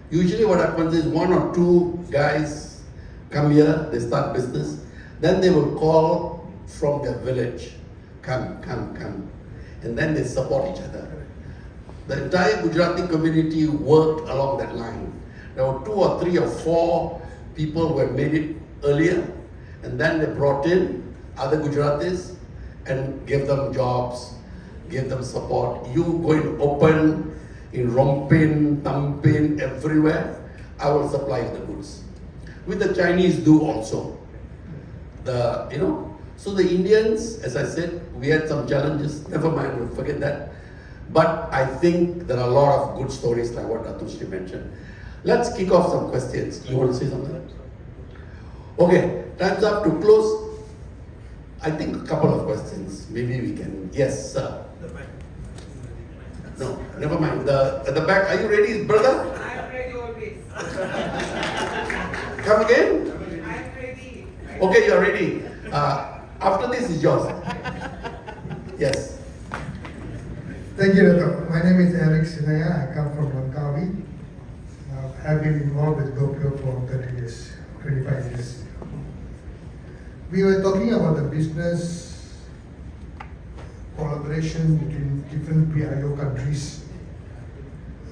Speaker 12: usually what happens is one or two guys come here, they start business, then they will call from their village, come. And then they support each other. The entire Gujarati community worked along that line. There were 2 or 3 or 4 people who had made it earlier, and then they brought in other Gujaratis and gave them jobs, gave them support. You go and open in Rompin, Tampin, everywhere, I will supply you the goods. With the Chinese do also. So the Indians, as I said, we had some challenges, never mind, we'll forget that. But I think there are a lot of good stories like what Dato' Sri mentioned. Let's kick off some questions. You want to say something? Okay, time's up to close. I think a couple of questions. Maybe we can. Yes, sir. No, never mind. At the back, are you ready, brother?
Speaker 6: I'm ready always.
Speaker 12: Come again?
Speaker 6: I'm ready.
Speaker 12: Okay, you're ready. After this is yours. Yes.
Speaker 15: Thank you, Dato'. My name is Eric Sinaya. I come from Langkawi. I've been involved with GoPro for 30 years, 25 years. We were talking about the business collaboration between different PIO countries.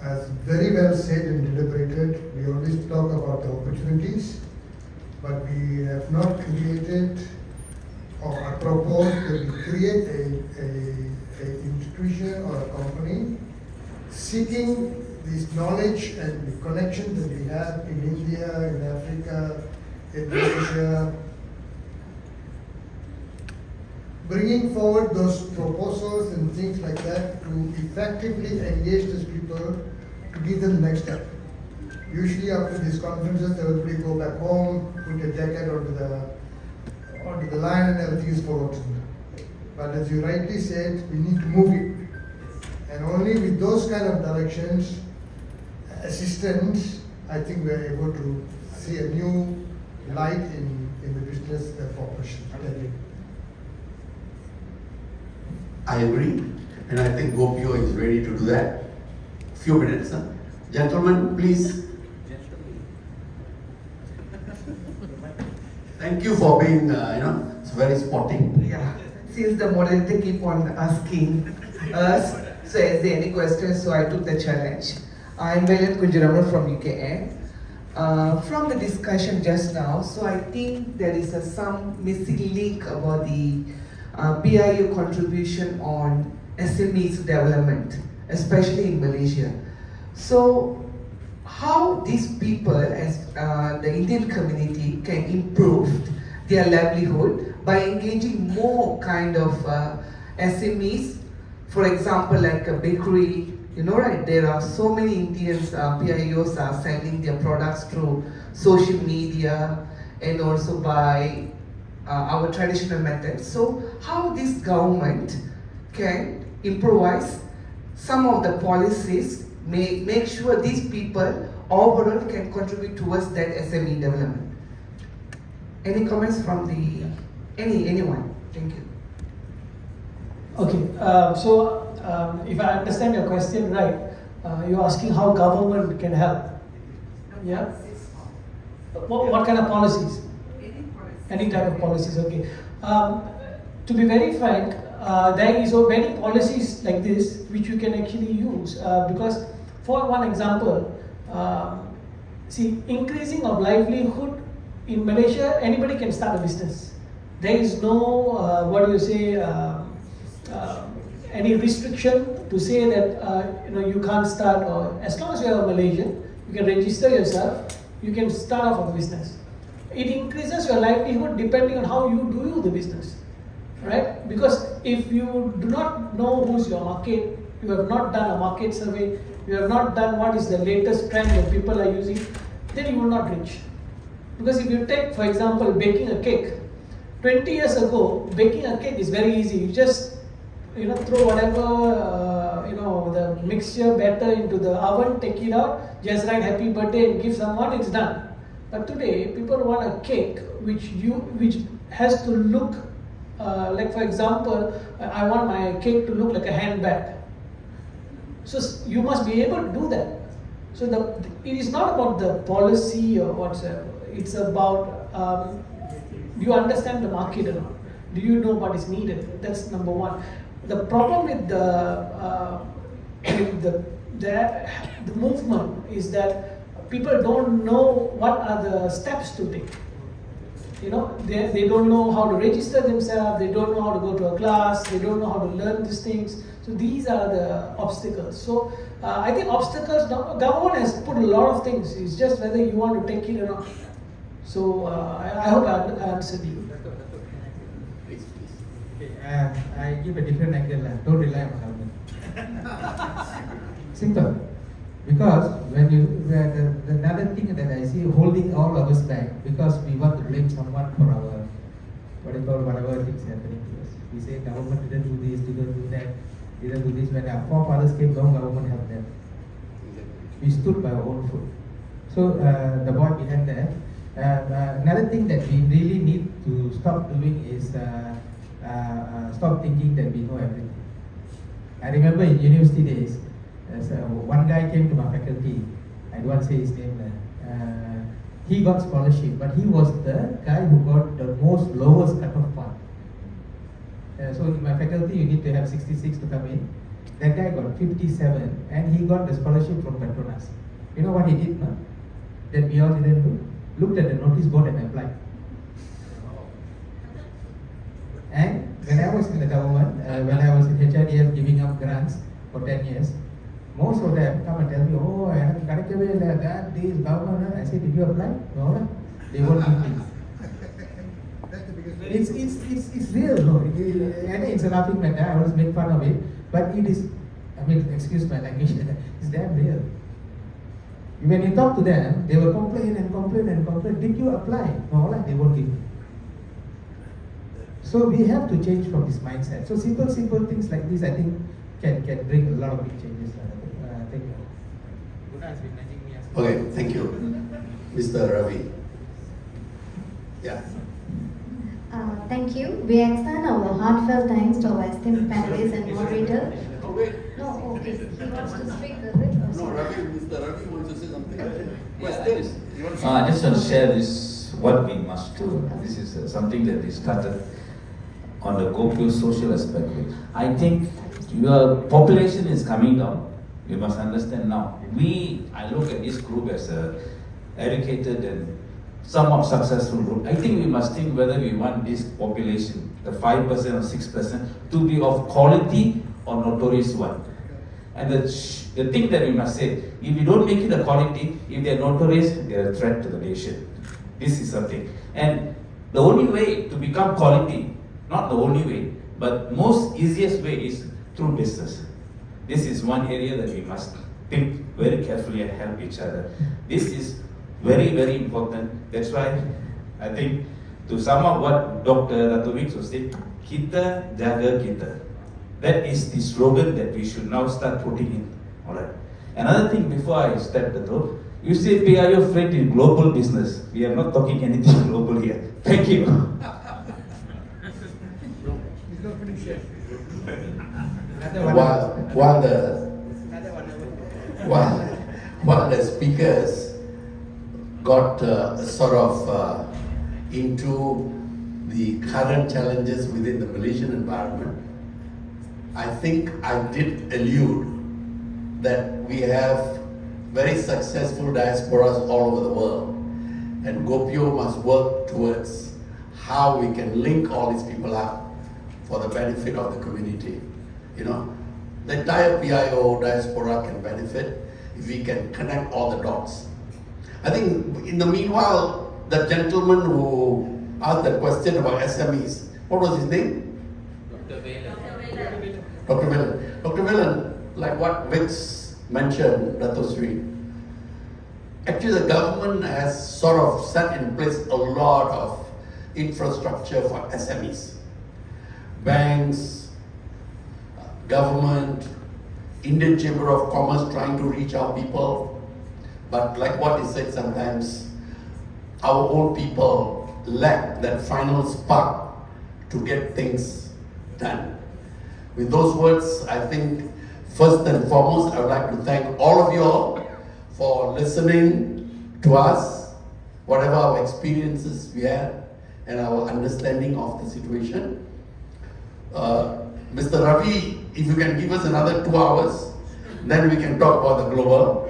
Speaker 15: As very well said and deliberated, we always talk about the opportunities, but we have not created or proposed that we create a institution or a company seeking this knowledge and the connection that we have in India, in Africa, in Malaysia, bringing forward those proposals and things like that to effectively engage these people to give them the next step. Usually after these conferences, everybody go back home, put a jacket onto the line and everything is forgotten. But as you rightly said, we need to move it. And only with those kind of directions, assistance, I think we are able to see a new light in the business cooperation. Thank you.
Speaker 12: I agree, and I think GoPro is ready to do that. Few minutes, huh? Gentlemen, please. Thank you for being, it's very sporting.
Speaker 16: Yeah, since the moderator keep on asking us, so is there any questions? So I took the challenge. I'm Valiant Kunjuraman from UKN. From the discussion just now, so I think there is some missing link about the PIO contribution on SMEs development, especially in Malaysia. So how these people, as the Indian community, can improve their livelihood by engaging more kind of SMEs, for example, like a bakery, right? There are so many Indians, PIOs are selling their products through social media and also by our traditional methods. So how this government can improvise some of the policies, make sure these people overall can contribute towards that SME development. Any comments from anyone? Thank you.
Speaker 14: Okay, so if I understand your question right, you're asking how government can help. Yeah? What kind of policies? Any type of policies, okay. To be very frank, there is so many policies like this which you can actually use because, for one example, see, increasing of livelihood in Malaysia, anybody can start a business. There is no, any restriction to say that you can't start, or as long as you are a Malaysian, you can register yourself, you can start off a business. It increases your livelihood depending on how you do the business, right? Because if you do not know who's your market, you have not done a market survey, you have not done what is the latest trend that people are using, then you will not reach. Because if you take, for example, baking a cake, 20 years ago, baking a cake is very easy. You just throw whatever the mixture batter into the oven, take it out, just write happy birthday and give someone, it's done. But today, people want a cake which has to look like, for example, I want my cake to look like a handbag. So you must be able to do that. So it is not about the policy or whatsoever. It's about do you understand the market or not? Do you know what is needed? That's number one. The problem with the movement is that people don't know what are the steps to take. They don't know how to register themselves, they don't know how to go to a class, they don't know how to learn these things. So these are the obstacles. So I think obstacles, government has put a lot of things, it's just whether you want to take it or not. So I hope I answered you.
Speaker 13: I give a different angle. Don't rely on government. Simple. Because when the another thing that I see holding all of us back, because we want to blame someone for our whatever things happening to us. We say government didn't do this, didn't do that, didn't do this. When our forefathers came down, government helped them. We stood by our own foot. So the boy behind that. Another thing that we really need to stop doing is stop thinking that we know everything. I remember in university days, one guy came to my faculty, I don't want to say his name, he got scholarship, but he was the guy who got the most lowest cut-off point. So in my faculty, you need to have 66 to come in. That guy got 57 and he got the scholarship from Petronas. You know what he did, no? That we all didn't do? Looked at the notice board and applied. And when I was in the government, when I was in HRDF giving up grants for 10 years, most of them come and tell me, oh, I have that, this government. I say, did you apply? No, they won't give me. It's real, no? And it's a laughing matter, I always make fun of it, but it is, excuse my language, it's damn real. When you talk to them, they will complain and complain and complain. Did you apply? No, they won't give me. So we have to change from this mindset. So simple things like this, I think, can bring a lot of big changes. Thank you. Guna has been nudging me as well.
Speaker 12: Okay, thank you. Mr. Ravi. Yeah.
Speaker 1: Thank you. We extend our heartfelt thanks to our esteemed panelists and moderator.
Speaker 12: Oh, wait.
Speaker 1: No, okay. He wants to speak, is it?
Speaker 12: No, Mr. Ravi wants to say something. Questions?
Speaker 10: I just want to share this, what we must do. This is something that we started on the Gopio social aspect. I think your population is coming down. You must understand now. I look at this group as a educated and somewhat successful group. I think we must think whether we want this population, the 5% or 6%, to be of quality or notorious one. And the thing that we must say, if we don't make it a quality, if they are notorious, they are a threat to the nation. This is something. And the only way to become quality, not the only way, but most easiest way is through business. This is one area that we must think very carefully and help each other. This is very, very important. That's why I think, to sum up what Dr. Dato' was saying, kita jaga kita. That is the slogan that we should now start putting in. Alright. Another thing before I start the talk, you say PIO freight in global business. We are not talking anything global here. Thank you.
Speaker 12: While while the speakers got into the current challenges within the Malaysian environment, I think I did allude that we have very successful diasporas all over the world, and GoPio must work towards how we can link all these people up for the benefit of the community. You know, the entire PIO diaspora can benefit if we can connect all the dots. I think in the meanwhile, the gentleman who asked the question about SMEs, what was his name?
Speaker 5: Dr. Valen.
Speaker 12: Dr. Valen. Dr. Valen, like what Vix mentioned, Dato Sri, actually the government has sort of set in place a lot of infrastructure for SMEs. Banks, government, Indian Chamber of Commerce trying to reach out people. But like what he said, sometimes our own people lack that final spark to get things done. With those words, I think first and foremost, I would like to thank all of you all for listening to us, whatever our experiences we had and our understanding of the situation. Mr. Ravi, if you can give us another 2 hours, then we can talk about the global.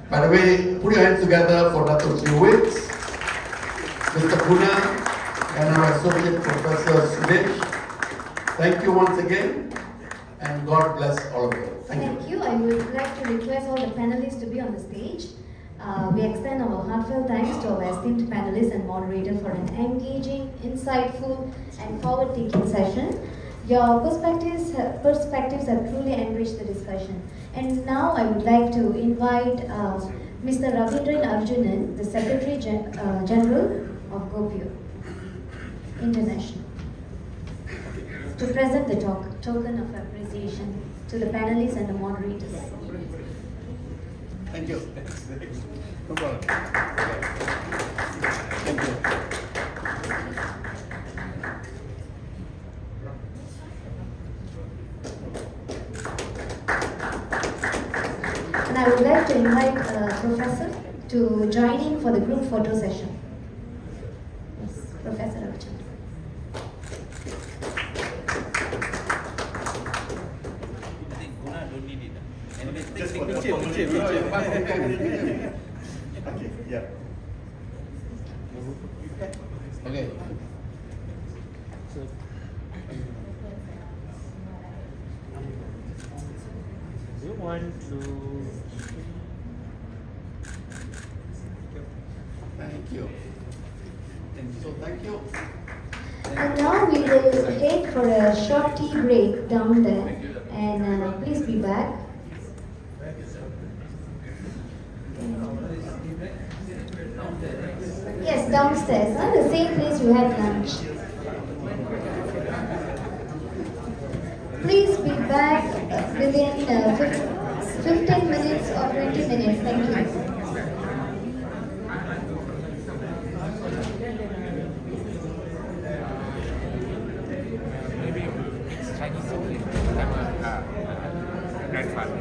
Speaker 12: By the way, put your hands together for Dr. Wicks, Mr. Puna, and our Associate Professor Sudesh. Thank you once again, and God bless all of you. Thank you.
Speaker 1: I would like to request all the panelists to be on the stage. We extend our heartfelt thanks to our esteemed panelists and moderator for an engaging, insightful, and forward-thinking session. Your perspectives have truly enriched the discussion. And now I would like to invite Mr. Ravindran Arjunan, the Secretary General of GoPio International, to present the token of appreciation to the panelists and the moderators.
Speaker 12: Thank you. No problem. Thank you.
Speaker 1: And I would like to invite Professor to join in for the group photo session. Yes, Professor Arjun.
Speaker 8: Just for the Okay, yeah.
Speaker 12: Okay.
Speaker 8: You want to...
Speaker 12: Thank you. So thank you.
Speaker 1: And now we will head for a short tea break down there. And please be back. Yes, downstairs, the same place you had lunch. Please be back within 15 minutes or 20 minutes. Thank you.
Speaker 5: Maybe it's Chinese only. Grandfather.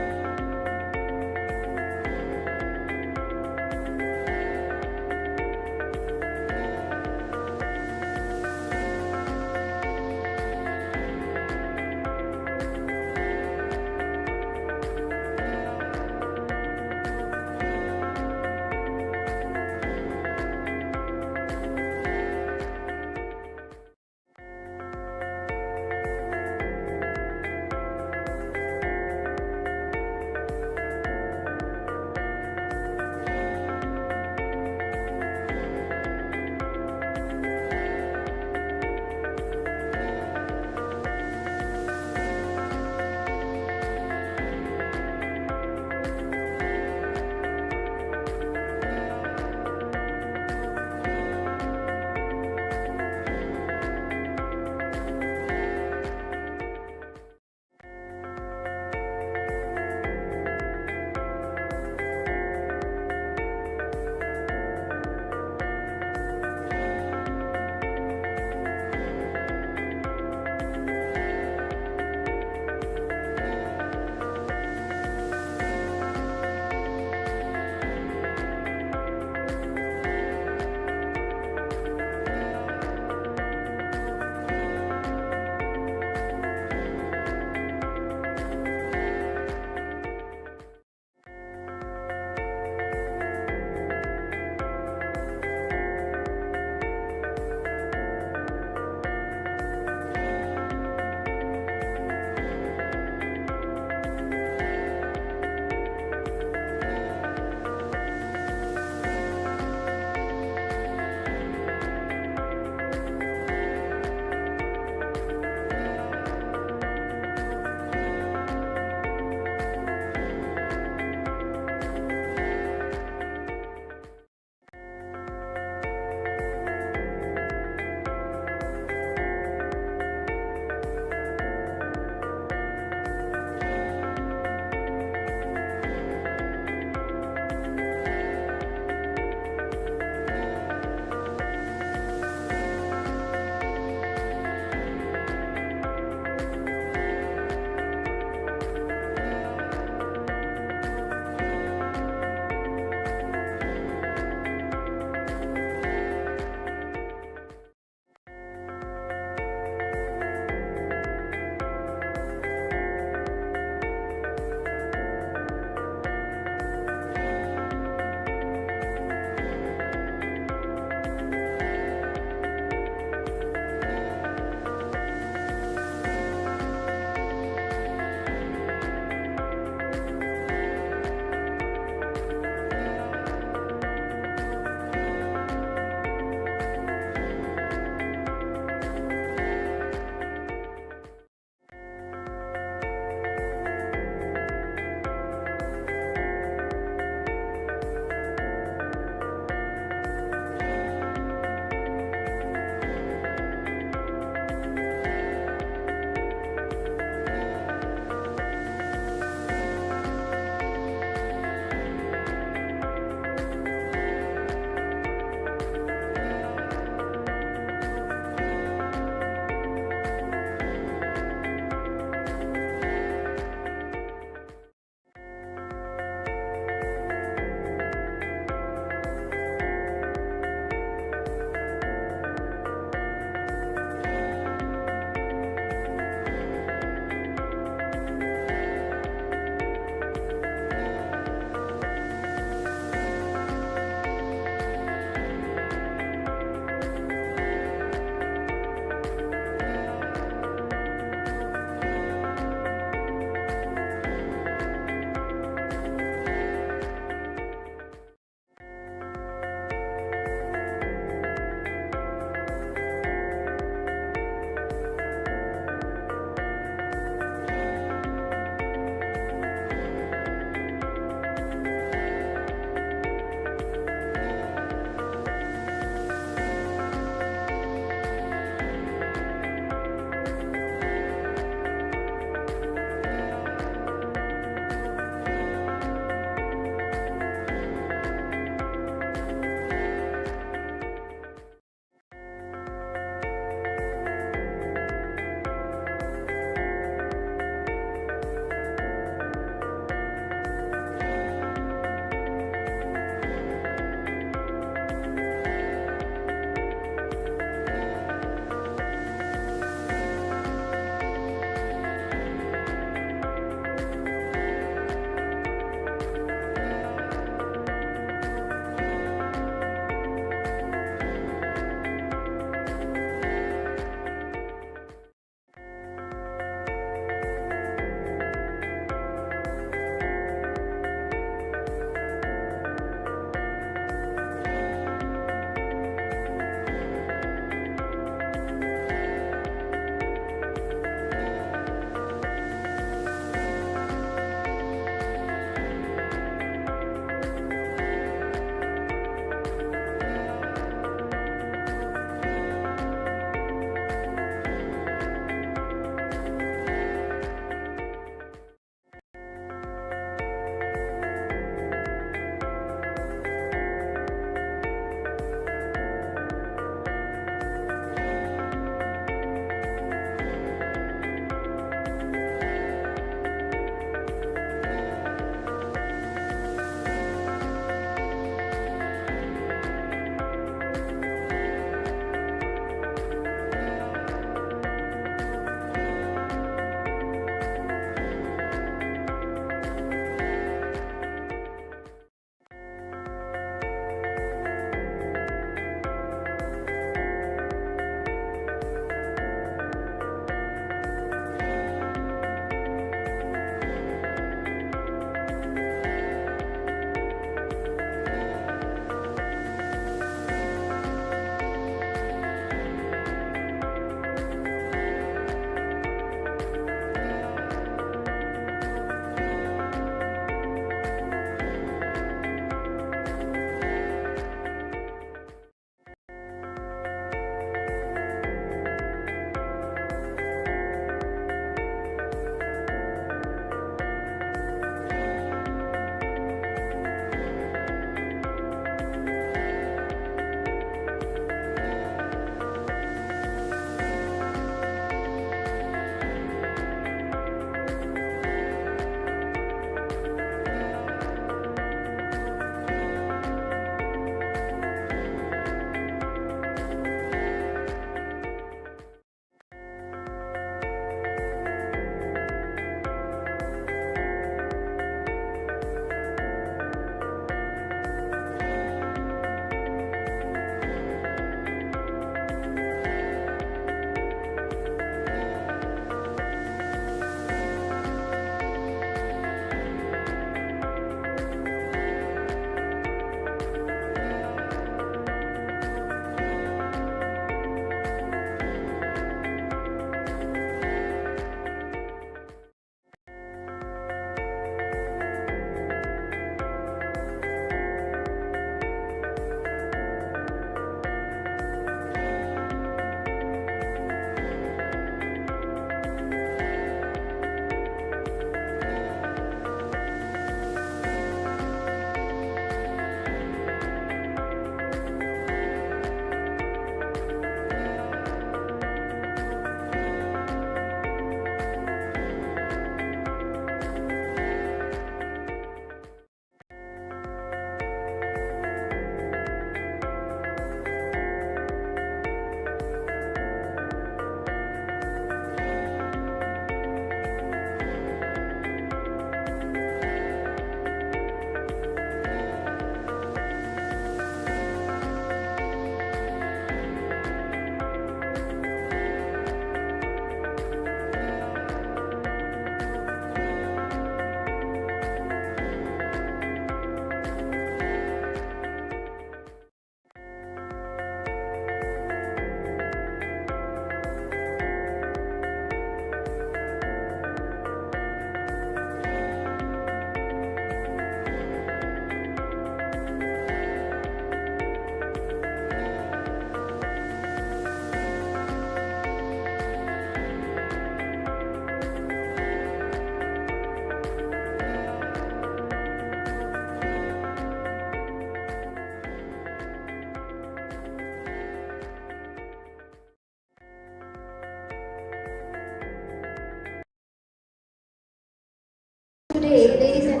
Speaker 1: Okay, ladies and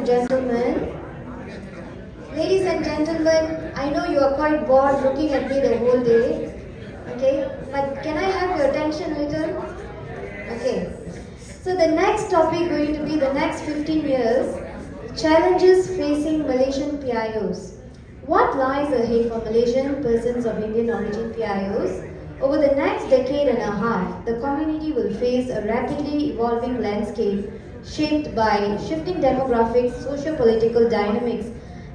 Speaker 1: gentlemen, I know you are quite bored looking at me the whole day. Okay, but can I have your attention a little? Okay. So the next topic going to be the next 15 years, challenges facing Malaysian PIOs. What lies ahead for Malaysian persons of Indian origin PIOs? Over the next decade and a half, the community will face a rapidly evolving landscape shaped by shifting demographics, socio-political dynamics,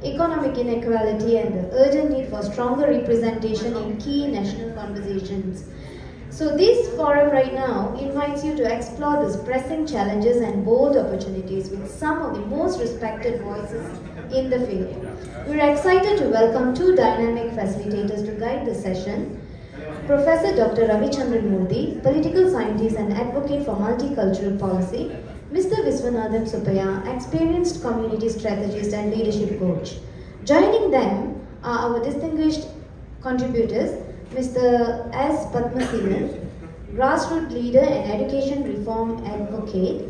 Speaker 1: economic inequality, and the urgent need for stronger representation in key national conversations. So this forum right now invites you to explore these pressing challenges and bold opportunities with some of the most respected voices in the field. We're excited to welcome two dynamic facilitators to guide the session. Professor Dr. Ravichandran Murthy, political scientist and advocate for multicultural policy. Mr. Viswanathan Suppaya, experienced community strategist and leadership coach. Joining them are our distinguished contributors, Mr. S. Padmasivan, grassroots leader and education reform advocate,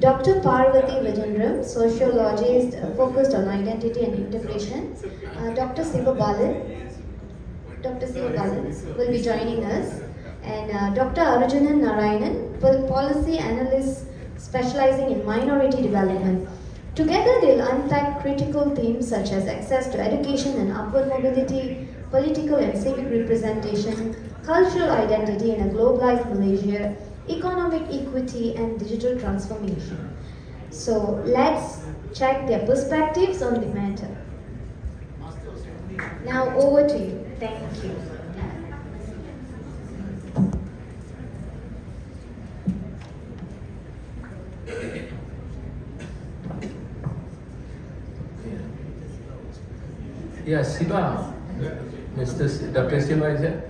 Speaker 1: Dr. Parvati Vijendram, sociologist focused on identity and integration, Dr. Siva Balan will be joining us, and Dr. Arjunan Narayanan, policy analyst specializing in minority development. Together, they'll unpack critical themes such as access to education and upward mobility, political and civic representation, cultural identity in a globalized Malaysia, economic equity, and digital transformation. So let's check their perspectives on the matter. Now over to you. Thank you.
Speaker 10: Yeah, Siva, Dr. Siva is here.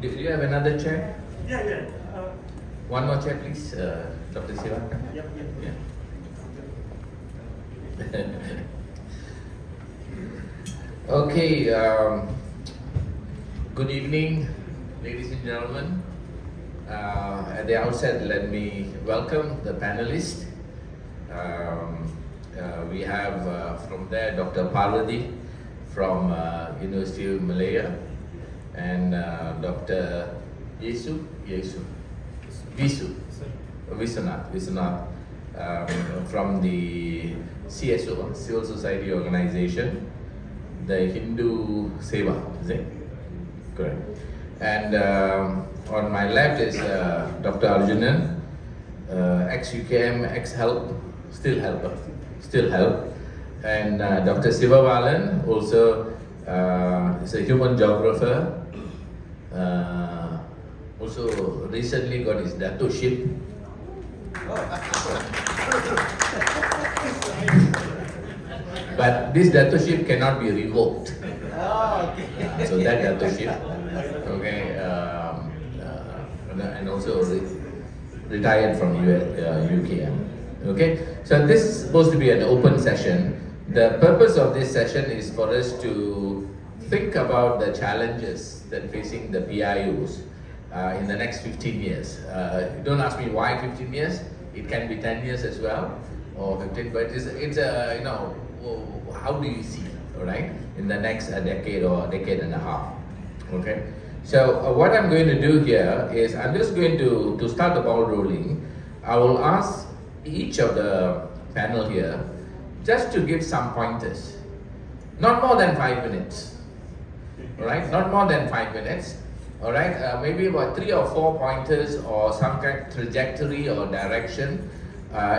Speaker 10: Do you have another chair?
Speaker 17: Yeah.
Speaker 10: One more chair, please, Dr. Siva.
Speaker 17: Yep.
Speaker 10: Yeah. Okay, good evening, ladies and gentlemen. At the outset, let me welcome the panelists. We have from there Dr. Parvati from University of Malaya, and Dr. Viswanath from the CSO, Civil Society Organization, the Hindu Seva, is it? Correct. And on my left is Dr. Arjunan, ex-UKM, ex-HELP, still HELP. And Dr. Siva Balan also is a human geographer, also recently got his dato-ship. But this dato-ship cannot be revoked. So that dato-ship, okay, and also retired from UKM. Okay, so this is supposed to be an open session. The purpose of this session is for us to think about the challenges that facing the PIOs in the next 15 years. Don't ask me why 15 years. It can be 10 years as well, or 15. But it's how do you see, all right, in the next decade or a decade and a half? Okay. So what I'm going to do here is I'm just going to start the ball rolling. I will ask each of the panel here just to give some pointers, not more than 5 minutes, all right, not more than 5 minutes, all right, maybe about 3 or 4 pointers or some kind of trajectory or direction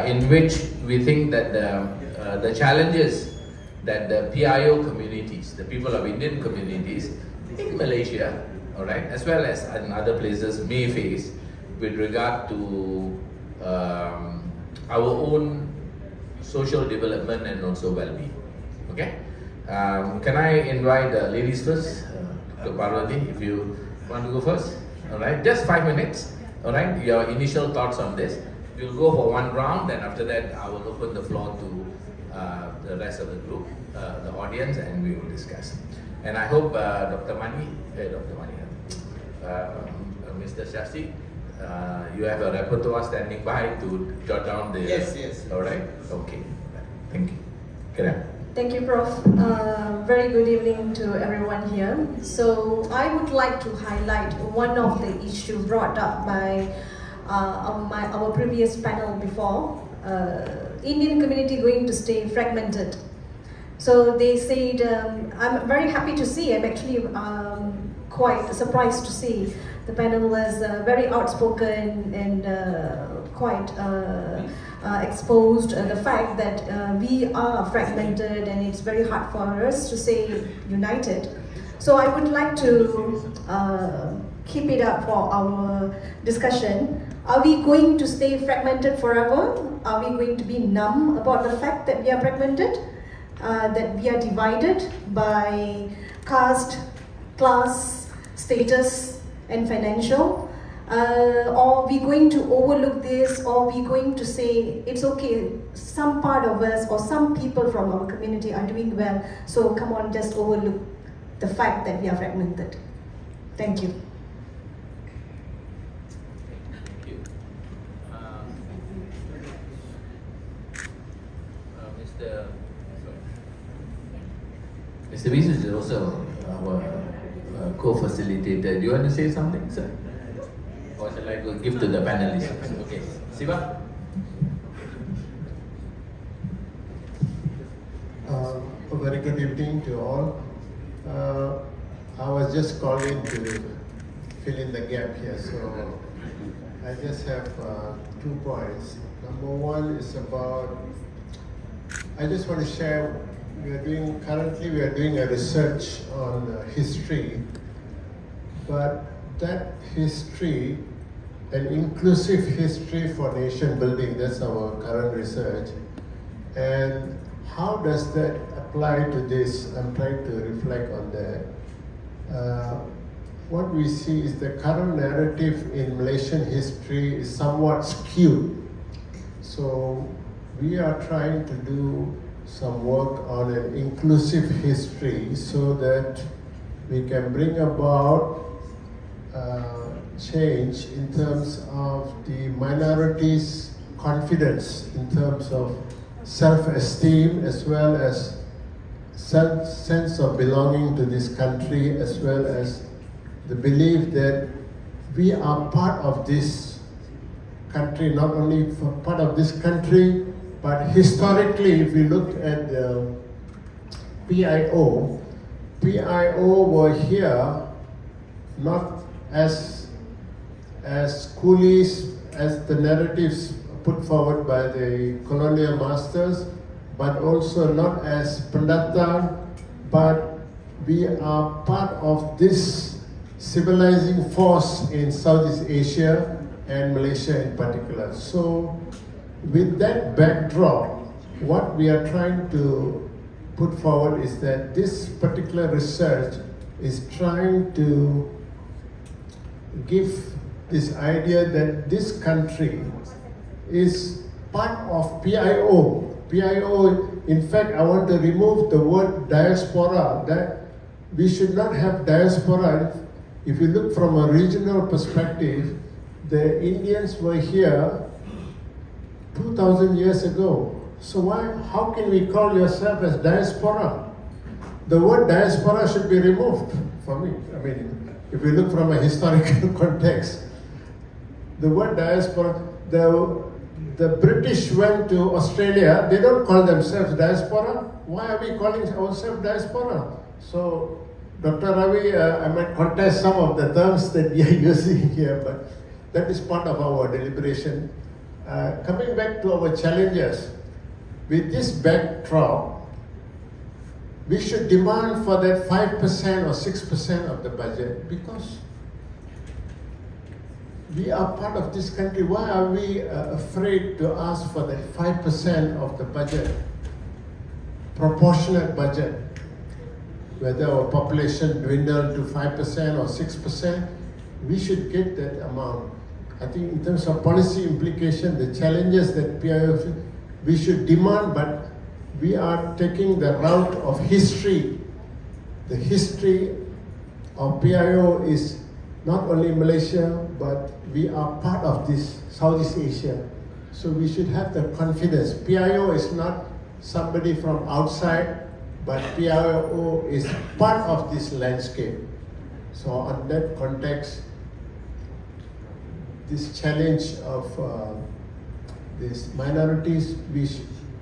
Speaker 10: in which we think that the challenges that the PIO communities, the people of Indian communities in Malaysia, all right, as well as in other places may face with regard to our own social development and also well-being. Okay, can I invite the ladies first? Dr. Parvati, if you want to go first. All right, just 5 minutes. All right, your initial thoughts on this. We'll go for one round, and after that, I will open the floor to the rest of the group, the audience, and we will discuss. And I hope Mr. Shasti, you have a repertoire standing by to jot down the...
Speaker 9: Yes.
Speaker 10: All right? Okay. Thank you. Karen.
Speaker 17: Thank you, Prof. Very good evening to everyone here. So I would like to highlight one of the issues brought up by our previous panel before. Indian community going to stay fragmented. So they said, I'm very happy to see, I'm actually quite surprised to see the panel was very outspoken and quite exposed the fact that we are fragmented and it's very hard for us to stay united. So I would like to keep it up for our discussion. Are we going to stay fragmented forever? Are we going to be numb about the fact that we are fragmented? That we are divided by caste, class, status and financial? Or are we going to overlook this, or are we going to say it's okay, some part of us or some people from our community are doing well, so come on, just overlook the fact that we are fragmented. Thank you.
Speaker 8: Thank you.
Speaker 10: Mr. Visu is also our co-facilitator. Do you want to say something, sir? Or shall I go give to the panelists? Okay. Siva?
Speaker 3: A very good evening to all. I was just called in to fill in the gap here, so I just have 2 points. Number one is about, I just want to share, currently we are doing a research on history, but that history, an inclusive history for nation building, that's our current research. And how does that apply to this? I'm trying to reflect on that. What we see is the current narrative in Malaysian history is somewhat skewed. So we are trying to do some work on an inclusive history so that we can bring about change in terms of the minorities' confidence, in terms of self-esteem, as well as sense of belonging to this country, as well as the belief that we are part of this country, not only part of this country, but historically, if we look at the PIO were here not as coolies, as the narratives put forward by the colonial masters, but also not as pendatang, but we are part of this civilizing force in Southeast Asia and Malaysia in particular. So with that backdrop, what we are trying to put forward is that this particular research is trying to give this idea that this country is part of PIO. PIO, in fact, I want to remove the word diaspora, that we should not have diaspora. If you look from a regional perspective, the Indians were here 2,000 years ago. So how can we call yourself as diaspora? The word diaspora should be removed for me. I mean, if we look from a historical context, the word diaspora, the British went to Australia, they don't call themselves diaspora. Why are we calling ourselves diaspora? So, Dr. Ravi, I might contest some of the terms that we are using here, but that is part of our deliberation. Coming back to our challenges, with this backdrop, we should demand for that 5% or 6% of the budget, because we are part of this country. Why are we afraid to ask for that 5% of the budget, proportionate budget? Whether our population dwindled to 5% or 6%, we should get that amount. I think in terms of policy implication, the challenges that PIO, we should demand, but we are taking the route of history. The history of PIO is not only Malaysia, but we are part of this Southeast Asia. So we should have the confidence. PIO is not
Speaker 18: somebody from outside, but PIO is part of this landscape. So on that context, this challenge of these minorities, we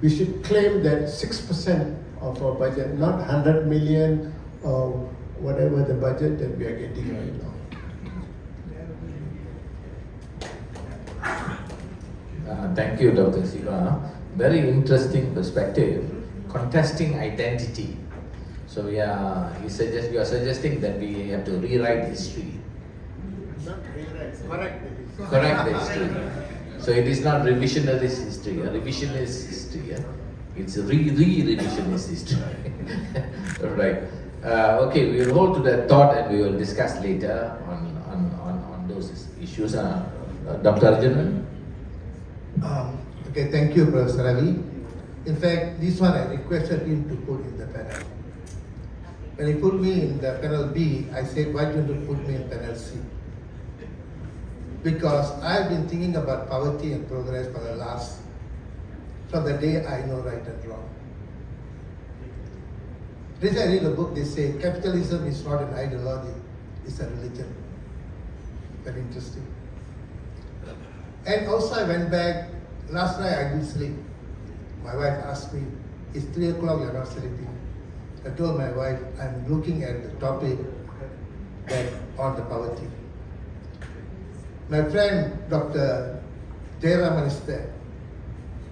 Speaker 18: should claim that 6% of our budget, not 100 million or whatever the budget that we are getting right now.
Speaker 10: Thank you, Dr. Siva. Very interesting perspective. Contesting identity. So you are suggesting that we have to rewrite history.
Speaker 18: Not rewrite, correct the history.
Speaker 10: Correct the history. So it is not revisionist history, a revisionist history. It's a re-revisionist history. Right. Okay, we will hold to that thought and we will discuss later on those issues. Dr. Arjunan?
Speaker 3: Okay, thank you, Professor Ravi. In fact, this one I requested him to put in the panel. When he put me in the panel B, I said, why don't you put me in panel C? Because I've been thinking about poverty and progress from the day I know right and wrong. Recently I read a book, they say capitalism is not an ideology, it's a religion. Very interesting. And also I went back, last night I didn't sleep. My wife asked me, it's 3 o'clock, you're not sleeping. I told my wife, I'm looking at the topic on the poverty. My friend, Dr. Cheras is there.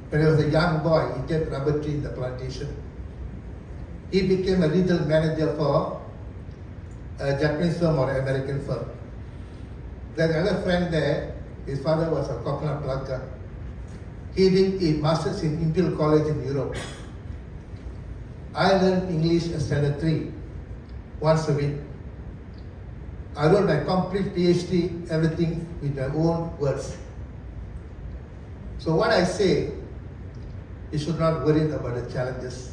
Speaker 3: When he was a young boy, he kept rubber tree in the plantation. He became a regional manager for a Japanese firm or American firm. There's another friend there, his father was a coconut plucker. He did a master's in Imperial College in Europe. I learned English at standard 3, once a week. I wrote my complete PhD, everything with my own words. So what I say, you should not worry about the challenges.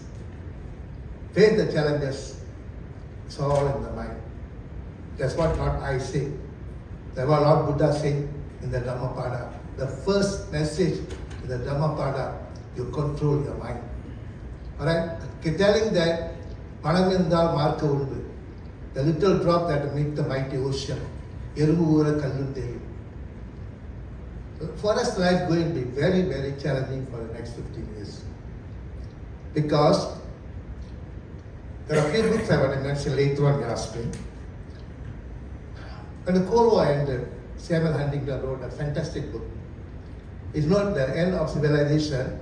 Speaker 3: Face the challenges, it's all in the mind. That's what not I say. That's what Lord Buddha said in the Dhammapada. The first message in the Dhammapada, you control your mind. Alright? Telling that, Manamindal Marka Undu, the little drop that makes the mighty ocean. For us, life is going to be very, very challenging for the next 15 years. Because there are a few books I want to mention later on, you asked me. When the Cold War ended, Samuel Huntington wrote a fantastic book. It's not the end of civilization,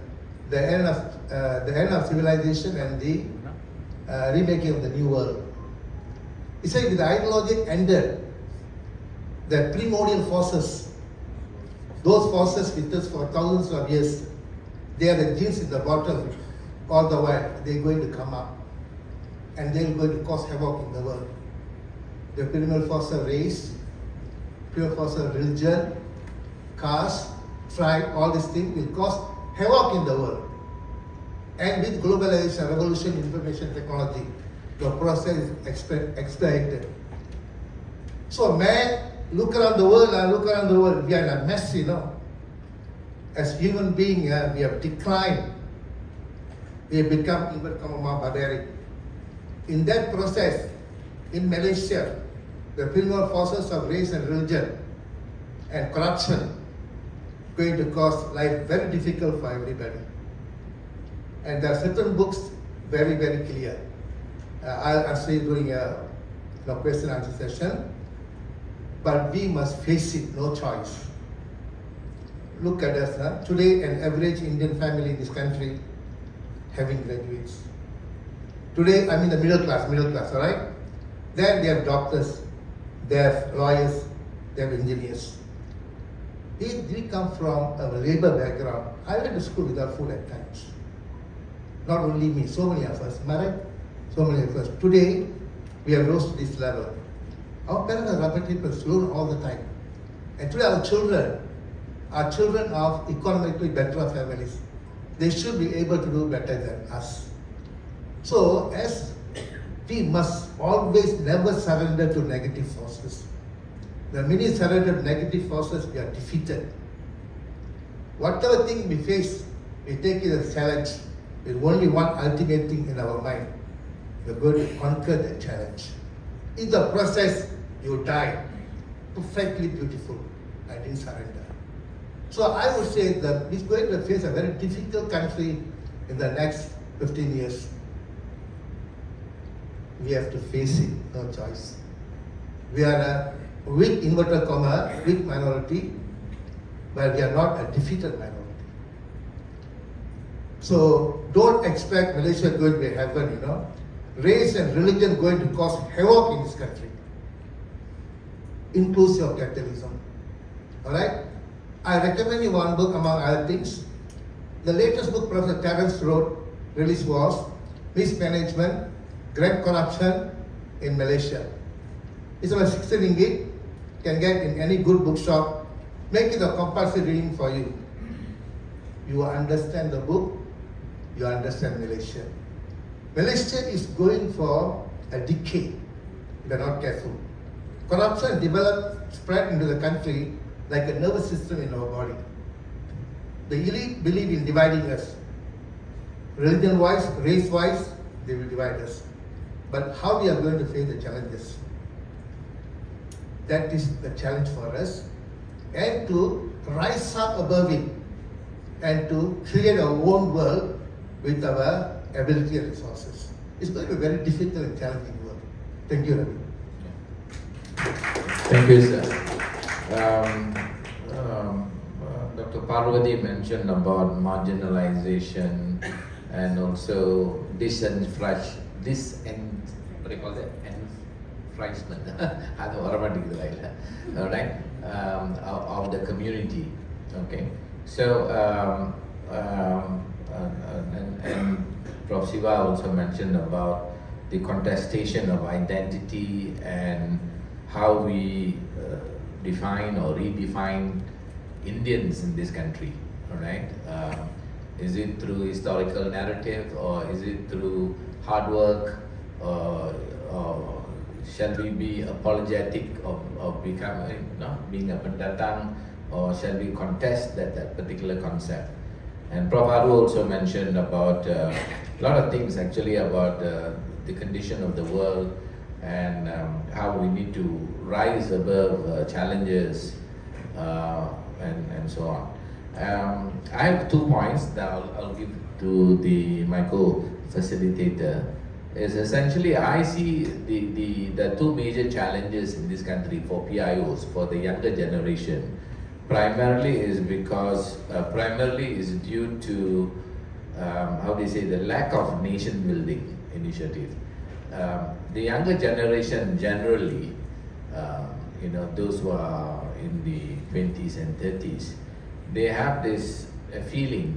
Speaker 3: the end of civilization and the remaking of the new world. He said the ideology ended, the primordial forces, those forces with us for thousands of years, they are the genes in the bottom all the while, they're going to come up and they're going to cause havoc in the world. The primal force of race, pure force of religion, caste, tribe, all these things will cause havoc in the world. And with globalization, revolution, information technology, the process is expedited. So man, look around the world, we are in a mess, you know. As human beings, we have declined. We have become more barbaric. In that process, in Malaysia, the primal forces of race and religion and corruption going to cause life very difficult for everybody. And there are certain books very, very clear. I'll answer you during a question and answer session. But we must face it, no choice. Look at us. Today, an average Indian family in this country having graduates. Today, I'm in the middle class, all right? Then they have doctors, they have lawyers, they have engineers. We come from a labor background. I went to school without food at times. Not only me, so many of us, am I right? So many of us. Today, we have rose to this level. Our parents are rubber people, slow all the time. And today our children are children of economically better families. They should be able to do better than us. So, as we must always never surrender to negative forces. The minute surrender to negative forces, we are defeated. Whatever thing we face, we take it as a challenge. with only one ultimate thing in our mind. We're going to conquer that challenge. In the process, you die. Perfectly beautiful. I didn't surrender. So I would say that we're going to face a very difficult country in the next 15 years. We have to face it, no choice. We are a weak, inverted comma, weak minority, but we are not a defeated minority. So don't expect Malaysia going to be heaven, you know. Race and religion going to cause havoc in this country. Inclusive of capitalism. Alright? I recommend you one book among other things. The latest book Professor Terence released was Mismanagement, Great Corruption in Malaysia. It's about 60 ringgit. You can get in any good bookshop. Make it a compulsory reading for you. You understand the book, you understand Malaysia. Malaysia is going for a decay if they're not careful. Corruption developed, spread into the country like a nervous system in our body. The elite believe in dividing us. Religion-wise, race-wise, they will divide us. But how we are going to face the challenges? That is the challenge for us. And to rise up above it and to create our own world with our ability and resources. It's going to be a very difficult and challenging world. Thank you, Ravi.
Speaker 10: Thank you, sir. Dr. Parvati mentioned about marginalization and also disenfranchisement. What do you call that? Enfranchisement. Alright? Of the community. Okay. So, and Prof. Siva also mentioned about the contestation of identity and how we define or redefine Indians in this country. Alright? Is it through historical narrative or is it through hard work or shall we be apologetic of becoming, being a pendatang, or shall we contest that particular concept? And Prof. Aru also mentioned about a lot of things actually about the condition of the world and how we need to rise above challenges and so on. I have 2 points that I'll give to my co-facilitator. Is essentially I see the 2 major challenges in this country for PIOs, for the younger generation, primarily is due to how do you say, the lack of nation building initiative. The younger generation generally, those who are in the 20s and 30s, they have this feeling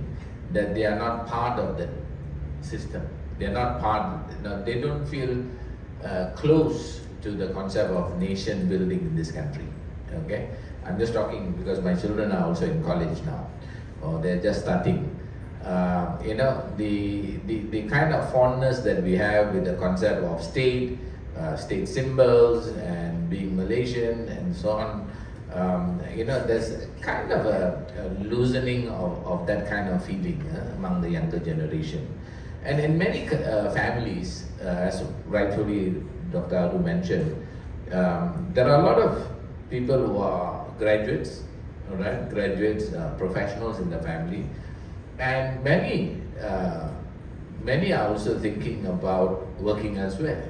Speaker 10: that they are not part of the system. They are not part, they don't feel close to the concept of nation building in this country. Okay, I'm just talking because my children are also in college now, or they're just starting. The kind of fondness that we have with the concept of state symbols and being Malaysian and so on, there's kind of a loosening of that kind of feeling among the younger generation. And in many families, as rightfully Dr. Aru mentioned, there are a lot of people who are graduates, alright, professionals in the family, and many are also thinking about working elsewhere.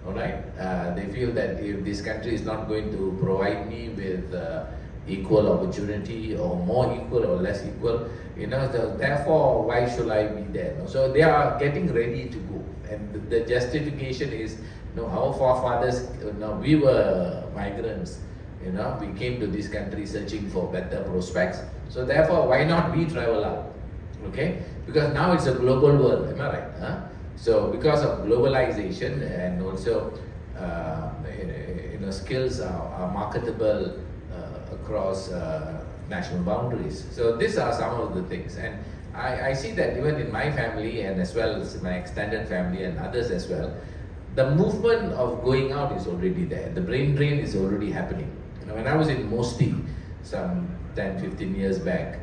Speaker 10: Alright, they feel that if this country is not going to provide me with equal opportunity or more equal or less equal, therefore why should I be there? So they are getting ready to go, and the justification is, our forefathers, we were migrants, we came to this country searching for better prospects, so therefore why not we travel out? Okay, because now it's a global world, am I right? So because of globalization and also skills are marketable across national boundaries. So these are some of the things, and I see that even in my family and as well as my extended family and others as well, the movement of going out is already there. The brain drain is already happening. When I was in Mosti some 10-15 years back,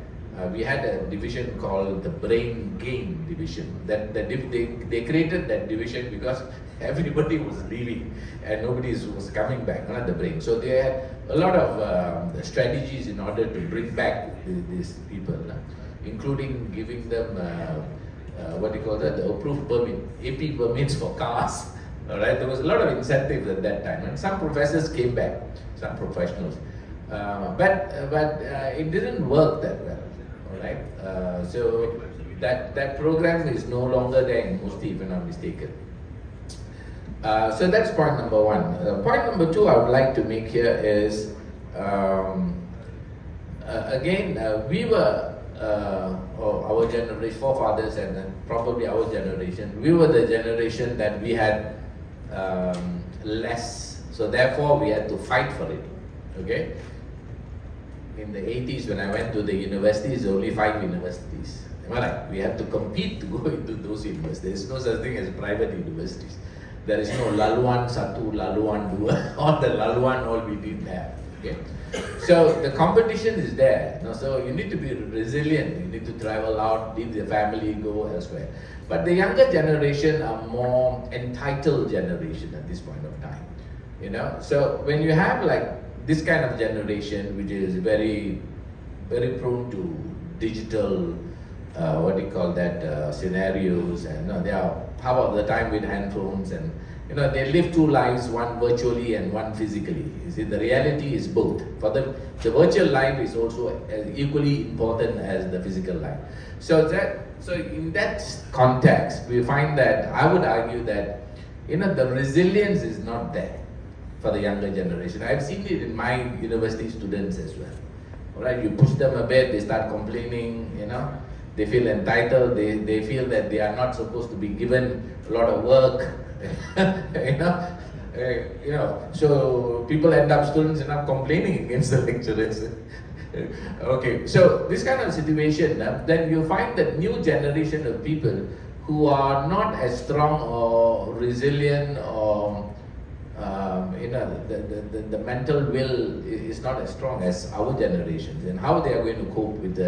Speaker 10: we had a division called the brain gain division. They created that division because everybody was leaving and nobody was coming back, not the brain. So they had a lot of strategies in order to bring back these people, including giving them what do you call that, the approved permit, AP permits for cars. All right, there was a lot of incentives at that time, and some professors came back, some professionals, but it didn't work that well. All right, so that program is no longer there in Musti, if I'm not mistaken. So that's point number one. Point number two I would like to make here is, again, we were, our generation, forefathers and then probably our generation, we were the generation that we had less, so therefore we had to fight for it, okay? In the 80s when I went to the universities, there were only 5 universities. Am I right? We had to compete to go into those universities. There is no such thing as private universities. There is no Laluan Satu, Laluan Dua, all the Laluan, all we didn't have, okay? So the competition is there, so you need to be resilient, you need to travel out, leave the family, go elsewhere. But the younger generation are more entitled generation at this point of time, So when you have like this kind of generation, which is very, very prone to digital, what do you call that, scenarios, and they are half of the time with handphones, and they live 2 lives, one virtually and one physically. You see, the reality is both. For them, the virtual life is also equally important as the physical life. So in that context, we find that, I would argue that, the resilience is not there for the younger generation. I've seen it in my university students as well. All right, you push them a bit, they start complaining, they feel entitled, they feel that they are not supposed to be given a lot of work, so people students end up complaining against the lecturers. Okay, so this kind of situation, then you find that new generation of people who are not as strong or resilient, or the mental will is not as strong as our generations, and how they are going to cope with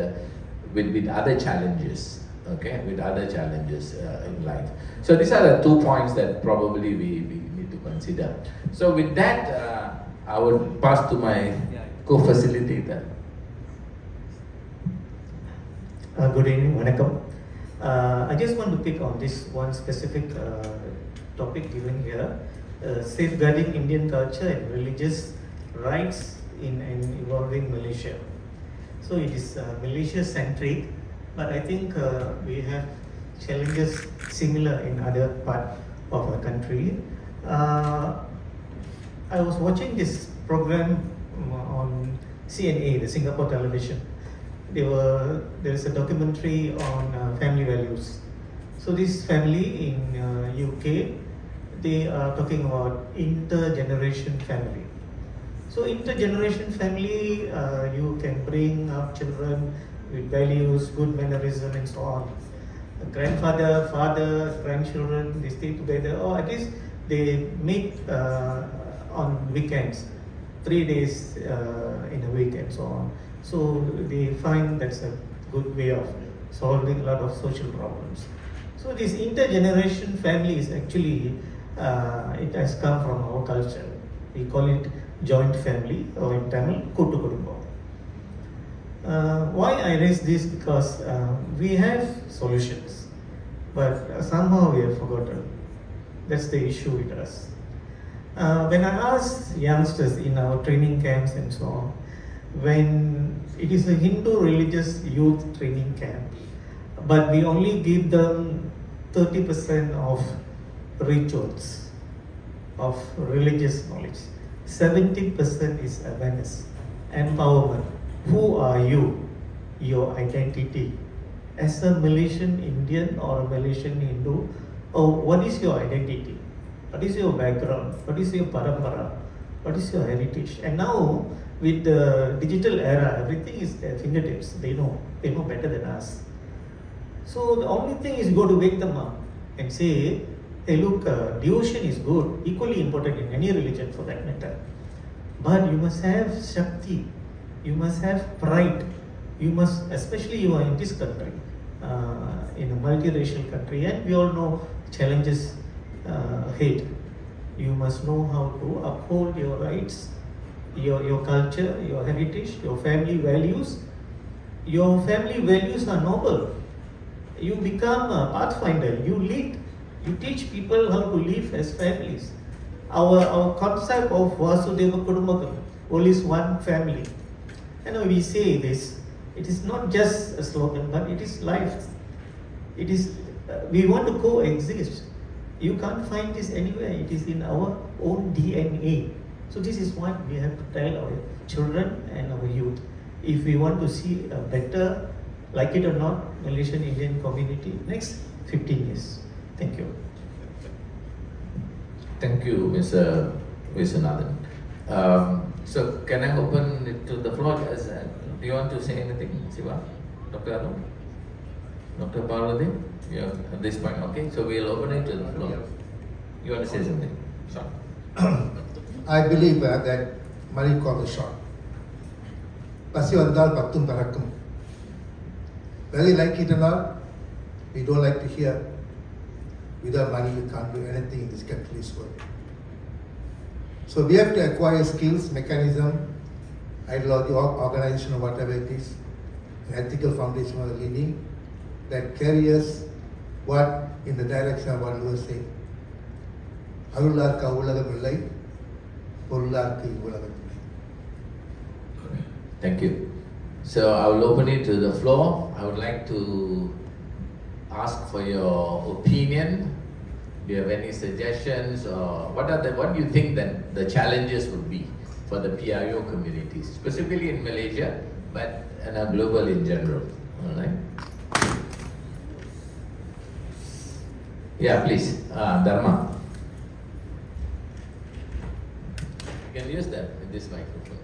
Speaker 10: other challenges, okay, with other challenges in life. So these are the 2 points that probably we need to consider. So with that, I would pass to my co-facilitator.
Speaker 19: Good evening, Vanakkam. I just want to pick on this one specific topic given here, safeguarding Indian culture and religious rights in an evolving Malaysia. So it is Malaysia-centric, but I think we have challenges similar in other part of our country. I was watching this program on CNA, the Singapore television. There is a documentary on family values. So this family in UK, they are talking about intergeneration family. So intergeneration family, you can bring up children with values, good mannerism and so on. A grandfather, father, grandchildren, they stay together, or at least they meet on weekends, 3 days in a week and so on. So they find that's a good way of solving a lot of social problems. So this intergeneration family is actually, it has come from our culture. We call it joint family, or in Tamil, Kuttu Kudumbam. Why I raise this? Because we have solutions, but somehow we have forgotten. That's the issue with us. When I ask youngsters in our training camps and so on, when it is a Hindu religious youth training camp, but we only give them 30% of rituals, of religious knowledge. 70% is awareness, empowerment. Who are you? Your identity. As a Malaysian Indian or a Malaysian Hindu, what is your identity? What is your background? What is your parampara? What is your heritage? And now, with the digital era, everything is at fingertips. They know better than us. So the only thing is go to wake them up and say, hey look, devotion is good, equally important in any religion for that matter. But you must have Shakti, you must have pride, you must, especially you are in this country, in a multiracial country, and we all know challenges ahead. You must know how to uphold your rights, your culture, your heritage, your family values. Your family values are noble. You become a pathfinder. You lead. You teach people how to live as families. Our concept of Vasudeva Kudumbakam, all is one family. We say this. It is not just a slogan, but it is life. It is. We want to coexist. You can't find this anywhere. It is in our own DNA. So this is what we have to tell our children and our youth. If we want to see a better, like it or not, Malaysian Indian community next 15 years. Thank you.
Speaker 10: Thank you, Mr. Viswanathan. So can I open it to the floor? Do you want to say anything, Siva? Dr. Anu? Dr. Parvati? Yeah, at this point, okay. So we'll open it to the floor. You want to say something? Sorry.
Speaker 3: I believe that money called the shot. Pasi vandal pattum parakkum. Whether you like it or not, we don't like to hear. Without money, you can't do anything in this capitalist world. So we have to acquire skills, mechanism, ideology, organization, or whatever it is, an ethical foundation of the leading that carries what in the direction of what we were saying. Arularka ulagam illai, pollarku ulagam illai.
Speaker 10: Thank you. So I will open it to the floor. I would like to ask for your opinion. Do you have any suggestions, or what do you think that the challenges would be for the PIO communities, specifically in Malaysia, but global in general? All right. Yeah, please, Dharma. You can use that with this microphone.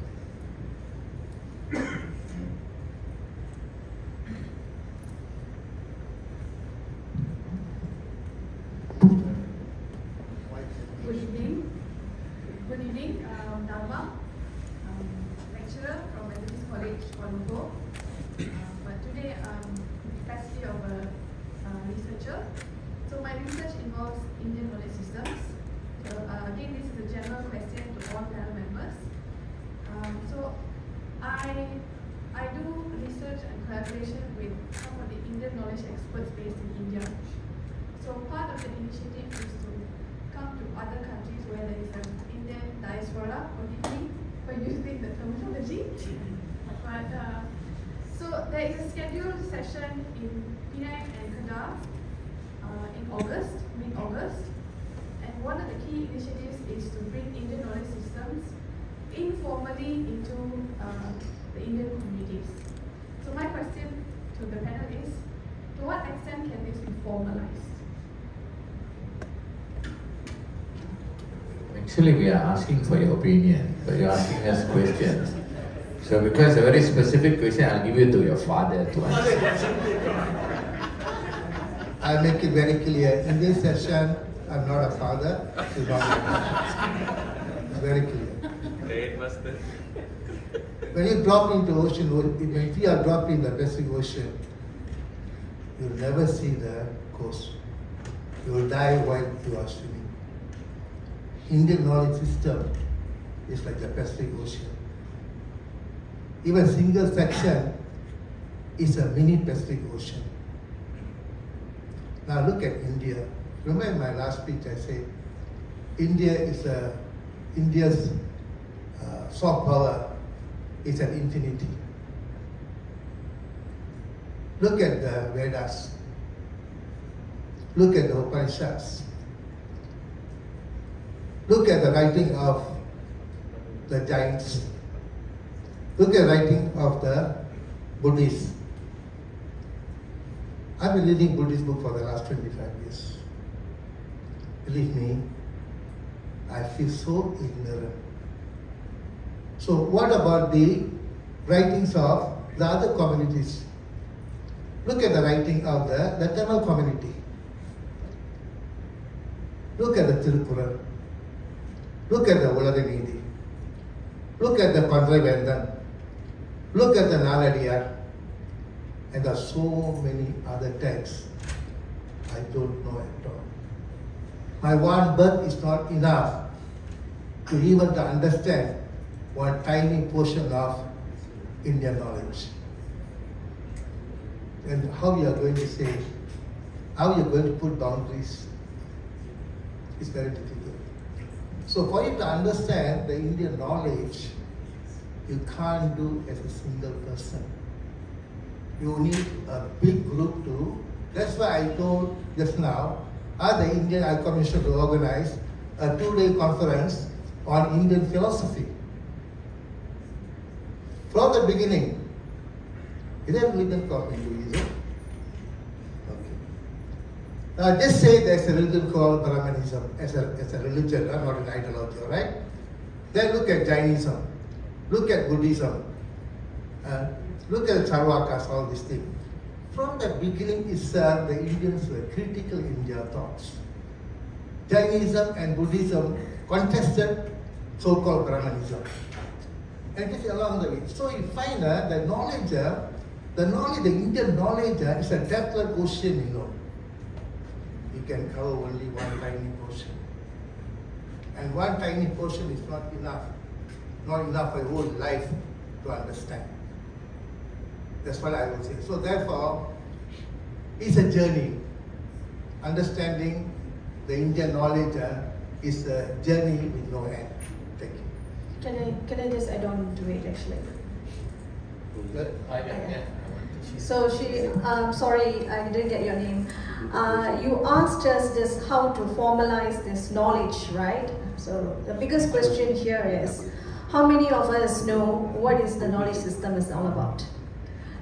Speaker 20: Good evening. Good evening, Dharma, lecturer from Methodist College, Kuala Lumpur. But today I'm in the capacity of a researcher. So my research involves Indian knowledge systems. So again, this is a general question to all panel members. So I do research and collaboration with some of the Indian knowledge experts based in India. So part of the initiative is to come to other countries where there is an Indian diaspora, forgive me for using the terminology. But so there is a scheduled session in Penang and Kedah in August, mid-August. And one of the key initiatives is to bring Indian knowledge systems informally into the Indian communities. So my question to the panel is, to what extent can this be formalized?
Speaker 10: Actually, we are asking for your opinion, but you're asking us questions. So because a very specific question, I'll give it to your father to answer.
Speaker 3: I'll make it very clear. In this session, I'm not a father. It's very clear. When you drop into ocean, if you are dropped in the Pacific Ocean, you'll never see the coast. You will die while you are swimming. Indian knowledge system is like the Pacific Ocean. Even single section is a mini Pacific Ocean. Now look at India. Remember in my last speech I said, India's soft power is an infinity. Look at the Vedas. Look at the Upanishads. Look at the writing of the giants. Look at the writing of the Buddhists. I've been reading Buddhist book for the last 25 years. Believe me, I feel so ignorant. So what about the writings of the other communities? Look at the writing of the Tamil community. Look at the Tirukkural. Look at the Ulaganidi. Look at the Pandrai Vendan. Look at the Naladiyar. And there are so many other texts I don't know at all. My one birth is not enough to even to understand one tiny portion of Indian knowledge. And how you are going to say, how you are going to put boundaries is very difficult. So for you to understand the Indian knowledge, you can't do as a single person. You need a big group to, that's why I told just now, the Indian High Commission to organize a 2-day conference on Indian philosophy. From the beginning, is there a religion called Hinduism? Okay. Now just say there's a religion called Brahmanism as a religion, not an ideology, all right? Then look at Jainism, look at Buddhism, look at Charvakas, all these things. From the beginning itself, the Indians were critical in their thoughts. Jainism and Buddhism contested so-called Brahmanism. And this is along the way. So you find that the knowledge, the Indian knowledge is a depthless ocean, you know. You can cover only one tiny portion. And one tiny portion is not enough for your whole life to understand. That's what I would say. So therefore, it's a journey. Understanding the Indian knowledge is a journey with no end. Thank you.
Speaker 17: Can I just add on to it actually?
Speaker 5: Yeah.
Speaker 17: So sorry, I didn't get your name. You asked us just how to formalize this knowledge, right? So the biggest question here is, how many of us know what is the knowledge system is all about?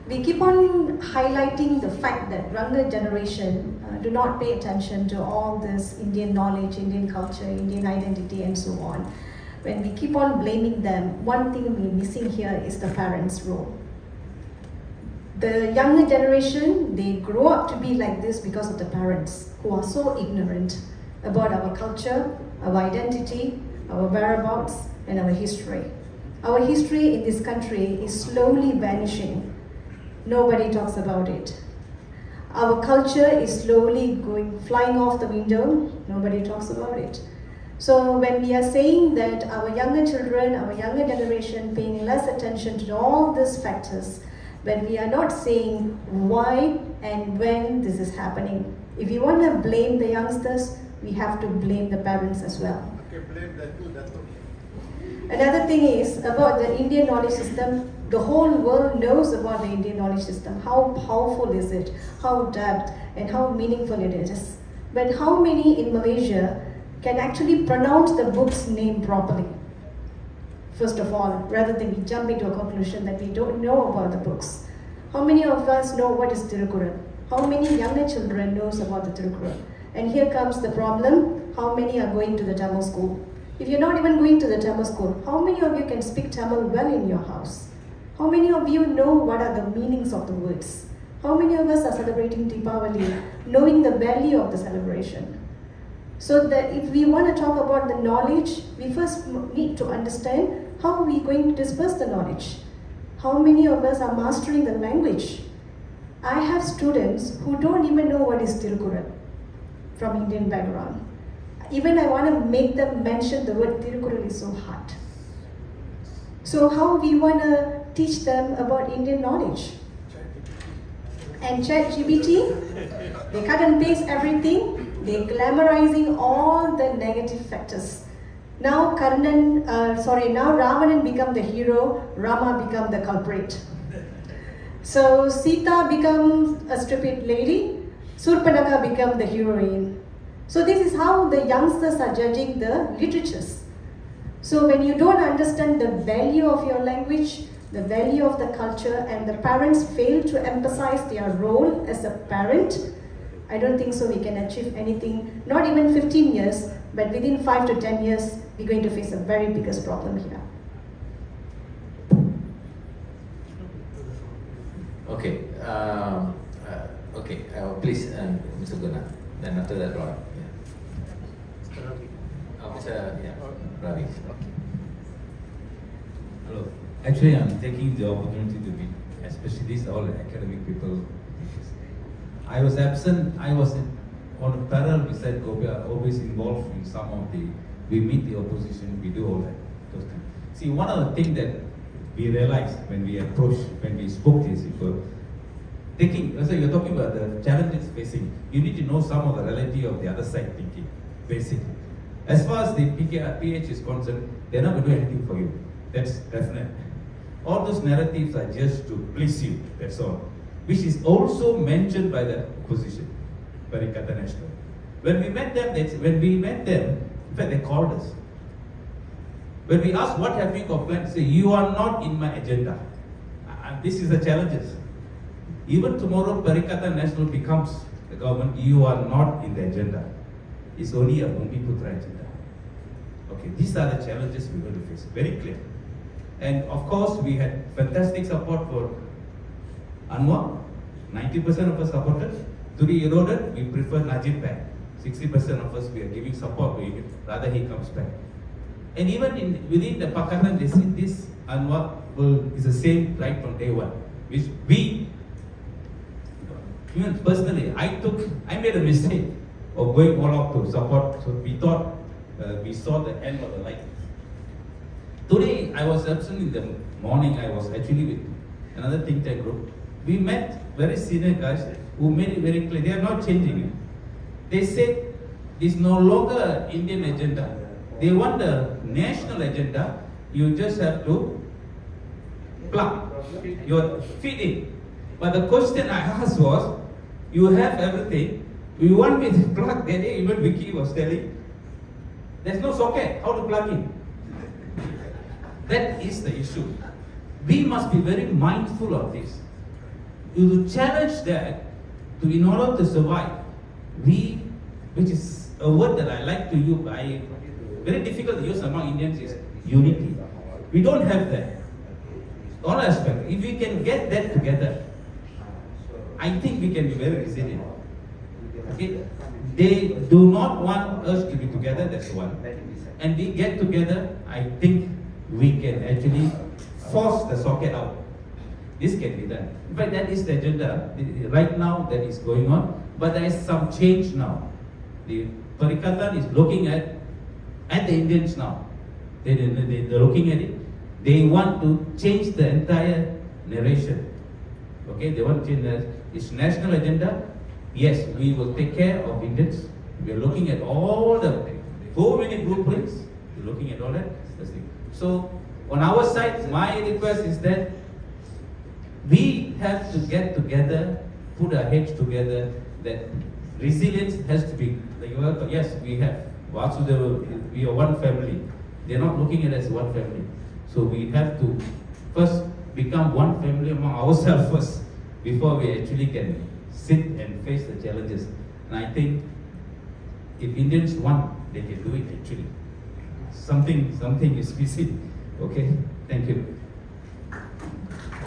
Speaker 17: We keep on highlighting the fact that younger generation do not pay attention to all this Indian knowledge, Indian culture, Indian identity and so on. When we keep on blaming them, one thing we're missing here is the parents' role. The younger generation, they grow up to be like this because of the parents who are so ignorant about our culture, our identity, our whereabouts and our history. Our history in this country is slowly vanishing. Nobody talks about it. Our culture is slowly flying off the window. Nobody talks about it. So when we are saying that our younger children, our younger generation paying less attention to all these factors, but we are not saying why and when this is happening. If you want to blame the youngsters, we have to blame the parents as well.
Speaker 3: Okay, blame that too, that's okay.
Speaker 17: Another thing is about the Indian knowledge system. The whole world knows about the Indian knowledge system. How powerful is it? How depth and how meaningful it is. But how many in Malaysia can actually pronounce the book's name properly? First of all, rather than we jump into a conclusion that we don't know about the books. How many of us know what is Tirukkural? How many younger children knows about the Tirukkural? And here comes the problem, how many are going to the Tamil school? If you're not even going to the Tamil school, how many of you can speak Tamil well in your house? How many of you know what are the meanings of the words? How many of us are celebrating Deepavali, knowing the value of the celebration? So that if we want to talk about the knowledge, we first need to understand how are we going to disperse the knowledge? How many of us are mastering the language? I have students who don't even know what is Tirukkural from Indian background. Even I want to make them mention the word Tirukkural is so hard. So how we want to teach them about Indian knowledge? And ChatGPT, they cut and paste everything. They're glamorizing all the negative factors. Now now Ravanan become the hero, Rama become the culprit. So Sita becomes a stupid lady, Surpanaka become the heroine. So this is how the youngsters are judging the literatures. So when you don't understand the value of your language, the value of the culture, and the parents fail to emphasize their role as a parent, I don't think so we can achieve anything, not even 15 years, but within 5 to 10 years, we're going to face a very biggest problem here.
Speaker 10: Okay, please, Mr. Guna. Then after that, Roy. Yeah. Ravi.
Speaker 21: Hello. Actually, I'm taking the opportunity to meet especially these all academic people. I was absent, I was on a parallel beside Gopi, always involved in some of the, we meet the opposition, we do all that, those things. See, one of the things that we realized when we approached, when we spoke to these people, so you're talking about the challenges facing, you need to know some of the reality of the other side thinking, basically. As far as the PH is concerned, they're not going to do anything for you. That's definite. All those narratives are just to please you, that's all. Which is also mentioned by the opposition, Perikatan Nasional. When we met them, in fact they called us. When we asked what have you got planned, they say, you are not in my agenda. This is the challenges. Even tomorrow Perikatan Nasional becomes the government, you are not in the agenda. It's only a Bumiputera agenda. Okay, these are the challenges we're going to face, very clear. And of course, we had fantastic support for Anwar. 90% of us supported. To be eroded, we prefer Najib back. 60% of us, we are giving support to him, rather he comes back. And even within the Pakatan, they see this Anwar is the same right from day one. Which we, even personally, I made a mistake of going all out to support. So we thought, we saw the end of the light. Today, I was absent in the morning. I was actually with another think tank group. We met very senior guys who made it very clear, they are not changing it. They said, it's no longer an Indian agenda. They want the national agenda. You just have to plug your feet in. But the question I asked was, you have everything. You want me to plug? That day, even Vicky was telling, there's no socket. How to plug in? That is the issue. We must be very mindful of this. To challenge that, in order to survive, which is a word that I like to use, very difficult to use among Indians, is unity. We don't have that. All aspects. If we can get that together, I think we can be very resilient. Okay? They do not want us to be together, that's one. And we get together, I think we can actually force the socket out. This can be done. In fact, that is the agenda. Right now, that is going on. But there is some change now. The Perikatan is looking at the Indians now. They're looking at it. They want to change the entire narration. Okay, they want to change that. It's national agenda. Yes, we will take care of Indians. We are looking at all the so many blueprints. We're looking at all that. So, on our side, my request is that we have to get together, put our heads together, that resilience has to be, yes, we have. Vasudeva, we are one family. They're not looking at us as one family. So we have to first become one family among ourselves first, before we actually can sit and face the challenges. And I think if Indians want, they can do it actually. Something is missing. Okay, thank you.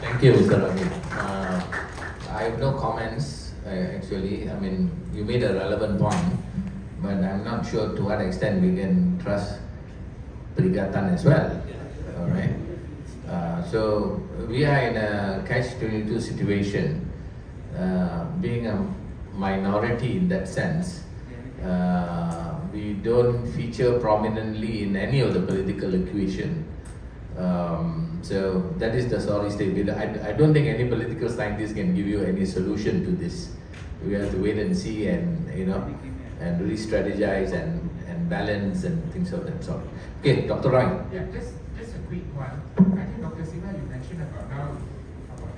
Speaker 8: Thank you, Mr. Ravi. I have no comments, actually. I mean, you made a relevant point, but I'm not sure to what extent we can trust Perikatan as well. All right. So we are in a catch-22 situation. Being a minority in that sense, we don't feature prominently in any of the political equation. So that is the sorry state. I don't think any political scientist can give you any solution to this. We have to wait and see, and and really strategize and balance and things of that sort. Okay, Dr. Roy.
Speaker 5: Yeah, just a quick one. I think Dr. Siva, you mentioned about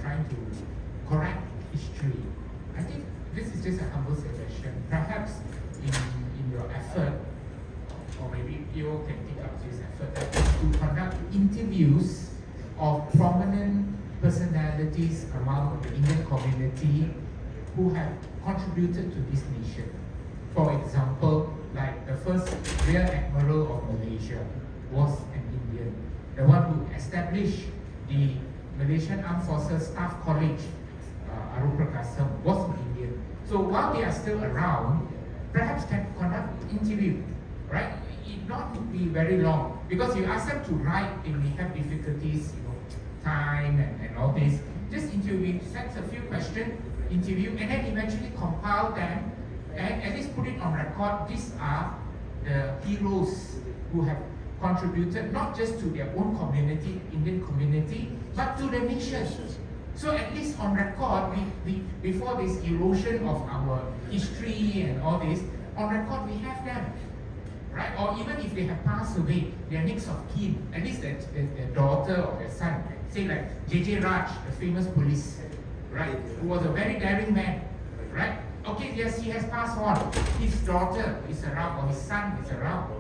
Speaker 5: trying to correct history. I think this is just a humble suggestion. Perhaps in your effort, or maybe PIO can take up this effort, to conduct interviews of prominent personalities among the Indian community who have contributed to this nation. For example, like the first Rear Admiral of Malaysia was an Indian. The one who established the Malaysian Armed Forces Staff College, Arul Prakasam, was an Indian. So while they are still around, perhaps can conduct interview, right? It not be very long, because you ask them to write, they may have difficulties, time and all this. Just interview sets a few questions, interview, and then eventually compile them and at least put it on record. These are the heroes who have contributed not just to their own community, Indian community, but to the nation. So at least on record, we before this erosion of our history and all this, on record we have them, right? Or even if they have passed away, their next of kin, at least their daughter or their son, say like J.J. Raj, the famous police, right? Who was a very daring man, right? Okay, yes, he has passed on. His daughter is around, or his son is around,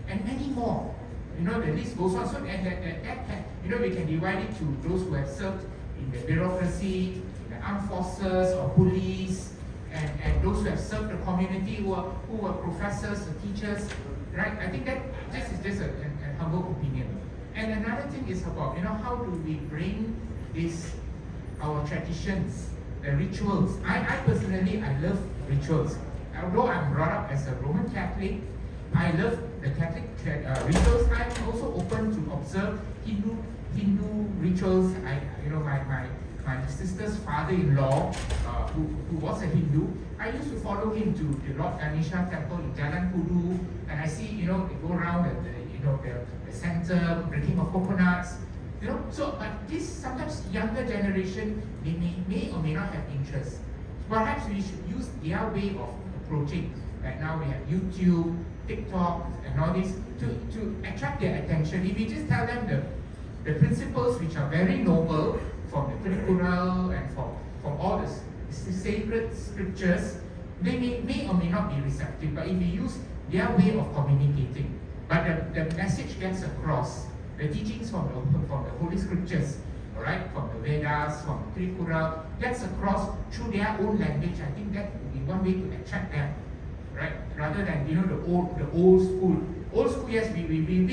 Speaker 5: and many more. You know, the list goes on. So and that can, you know, we can divide it to those who have served in the bureaucracy, the armed forces or police, and those who have served the community, who are professors or teachers, right? I think that this is just a humble opinion. And another thing is about, you know, how do we bring our traditions, the rituals. I personally, I love rituals. Although I'm brought up as a Roman Catholic, I love the Catholic rituals. I'm also open to observe Hindu rituals. My sister's father-in-law, who was a Hindu, I used to follow him to the Lord Ganesha temple in Jalan Kudu, and I see, you know, they go around the center, breaking of coconuts, you know. So, but this sometimes younger generation, they may or may not have interest. Perhaps we should use their way of approaching. Right now we have YouTube, TikTok, and all this to attract their attention. If we just tell them the principles which are very noble from the Trikural and from all the sacred scriptures, they may or may not be receptive. But if we use their way of communicating, but the message gets across, the teachings from the Holy Scriptures, all right, from the Vedas, from the Trikural, gets across through their own language. I think that would be one way to attract them, right? Rather than, you know, the old school. Old school, yes, we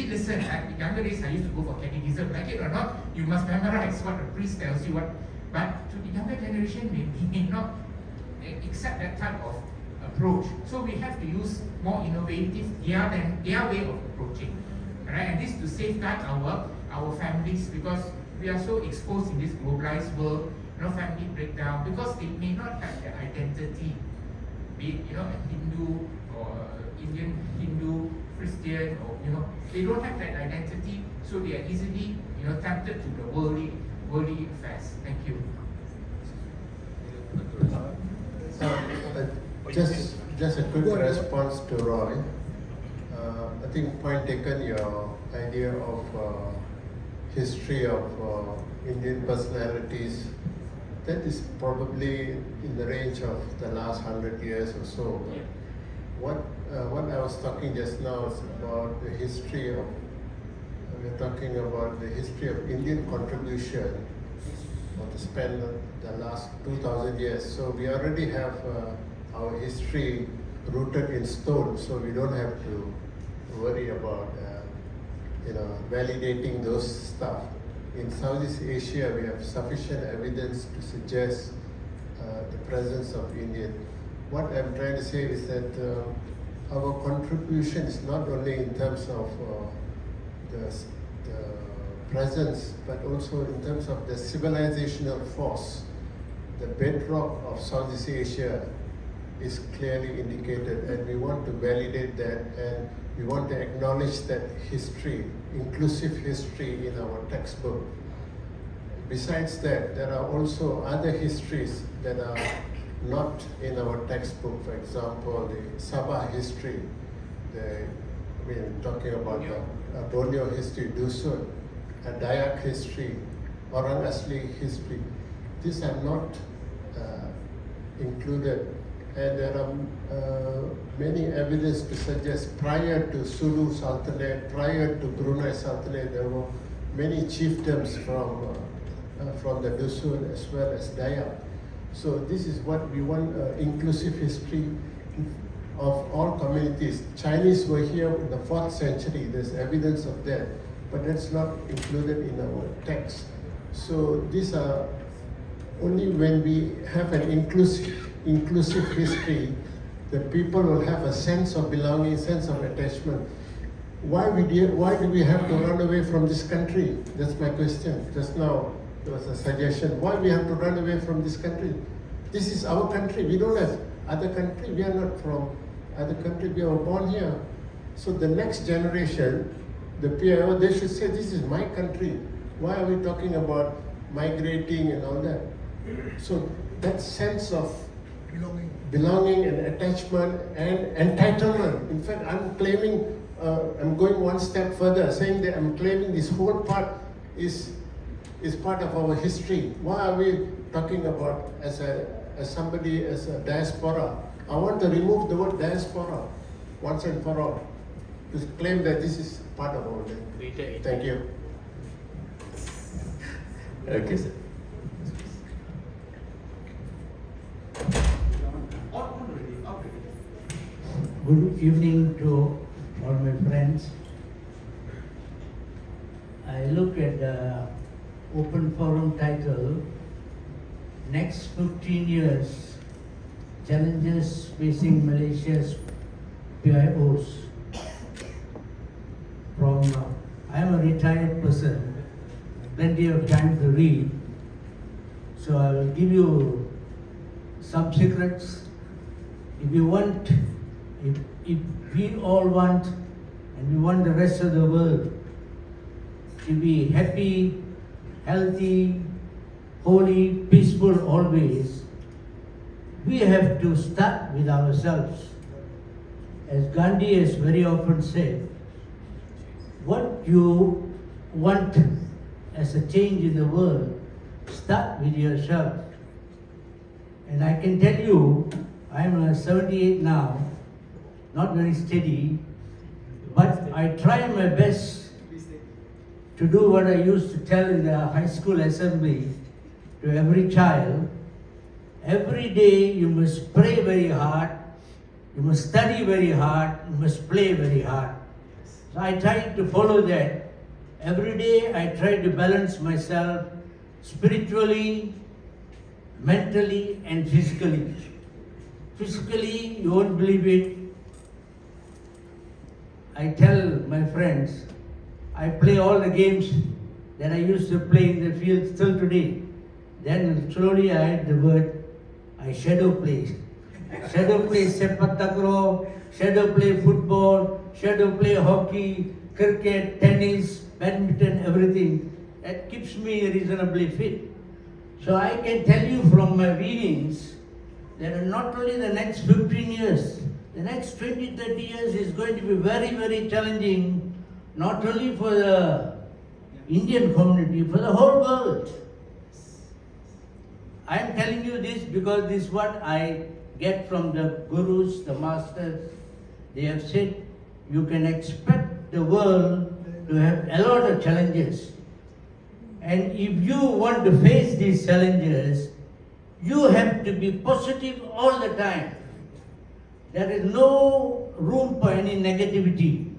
Speaker 5: listen. In younger days, I used to go for catechism. Like it or not, you must memorize what the priest tells you. But to the younger generation, we may not accept that type of approach. So we have to use more innovative, their way of approaching. Right? And this to safeguard our families, because we are so exposed in this globalized world, you know, family breakdown, because they may not have their identity, be it, you know, a Hindu or Indian Hindu, Christian, or, you know, they don't have that identity, so they are easily, you know, tempted to the worldly affairs. Thank you.
Speaker 18: Just a quick response to Roy. I think point taken, your idea of history of Indian personalities, that is probably in the range of the last 100 years or so. What I was talking just now is about the history of, we're talking about the history of Indian contribution for the span of the last 2000 years. So we already have our history rooted in stone, so we don't have to worry about validating those stuff. In Southeast Asia, we have sufficient evidence to suggest the presence of Indian. What I'm trying to say is that our contribution is not only in terms of the presence, but also in terms of the civilizational force. The bedrock of Southeast Asia is clearly indicated, and we want to validate that, and we want to acknowledge that history, inclusive history in our textbook. Besides that, there are also other histories that are not in our textbook. For example, the Sabah history, talking about the Borneo history, Dusun, a Dayak history, Orang Asli history. These are not included. And there are many evidence to suggest prior to Sulu Sultanate, prior to Brunei Sultanate, there were many chiefdoms from the Dusun as well as Dayak. So this is what we want, inclusive history of all communities. Chinese were here in the 4th century, there's evidence of that, but that's not included in our text. So these are only when we have an inclusive history, the people will have a sense of belonging, sense of attachment. Why do we have to run away from this country? That's my question. Just now, there was a suggestion, why we have to run away from this country? This is our country. We don't have other country. We are not from other country. We were born here. So the next generation, the PIO, they should say, this is my country. Why are we talking about migrating and all that? So that sense of belonging and attachment and entitlement. In fact, I'm claiming, I'm going one step further, saying that I'm claiming this whole part is part of our history. Why are we talking about as somebody as a diaspora? I want to remove the word diaspora once and for all, to claim that this is part of our life. Thank you.
Speaker 10: Okay, sir.
Speaker 7: Good evening to all my friends. I look at the open forum title, Next 15 Years, Challenges Facing Malaysia's PIOs. I am a retired person, plenty of time to read, so I will give you some secrets. If you want, if we all want, and we want the rest of the world to be happy, healthy, holy, peaceful always, we have to start with ourselves. As Gandhi has very often said, what you want as a change in the world, start with yourself. And I can tell you, I'm 78 now, not very steady, but I try my best to do what I used to tell in the high school assembly to every child. Every day you must pray very hard, you must study very hard, you must play very hard. So I try to follow that. Every day I try to balance myself spiritually, mentally and physically. Physically, you won't believe it, I tell my friends, I play all the games that I used to play in the field still today. Then slowly I had the word, I shadow play. Shadow play sepak takraw, shadow play football, shadow play hockey, cricket, tennis, badminton, everything. That keeps me reasonably fit. So I can tell you from my readings that not only the next 15 years, the next 20, 30 years is going to be very, very challenging, not only for the Indian community, for the whole world. I am telling you this because this is what I get from the gurus, the masters. They have said you can expect the world to have a lot of challenges. And if you want to face these challenges, you have to be positive all the time. There is no room for any negativity.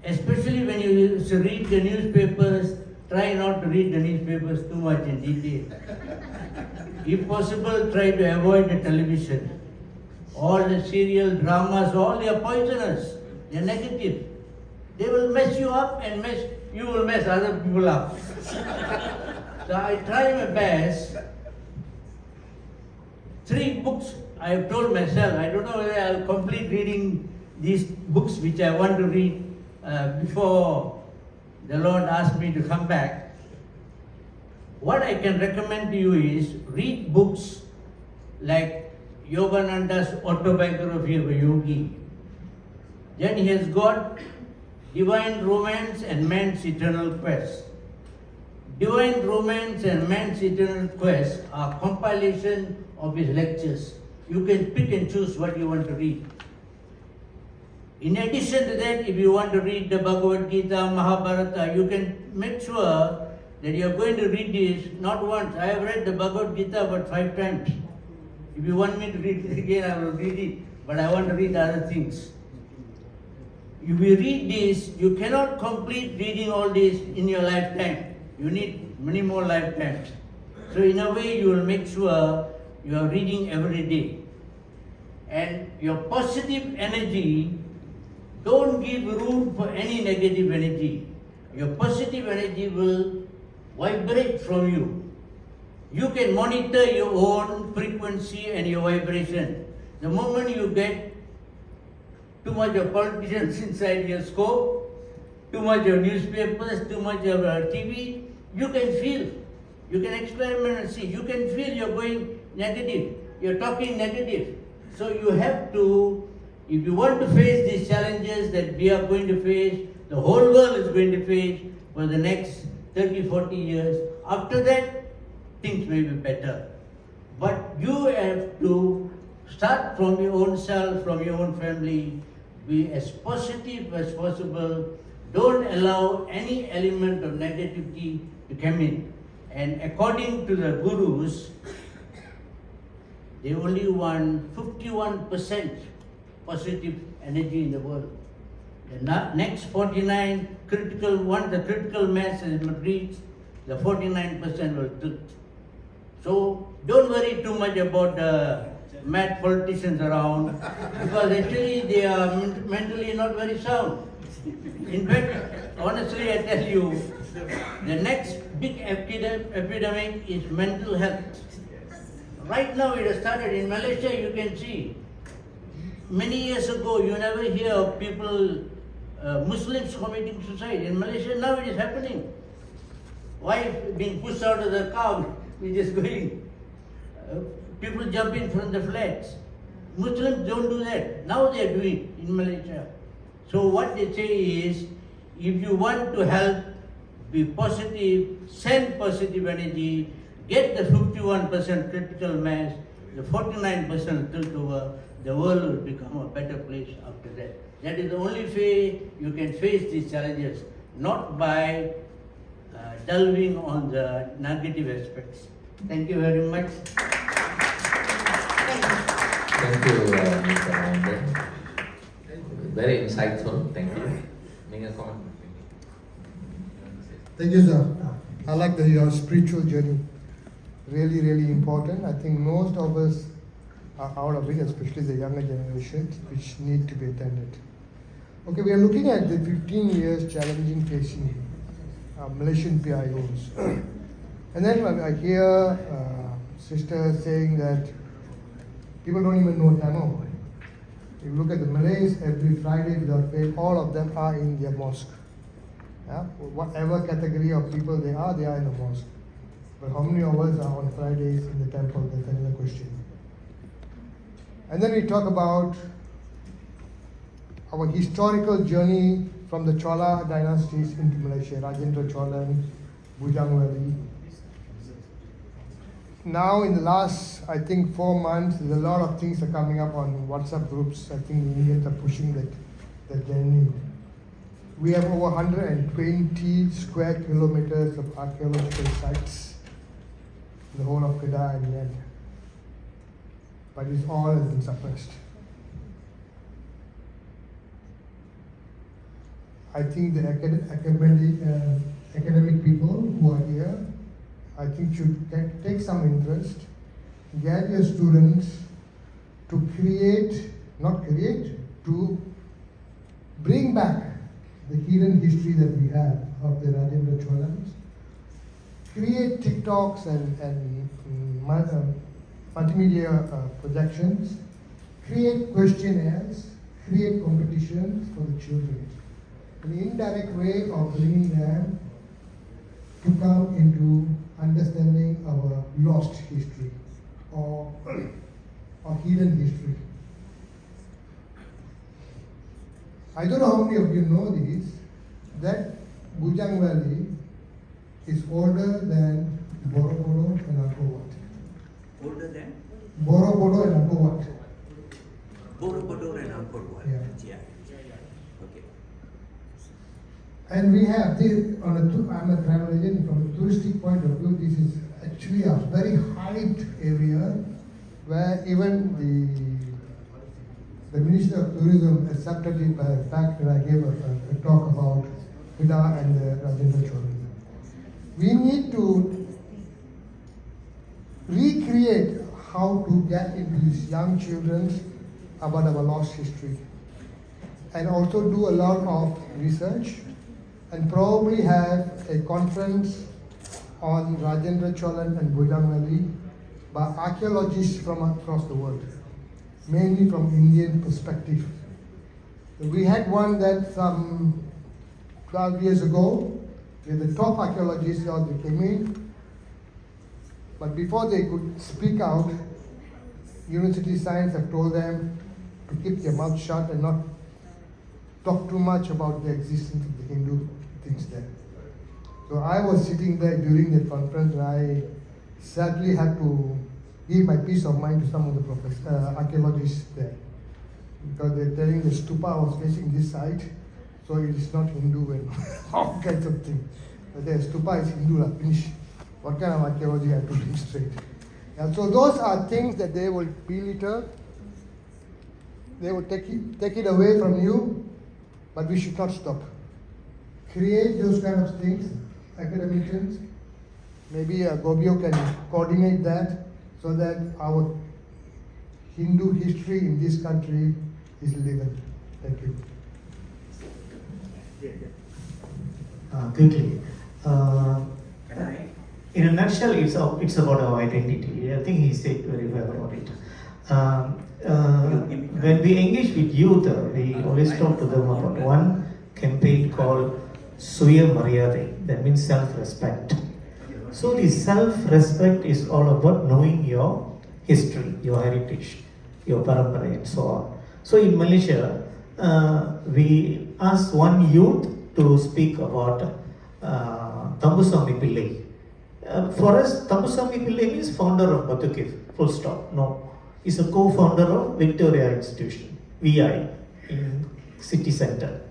Speaker 7: Especially when you read the newspapers, try not to read the newspapers too much in detail. If possible, try to avoid the television. All the serial dramas, all they are poisonous. They are negative. They will mess you up and you will mess other people up. So I try my best. 3 books I have told myself, I don't know whether I'll complete reading these books which I want to read before the Lord asked me to come back. What I can recommend to you is read books like Yogananda's autobiography of a yogi. Then he has got Divine Romance and Man's Eternal Quest. Divine Romance and Man's Eternal Quest are compilation of his lectures. You can pick and choose what you want to read. In addition to that, if you want to read the Bhagavad Gita, Mahabharata, you can make sure that you are going to read this not once. I have read the Bhagavad Gita about 5 times. If you want me to read it again, I will read it, but I want to read other things. If you read this, you cannot complete reading all this in your lifetime. You need many more lifetimes. So in a way, you will make sure you are reading every day. And your positive energy, don't give room for any negative energy. Your positive energy will
Speaker 4: vibrate from you. You can monitor your own frequency and your vibration. The moment you get too much of politicians inside your scope, too much of newspapers, too much of TV, you can feel. You can experiment and see. You can feel you're going negative. You're talking negative. So you have to, if you want to face these challenges that we are going to face, the whole world is going to face for the next 30, 40 years. After that, things may be better. But you have to start from your own self, from your own family, be as positive as possible. Don't allow any element of negativity to come in. And according to the gurus, they only want 51% positive energy in the world. The next 49 once the critical mass is reached, the 49% will tilt. So don't worry too much about the mad politicians around, because actually they are mentally not very sound. In fact, honestly, I tell you, the next big epidemic is mental health. Right now it has started in Malaysia. You can see many years ago you never hear of people, Muslims committing suicide. In Malaysia now it is happening. Wife being pushed out of the car, which is going. People jumping from the flats. Muslims don't do that. Now they are doing in Malaysia. So what they say is, if you want to help, be positive, send positive energy, get the 51% critical mass, the 49% tilt over, the world will become a better place after that. That is the only way you can face these challenges, not by delving on the negative aspects. Thank you very much.
Speaker 8: Thank you, Mr. Mahendra. Very insightful. Thank you. Make a comment.
Speaker 15: Thank you, sir. I like your spiritual journey. Really, really important. I think most of us are out of it, especially the younger generations, which need to be attended. Okay, we are looking at the 15 years challenging facing Malaysian PIOs. And then I hear sisters saying that people don't even know Tamil. If you look at the Malays, every Friday without fail, all of them are in their mosque. Yeah? Whatever category of people they are in the mosque. But how many of us are on Fridays in the temple? That's another question. And then we talk about our historical journey from the Chola dynasties into Malaysia, Rajendra Cholan, Bujangwali. Now in the last, I think 4 months, there's a lot of things are coming up on WhatsApp groups. I think the Indians are pushing that journey. We have over 120 square kilometers of archaeological sites in the whole of Kedah and Yan. But it's all has been suppressed. I think the academic people who are here, I think should take some interest, get your students to to bring back the hidden history that we have of the Rajendra Cholans, create TikToks and multimedia projections, create questionnaires, create competitions for the children. An indirect way of bringing them to come into understanding our lost history or hidden history. I don't know how many of you know this, that Bujang Valley is older than Borobudur and Angkor Wat.
Speaker 22: Older than?
Speaker 15: Borobudur and Angkor Wat.
Speaker 22: Borobudur and Angkor Wat. Yeah. Okay.
Speaker 15: And we have this, I'm a travel agent, from a touristic point of view, this is actually a very hyped area where even the Minister of Tourism accepted it by the fact that I gave a talk about Kedah and the Rajendra Cholan. We need to recreate how to get into these young children about our lost history, and also do a lot of research, and probably have a conference on Rajendra Cholan and Bojangmalli by archaeologists from across the world, mainly from Indian perspective. We had one that some 12 years ago, with the top archaeologists all they came in, but before they could speak out, University Science have told them to keep their mouth shut and not talk too much about the existence of the Hindu things there. So I was sitting there during the conference and I sadly had to give my peace of mind to some of the archaeologists there. Because they're telling the stupa was facing this side, so it is not Hindu and all kinds of things. But the stupa is Hindu, finish. What kind of archaeology I have to demonstrate? And so those are things that they will belittle, they will take it away from you, but we should not stop. Create those kind of things, academicians. Maybe Gobio can coordinate that so that our Hindu history in this country is living. Thank you.
Speaker 19: Quickly. In a nutshell, it's about our identity. I think he said very well about it. When we engage with youth, we always talk to them about one campaign called Suya Maryade, that means self-respect. So the self-respect is all about knowing your history, your heritage, your parampara and so on. So in Malaysia, we asked one youth to speak about Tambusami Pillai. For us, Tambusami Pillai means founder of Batukif, full stop. No, he's a co-founder of Victoria Institution, VI, in city center.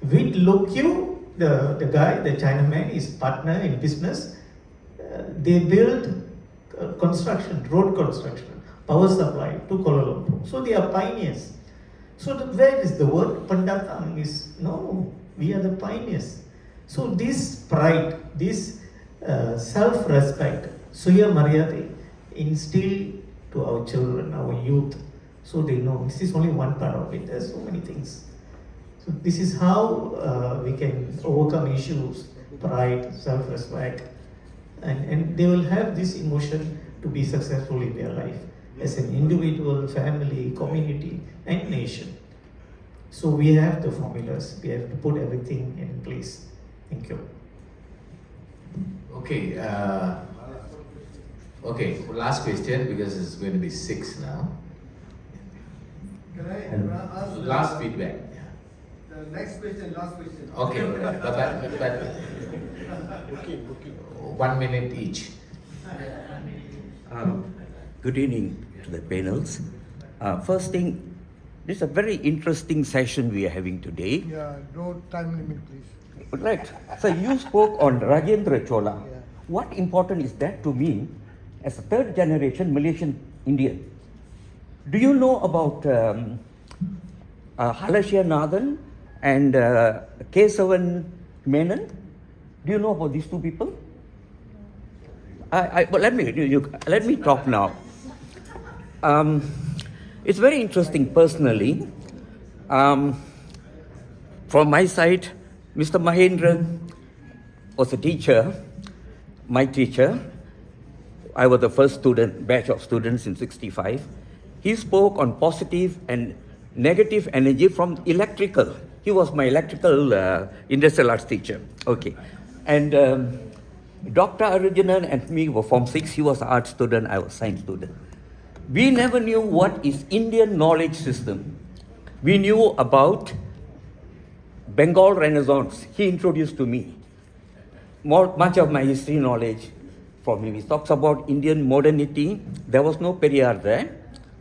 Speaker 19: With Lokyu, the guy, the Chinaman, is partner in business. They build construction, road construction, power supply to Kuala Lumpur. So they are pioneers. So where is the word Pendatang is? No, we are the pioneers. So this pride, this self-respect, Suya Maryade, instill to our children, our youth, so they know this is only one part of it. There's so many things. So this is how we can overcome issues, pride, self-respect, and they will have this emotion to be successful in their life as an individual, family, community, and nation. So we have the formulas. We have to put everything in place. Thank you.
Speaker 8: Okay. Okay. Last question because it's going to be 6 now.
Speaker 3: Can I ask
Speaker 8: last feedback?
Speaker 3: The next question, last question.
Speaker 8: Okay. But 1 minute each.
Speaker 22: Good evening to the panels. First thing, this is a very interesting session we are having today.
Speaker 15: Yeah, no time limit, please.
Speaker 22: Right. So you spoke on Rajendra Chola. Yeah. What important is that to me as a third generation Malaysian Indian? Do you know about Halasya Nathan and Kesavan Menon? Do you know about these two people? But let me talk now. It's very interesting personally. From my side, Mr. Mahendran was a teacher, my teacher. I was the first batch of students in 65. He spoke on positive and negative energy from electrical. He was my electrical industrial arts teacher. Okay. And Dr. Arjunan and me were Form 6. He was an art student, I was science student. We never knew what is Indian knowledge system. We knew about Bengal Renaissance. He introduced to me much of my history knowledge from him. He talks about Indian modernity. There was no Periyar there.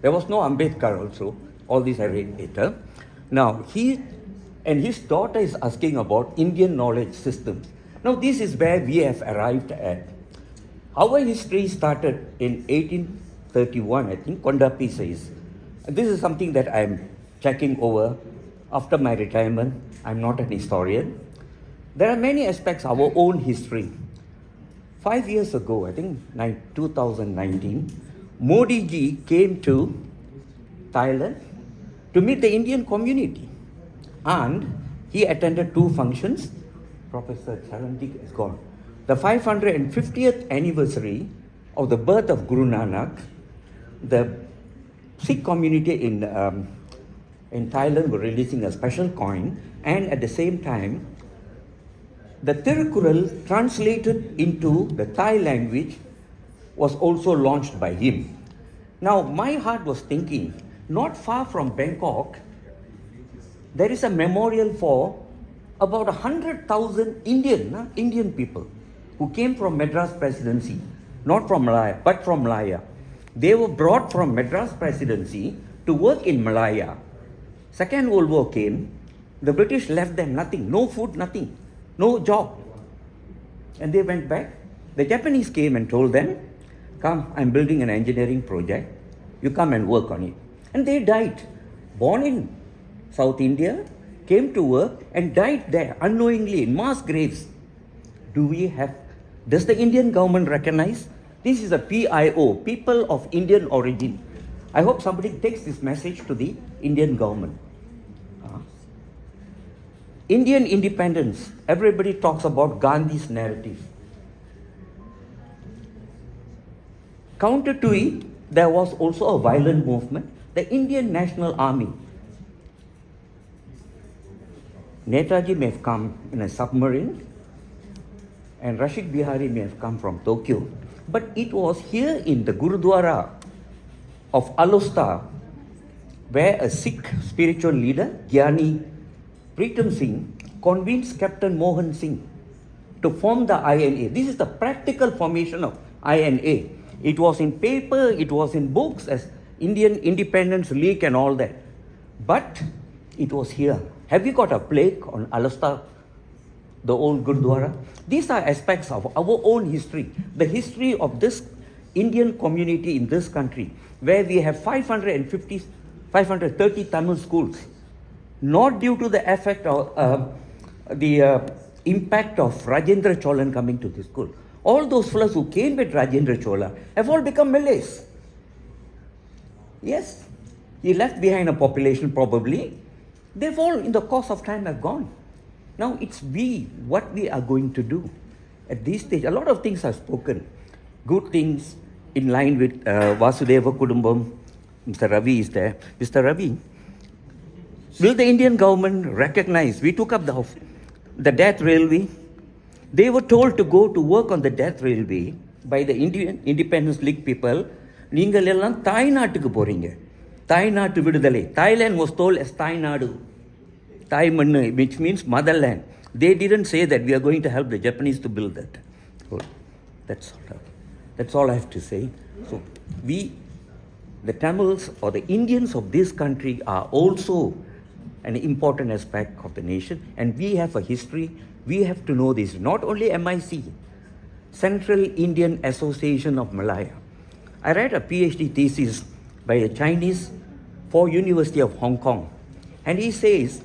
Speaker 22: There was no Ambedkar also. All these I read later. Now, he and his daughter is asking about Indian knowledge systems. Now, this is where we have arrived at. Our history started in 1831, I think, Kondapi says. And this is something that I'm checking over after my retirement. I'm not an historian. There are many aspects of our own history. 5 years ago, I think 2019, Modi ji came to Thailand to meet the Indian community. And he attended 2 functions. Professor Charanjit is gone. the 550th anniversary of the birth of Guru Nanak, the Sikh community in Thailand were releasing a special coin, and at the same time, the Tirukkural translated into the Thai language was also launched by him. Now, my heart was thinking, not far from Bangkok, there is a memorial for about 100,000 Indian people who came from Madras Presidency, not from Malaya, but from Malaya. They were brought from Madras Presidency to work in Malaya. Second World War came, the British left them nothing, no food, nothing, no job. And they went back. The Japanese came and told them, come, I'm building an engineering project, you come and work on it. And they died, born in South India, came to work and died there unknowingly in mass graves. Does the Indian government recognize? This is a PIO, people of Indian origin. I hope somebody takes this message to the Indian government. Indian independence, everybody talks about Gandhi's narrative. Counter to it, there was also a violent movement, the Indian National Army. Netaji may have come in a submarine, and Rashid Bihari may have come from Tokyo. But it was here in the Gurudwara of Alosta where a Sikh spiritual leader, Gyani Pritam Singh, convinced Captain Mohan Singh to form the INA. This is the practical formation of INA. It was in paper, it was in books as Indian Independence League and all that. But it was here. Have you got a plaque on Alosta, the old Gurdwara? These are aspects of our own history, the history of this Indian community in this country, where we have 530 Tamil schools, not due to the effect of the impact of Rajendra Cholan coming to this school. All those fellows who came with Rajendra Chola have all become Malays. Yes, he left behind a population probably. They've all, in the course of time, have gone. Now it's what we are going to do. At this stage, a lot of things are spoken. Good things in line with Vasudeva Kudumbam. Mr. Ravi is there. Mr. Ravi, will the Indian government recognize, we took up the death railway. They were told to go to work on the death railway by the Indian Independence League people. நீங்கள் எல்லாம் தாய்நாட்டுக்கு போறீங்க. தாய்நாட்டு விடுதலை. Thailand was told as Tainadu. Thai Mannu, which means motherland. They didn't say that we are going to help the Japanese to build that. So that's all I have to say. So the Tamils or the Indians of this country are also an important aspect of the nation, and we have a history. We have to know this. Not only MIC, Central Indian Association of Malaya. I read a PhD thesis by a Chinese for University of Hong Kong, and he says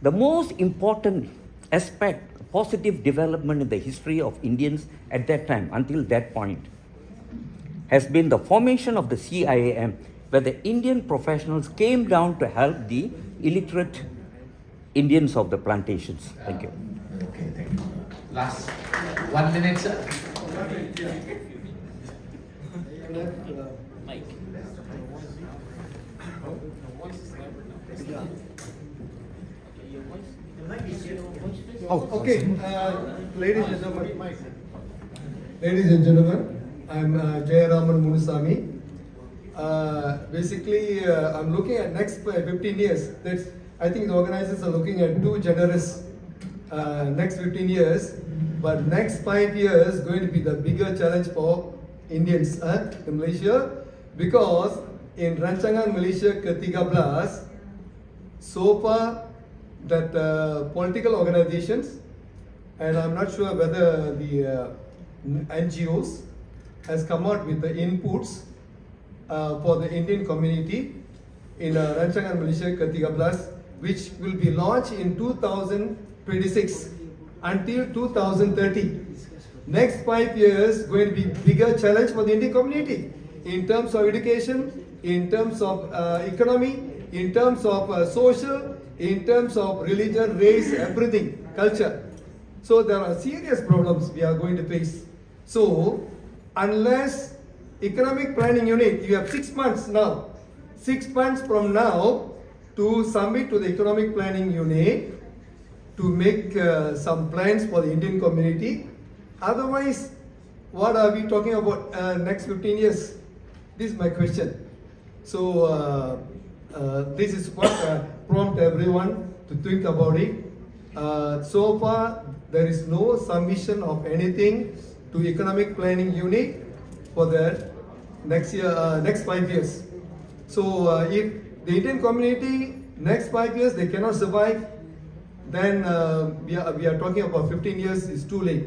Speaker 22: the most important aspect, positive development in the history of Indians at that time, until that point, has been the formation of the CIAM, where the Indian professionals came down to help the illiterate Indians of the plantations. Thank you.
Speaker 5: Okay, thank you. Last 1 minute, sir.
Speaker 22: Mike.
Speaker 15: Oh, okay. Ladies and gentlemen, I'm Jayaraman Munusamy. Basically, I'm looking at next 15 years. I think the organizers are looking at too generous next 15 years, but next 5 years is going to be the bigger challenge for Indians in Malaysia, because in Rancangan Malaysia ke-13, so far that political organizations, and I'm not sure whether the NGOs has come out with the inputs for the Indian community in Rancangan Malaysia ke-13, which will be launched in 2026 until 2030. Next 5 years going to be bigger challenge for the Indian community in terms of education, in terms of economy, in terms of social, in terms of religion, race, everything, culture.
Speaker 2: So there are serious problems we are going to face. So unless economic planning unit, you have 6 months now, 6 months from now to submit to the economic planning unit to make some plans for the Indian community. Otherwise, what are we talking about next 15 years? This is my question. So this is what prompt everyone to think about it. So far, there is no submission of anything to economic planning unit for the next year, next 5 years. So if the Indian community next 5 years they cannot survive, then we are talking about 15 years is too late.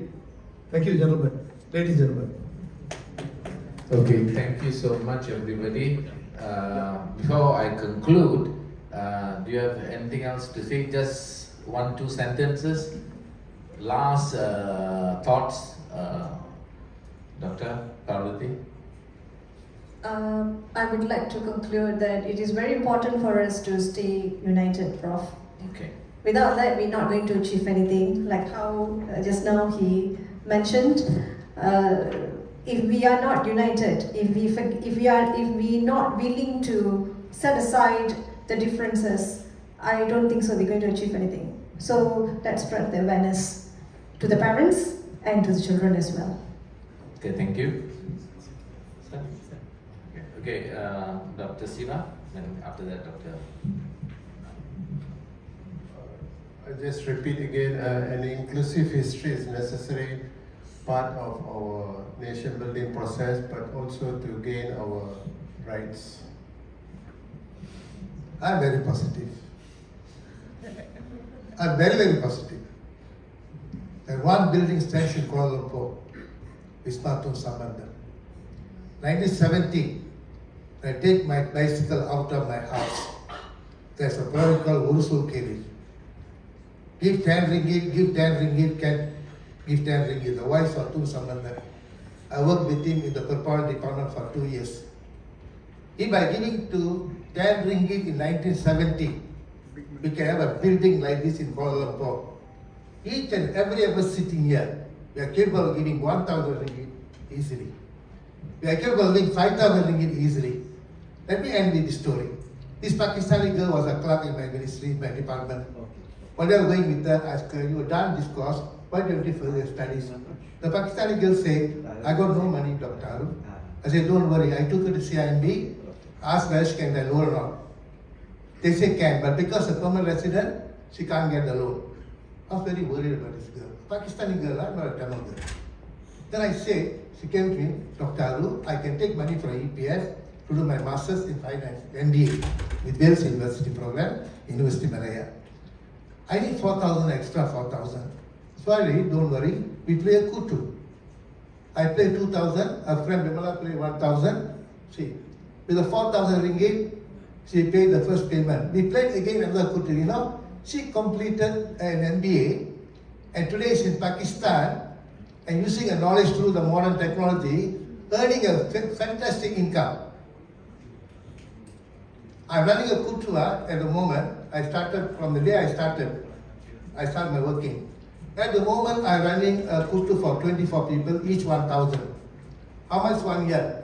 Speaker 2: Thank you, gentlemen, ladies and gentlemen.
Speaker 8: Okay, thank you so much, everybody. Before I conclude, do you have anything else to say? Just 1-2 sentences. Last thoughts, Dr. Parvati.
Speaker 17: I would like to conclude that it is very important for us to stay united, Prof.
Speaker 8: Okay.
Speaker 17: Without that, we're not going to achieve anything. Like how just now he mentioned, if we are not united, if we not willing to set aside the differences, I don't think so we're going to achieve anything. So let's spread the awareness to the parents and to the children as well.
Speaker 8: Okay, thank you. Okay, Dr. Siva, and after that, Dr.
Speaker 18: I just repeat again, an inclusive history is necessary part of our nation building process, but also to gain our rights.
Speaker 3: I'm very positive. I'm very, very positive. And one building stands in Kuala Lumpur, Wismatun Samanda. 1970, I take my bicycle out of my house. There's a product called Urusul Kiri. Give 10 ringgit, give 10 ringgit, can give 10 ringgit. The wife of Tun Samanda. I worked with him in the corporate department for 2 years. He, by giving to 10 ringgit in 1970, we can have a building like this in Kuala Lumpur. Each and every of us sitting here, we are capable of giving 1,000 ringgit easily. We are capable of giving 5,000 ringgit easily. Let me end with this story. This Pakistani girl was a clerk in my ministry, in my department. When they were going with her, I asked her, you have done this course, why don't you further studies? The Pakistani girl said, I got no money, Dr. Arun. I said, don't worry, I took her to CIMB, asked whether she can get a loan or not. They say can, but because a permanent resident, she can't get the loan. I was very worried about this girl. Pakistani girl, not a Tamil girl. Then I said, she came to me, Dr. Aru, I can take money from EPF to do my master's in finance, MBA, with Wales University program, University Malaya. I need 4,000 extra, 4,000. So I said, don't worry, we play a kutu. I play 2,000, a friend Bimala play 1,000. See, with the 4,000 ringgit, she paid the first payment. We played again another kutu, you know. She completed an MBA, and today she's in Pakistan, and using a knowledge through the modern technology, earning a fantastic income. I'm running a kutu at the moment. I started from the day I started my working. At the moment, I'm running a kutu for 24 people, each 1,000. How much 1 year?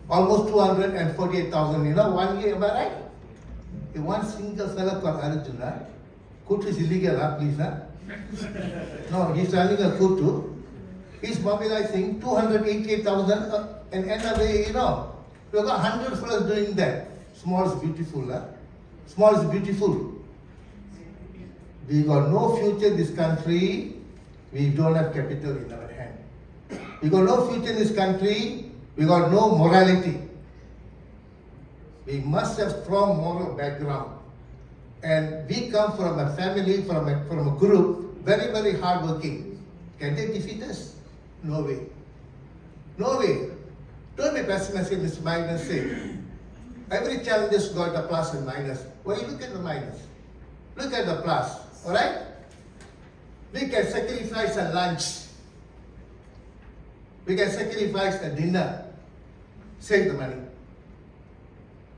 Speaker 3: Almost 248,000. You know, 1 year, am I right? If one single fellow called Arjuna, kutu is illegal, please, No, he's running a kutu. He's mobilizing 288,000 and end of the day, you know. We've got 100 fellows doing that. Small is beautiful, Small is beautiful. We got no future in this country. We don't have capital in our hand. We got no future in this country. We got no morality. We must have strong moral background. And we come from a family, from a group, very, very hardworking. Can they defeat us? No way. No way. Don't be pessimistic, Mr. Minus say. Every challenge has got a plus and minus. Well, you look at the minus. Look at the plus. Alright? We can sacrifice a lunch. We can sacrifice a dinner. Save the money.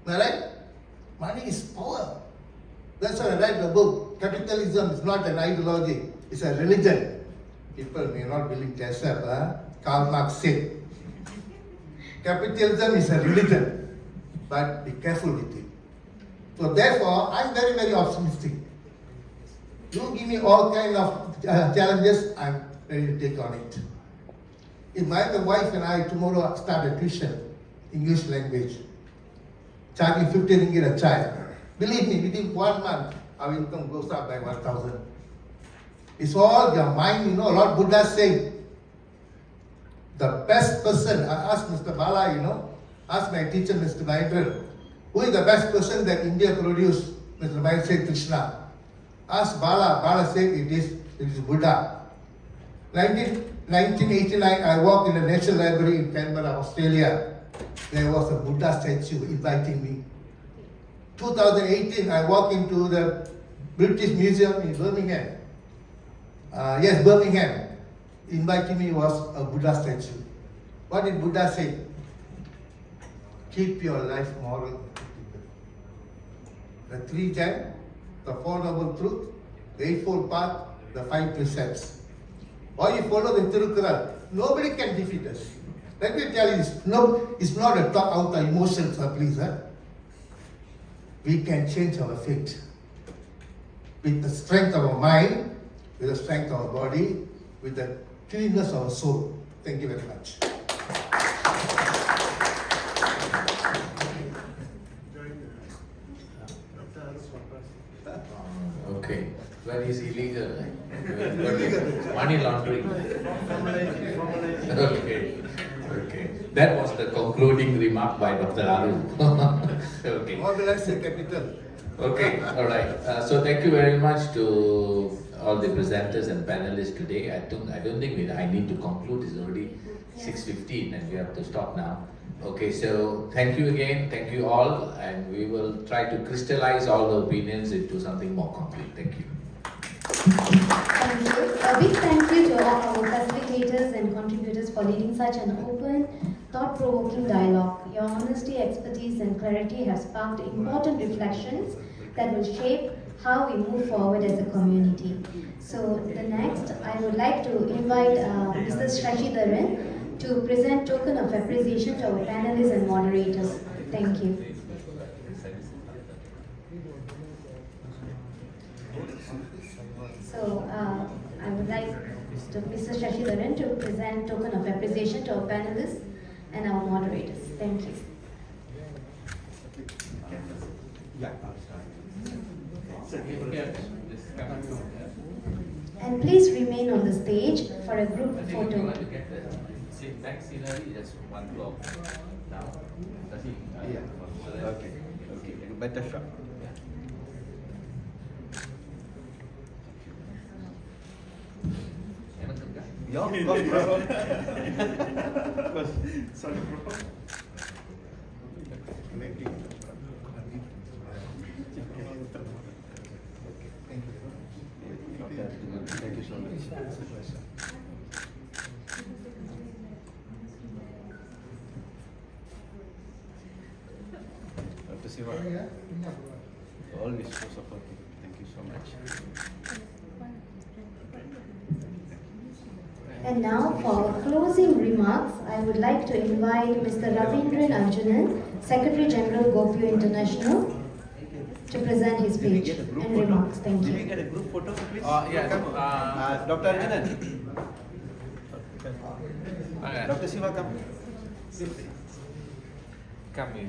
Speaker 3: Alright? Money is power. That's why I write the book. Capitalism is not an ideology. It's a religion. People may not willing to accept. Karl Marx said, capitalism is a religion, but be careful with it. So therefore, I'm very, very optimistic. You give me all kind of challenges, I'm ready to take on it. If my wife and I tomorrow start a tuition, English language, charging 50 ringgit a child, believe me, within 1 month, our income goes up by 1,000. It's all your mind, you know. Lord Buddha said, the best person, I asked Mr. Bala, you know, asked my teacher, Mr. Mahendran, who is the best person that India produced? Mr. Mahendran said, Krishna. Asked Bala, Bala said, it is Buddha. 1989, I walked in the National Library in Canberra, Australia. There was a Buddha statue inviting me. 2018, I walked into the British Museum in Birmingham. Birmingham. Inviting me was a Buddha statue. What did Buddha say? Keep your life moral. The 3 gems, the 4 noble truths, the 8-fold path, the 5 precepts. Or you follow the Tirukkural, nobody can defeat us. Let me tell you, it's not a talk out of emotions, please. We can change our fate. With the strength of our mind, with the strength of our body, with the cleanness of our soul. Thank you very much.
Speaker 8: Okay, that is illegal. Money laundering. Okay. That was the concluding remark by Dr. Arun. Okay.
Speaker 3: Mobilize the capital.
Speaker 8: Okay, all right. So thank you very much to all the presenters and panelists today. I don't think I need to conclude. It's already 6:15 and we have to stop now. Okay, so thank you again. Thank you all, and we will try to crystallize all the opinions into something more concrete. Thank you.
Speaker 1: Thank you. A big thank you to all our facilitators and contributors for leading such an open, thought-provoking dialogue. Your honesty, expertise and clarity have sparked important reflections that will shape how we move forward as a community. So the next, I would like to invite Mr. Shashidharan to present token of appreciation to our panelists and moderators. Thank you. So I would like Mr. Shashidharan to present token of appreciation to our panelists and our moderators. Thank you. And please remain on the stage for a group photo.
Speaker 8: Back scenery, just one block. Now,
Speaker 2: Okay. Better shot. Yeah, of course, bro. Of course. Sorry, bro. Thank you so much. Dr. Siva, always so supportive. Thank you so much.
Speaker 1: And now for closing remarks, I would like to invite Mr. Ravindran Arjunan, Secretary General GoPio International, to present his speech and remarks. Thank you.
Speaker 2: Can we get a group photo, please?
Speaker 9: Dr. Arjunan.
Speaker 2: Dr. Siva, come.
Speaker 8: Come here.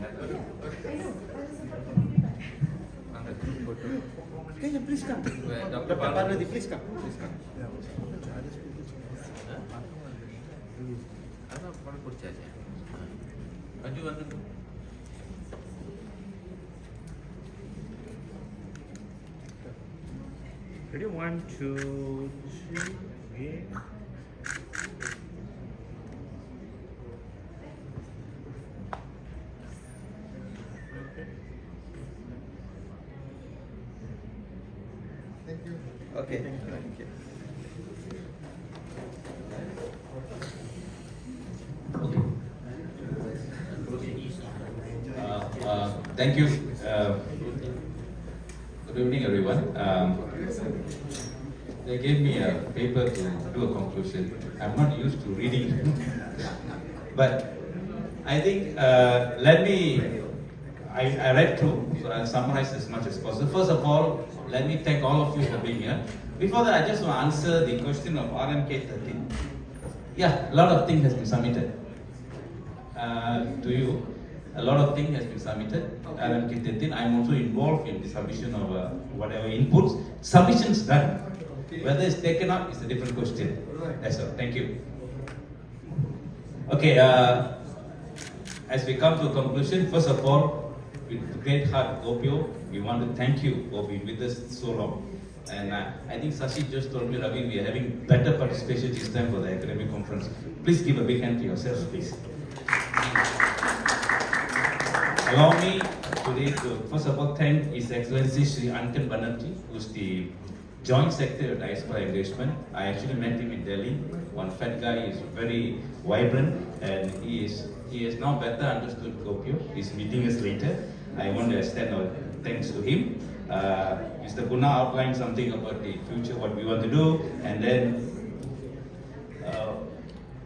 Speaker 2: Can you please come? Dr. Parvati, please come. Please come.
Speaker 6: Ready? 1, 2, 3. Okay.
Speaker 2: Thank you. Okay. Thank you.
Speaker 10: Thank you. Good evening, everyone.
Speaker 11: they gave me a paper to do a conclusion. I'm not used to reading, but I think I read through, so I'll summarize as much as possible. First of all, let me thank all of you for being here. Before that, I just want to answer the question of RMK 13. Yeah, a lot of things has been submitted to you. A lot of things has been submitted. RMK 13. I'm also involved in the submission of whatever inputs. Submissions done. Whether it's taken up is a different question. That's all. Thank you. Okay. As we come to a conclusion, first of all, with great heart, Gopio, we want to thank you for being with us so long. And I think Sashi just told me, Ravi, we are having better participation this time for the academic conference. Please give a big hand to yourselves, please. Allow me today to, first of all, thank His Excellency Sri Ankan Banerjee, who's the Joint Secretary of Diaspora Engagement. I actually met him in Delhi. One fat guy, is very vibrant, and he has now better understood Gopio. He's meeting us later. I want to extend our thanks to him. Mr. Guna outlined something about the future, what we want to do, and then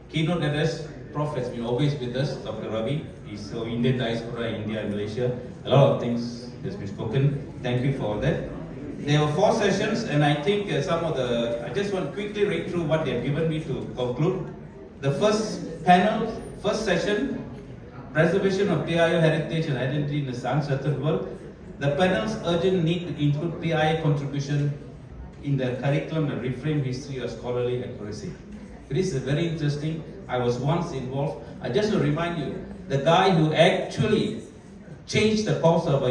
Speaker 11: keynote address, Prof has been always with us, Dr. Ravi. He's so Indian diaspora, India and Malaysia. A lot of things has been spoken. Thank you for all that. There were 4 sessions, and I think I just want to quickly read through what they have given me to conclude. The first panel, first session, preservation of PIO heritage and identity in this uncertain world. The panel's urgent need to include PIO contribution in the curriculum and reframe history of scholarly accuracy. This is very interesting. I was once involved. I just want to remind you, the guy who actually changed the course of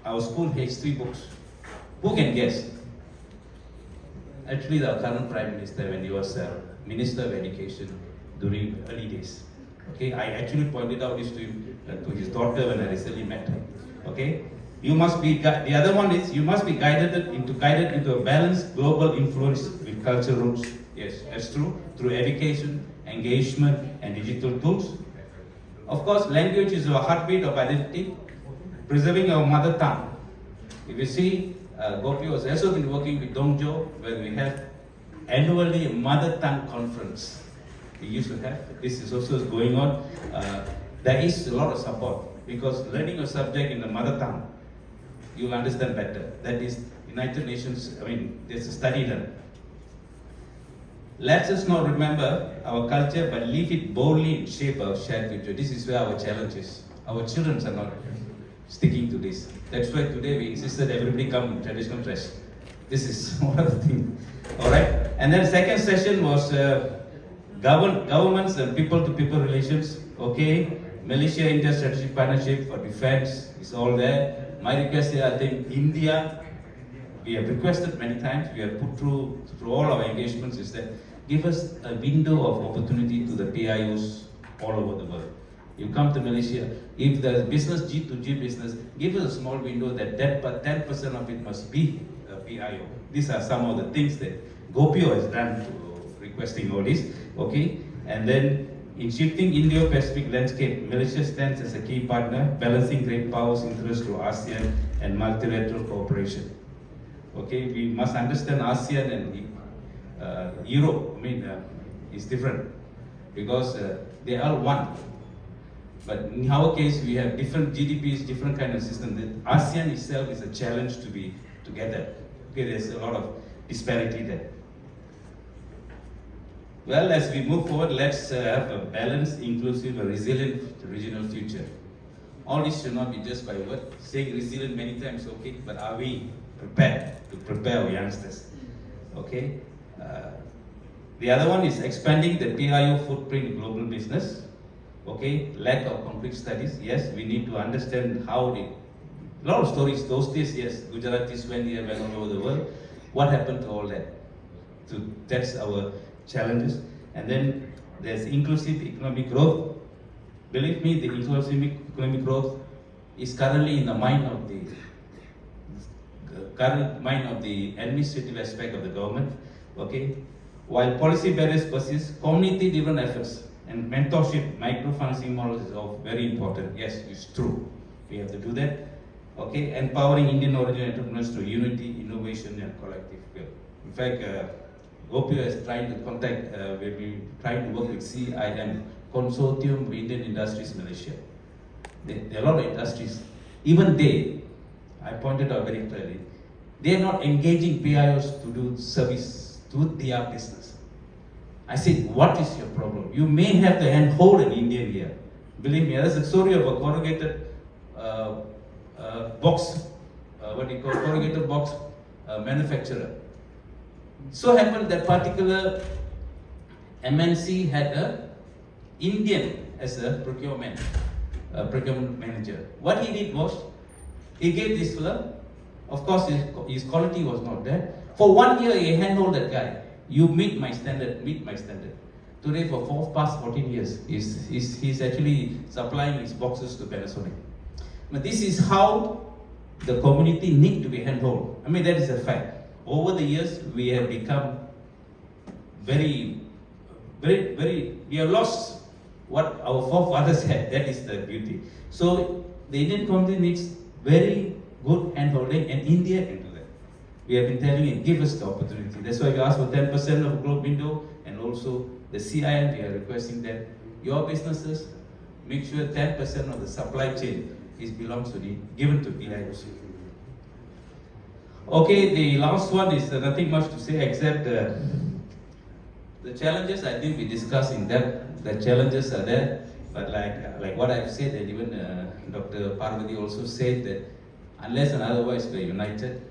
Speaker 11: our school history books. Who can guess? Actually, the current Prime Minister, when he was Minister of Education during early days. Okay, I actually pointed out this to him, to his daughter when I recently met her. Okay, you must be. The other one is you must be guided into a balanced global influence with cultural roots. Yes, that's true. Through education, engagement, and digital tools. Of course, language is a heartbeat of identity. Preserving our mother tongue. If you see, Gopio has also been working with Dongjo, where we have annually a mother tongue conference. We used to have. This is also going on. There is a lot of support because learning a subject in the mother tongue, you will understand better. That is United Nations. I mean, there's a study done. Let us not remember our culture, but leave it boldly and shape our shared future. This is where our challenge is. Our children are not sticking to this. That's why today we insisted everybody come in traditional dress. This is one of the things. All right. And then second session was governments and people-to-people relations. Okay. Malaysia-India strategic partnership for defense is all there. My request here, I think India. We have requested many times, we have put through all our engagements is that give us a window of opportunity to the PIOs all over the world. You come to Malaysia, if the business G2G business, give us a small window that 10% of it must be a PIO. These are some of the things that Gopio has done to requesting all this, okay? And then in shifting Indo-Pacific landscape, Malaysia stands as a key partner, balancing great powers' interests through ASEAN and multilateral cooperation. Okay, we must understand ASEAN and Europe. I mean, it's different because they are one. But in our case, we have different GDPs, different kind of system. The ASEAN itself is a challenge to be together. Okay, there's a lot of disparity there. Well, as we move forward, let's have a balanced, inclusive, and resilient regional future. All this should not be just by word. Saying resilient many times, okay, but are we prepared to prepare our youngsters? Okay. The other one is expanding the PIO footprint in global business. Okay, lack of concrete studies. Yes, we need to understand how a lot of stories those days. Yes, Gujaratis went here, went all over the world. What happened to all that? That's our challenges. And then there's inclusive economic growth. Believe me, the inclusive economic growth is currently in the mind of the administrative aspect of the government. Okay, while policy barriers persist, community-driven efforts and mentorship, microfinancing models is all very important. Yes, it's true. We have to do that. Okay, empowering Indian origin entrepreneurs through unity, innovation, and collective will. fact, Gopio is trying to contact, we'll be trying to work with CIM, Consortium of Indian Industries Malaysia. There are a lot of industries. Even they, I pointed out very clearly, they are not engaging PIOs to do service to their business. I said, what is your problem? You may have to handhold an Indian here. Believe me, there's a story of a corrugated box, corrugated box manufacturer. So happened that particular MNC had an Indian as a procurement manager. What he did was, he gave this fellow, of course his quality was not there. For 1 year he handled that guy. You meet my standard, meet my standard. Today for past 14 years, he's actually supplying his boxes to Panasonic. But this is how the community need to be handled. I mean, that is a fact. Over the years, we have become we have lost what our forefathers had. That is the beauty. So the Indian community needs very good handholding, and India can do that. We have been telling it, give us the opportunity. That's why we ask for 10% of globe window, and also the CIM, we are requesting that your businesses make sure 10% of the supply chain belongs to given to PIOC. Okay, the last one is nothing much to say except the challenges. I think we discussed in depth. The challenges are there, but like what I've said, and even Dr. Parvati also said that unless and otherwise we're united,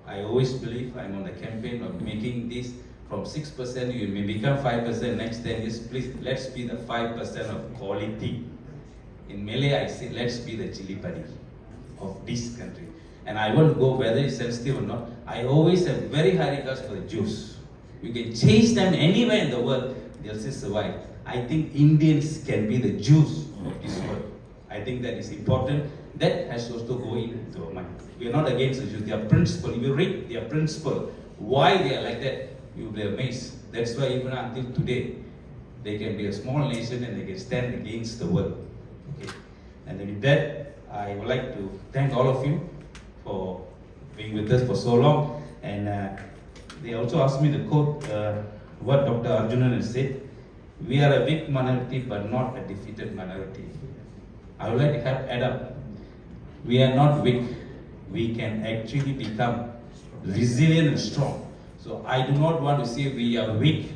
Speaker 11: I always believe I'm on the campaign of making this from 6%, you may become 5% next 10 years. Please, let's be the 5% of quality. In Malay, I say, let's be the chili padi of this country. And I won't go whether it's sensitive or not. I always have very high regards for the Jews. You can chase them anywhere in the world, they'll still survive. I think Indians can be the Jews of this world. I think that is important. That has to also go into our mind. We are not against the Jews. Their principle, if you read their principle, why they are like that, you'll be amazed. That's why even until today, they can be a small nation and they can stand against the world. Okay. And then with that, I would like to thank all of you for being with us for so long. And they also asked me to quote what Dr. Arjunan has said. We are a big minority, but not a defeated minority. I would like to add up. We are not weak. We can actually become resilient and strong. So I do not want to say we are weak.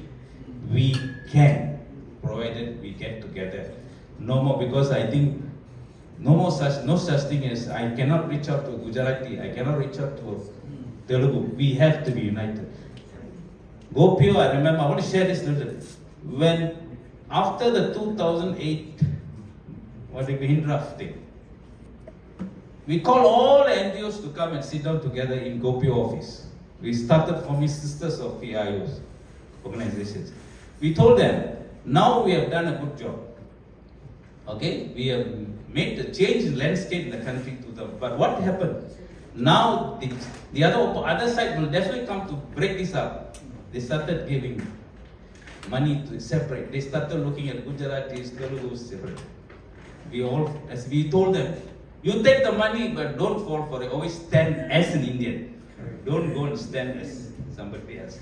Speaker 11: We can, provided we get together. No more, because I think no such thing as I cannot reach out to a Gujarati, I cannot reach out to a Telugu. We have to be united. Gopio, I remember, I want to share this little. When after the 2008 Hindraft thing, we called all the NGOs to come and sit down together in Gopio office. We started forming sisters of PIOs, organizations. We told them, now we have done a good job. Okay, we have made the change in landscape in the country to them. But what happened? Now the other side will definitely come to break this up. They started giving money to separate. They started looking at Gujaratis, Telugus separate. As we told them, you take the money, but don't fall for it. Always stand as an Indian. Don't go and stand as somebody else.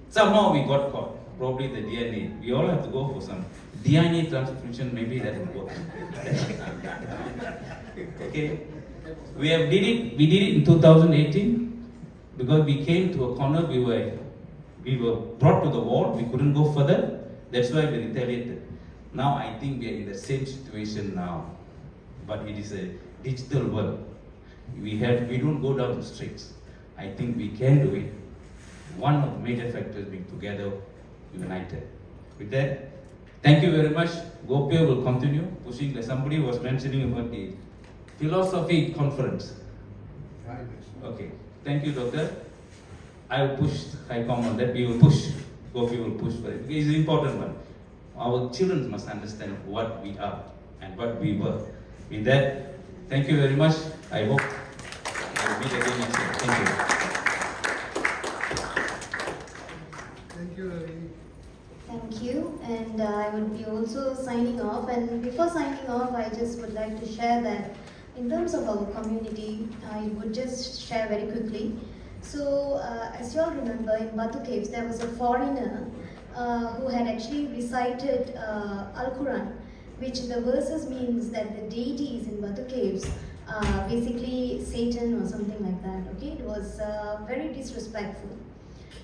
Speaker 11: Somehow we got caught. Probably the DNA. We all have to go for some DNA transfusion. Maybe that will work. Okay. We did it in 2018 because we came to a corner. We were brought to the wall. We couldn't go further. That's why we retaliated. Now I think we are in the same situation now, but it is a digital world. We don't go down the streets. I think we can do it. One of the major factors being together, united. With that, thank you very much. Gopio will continue pushing. Somebody was mentioning about the philosophy conference. Okay, thank you, Doctor. I will push HICOM on that. We will push. Gopio will push for it. It's an important one. Our children must understand what we are and what we were. With that, thank you very much. I hope we'll meet again next year. Thank you.
Speaker 2: Thank you, Ravi.
Speaker 1: Thank you, and I would be also signing off. And before signing off, I just would like to share that in terms of our community, I would just share very quickly. So, as you all remember, in Batu Caves, there was a foreigner who had actually recited Al-Quran, which the verses means that the deities in Batu Caves are basically Satan or something like that, okay? It was very disrespectful.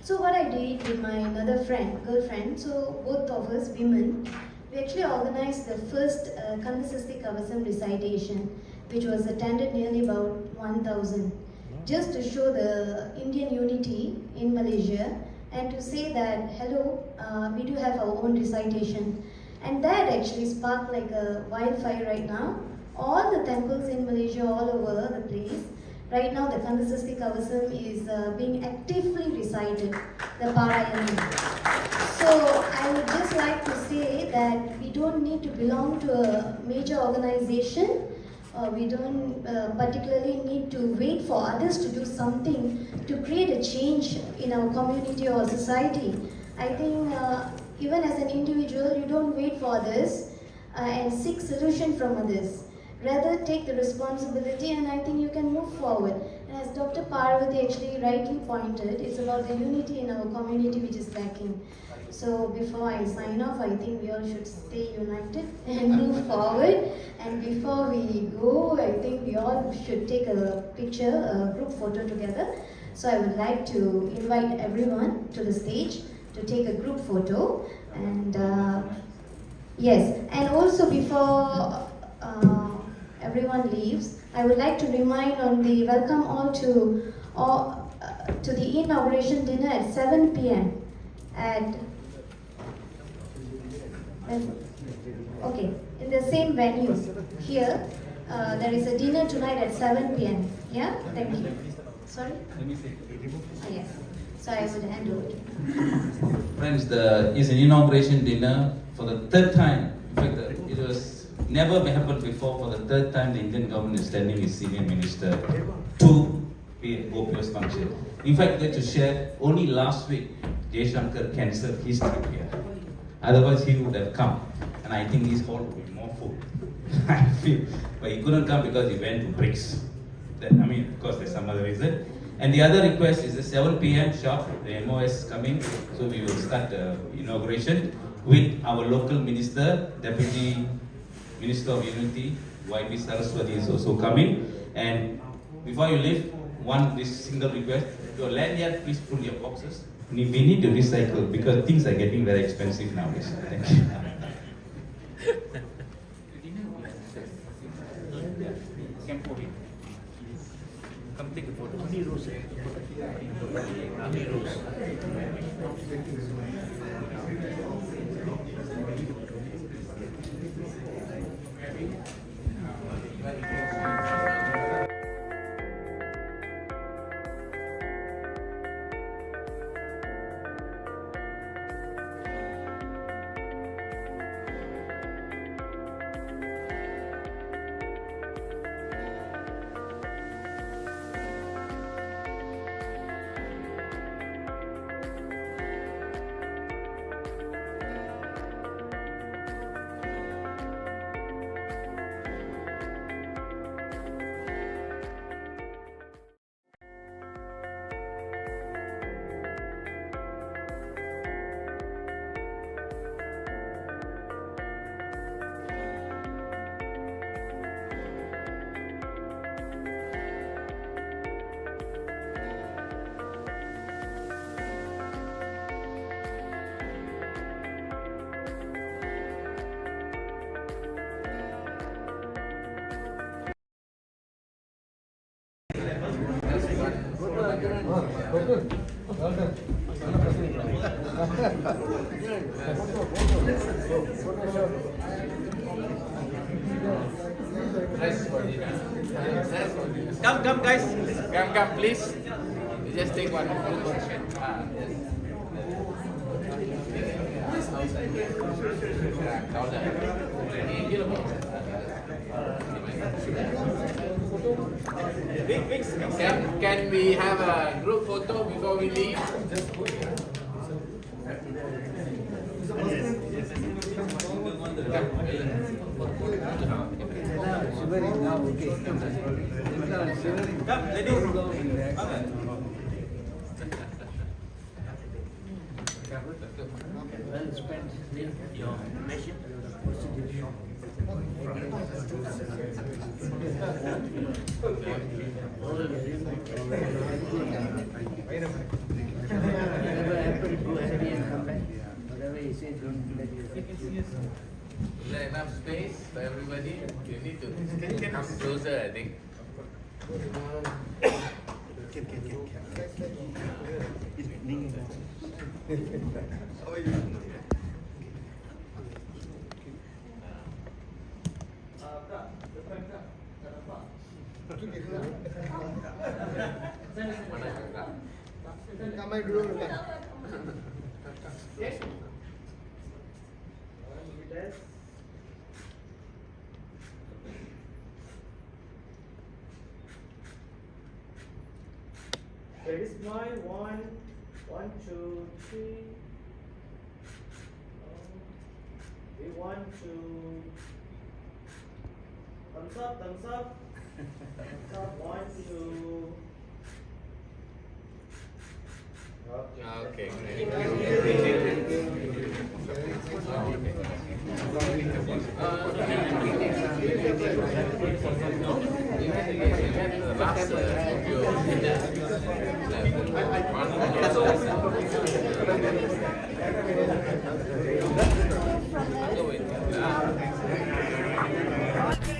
Speaker 1: So what I did with my another friend, girlfriend, so both of us women, we actually organized the first Kandasasti Kavasam recitation, which was attended nearly about 1,000, just to show the Indian unity in Malaysia and to say that, hello, we do have our own recitation. And that actually sparked like a wildfire right now. All the temples in Malaysia, all over the place, right now the Kandasasti Kavasam is being actively recited, the Parayana. So I would just like to say that we don't need to belong to a major organization. We don't particularly need to wait for others to do something to create a change in our community or society. I think even as an individual, you don't wait for others and seek solution from others. Rather take the responsibility, and I think you can move forward. And as Dr. Parvati actually rightly pointed, it's about the unity in our community which is lacking. So before I sign off, I think we all should stay united and move forward. And before we go, I think we all should take a picture, a group photo together. So I would like to invite everyone to the stage to take a group photo. And yes, and also before everyone leaves, I would like to remind on the welcome all to the inauguration dinner at 7 p.m. at in the same venue here. There is a dinner tonight at 7 p.m. Yeah, thank you. Sorry. Yes. So I would hand over to you.
Speaker 11: Friends, it's an inauguration dinner for the third time. In fact, it was never happened before. For the third time, the Indian government is sending its senior minister to be a OPS function. In fact, to share, only last week, Jaishankar cancelled his trip here. Otherwise, he would have come. And I think his hall would be more full. I feel. But he couldn't come because he went to BRICS. Of course, there's some other reason. And the other request is the 7 p.m. sharp, the MOS is coming, so we will start the inauguration with our local minister, Deputy Minister of Unity, YB Saraswati is also coming. And before you leave, this single request, your lanyard, please pull your boxes. We need to recycle because things are getting very expensive nowadays. Thank you.
Speaker 21: Come take a photo. Ami Rose. Ami Rose.
Speaker 5: Come guys, come please. You just take one photo session. Can we have a group photo before we leave?
Speaker 21: Come, ladies.
Speaker 4: your question.
Speaker 14: Whatever happened, go ahead and come back. Whatever he said, don't let you.
Speaker 8: Is there enough space for everybody? You need to come closer, I think.
Speaker 15: Kamai dulu depan.
Speaker 16: Ready, smile. 1, 2, 3. 1, 2. Thumbs up, thumbs up. Thumbs up. 1, 2.
Speaker 8: Okay,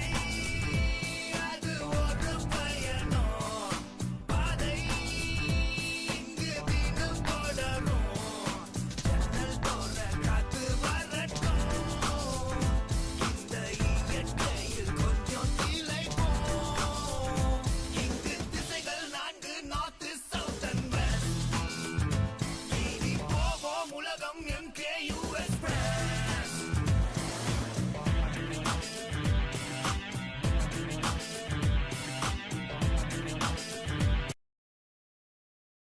Speaker 16: From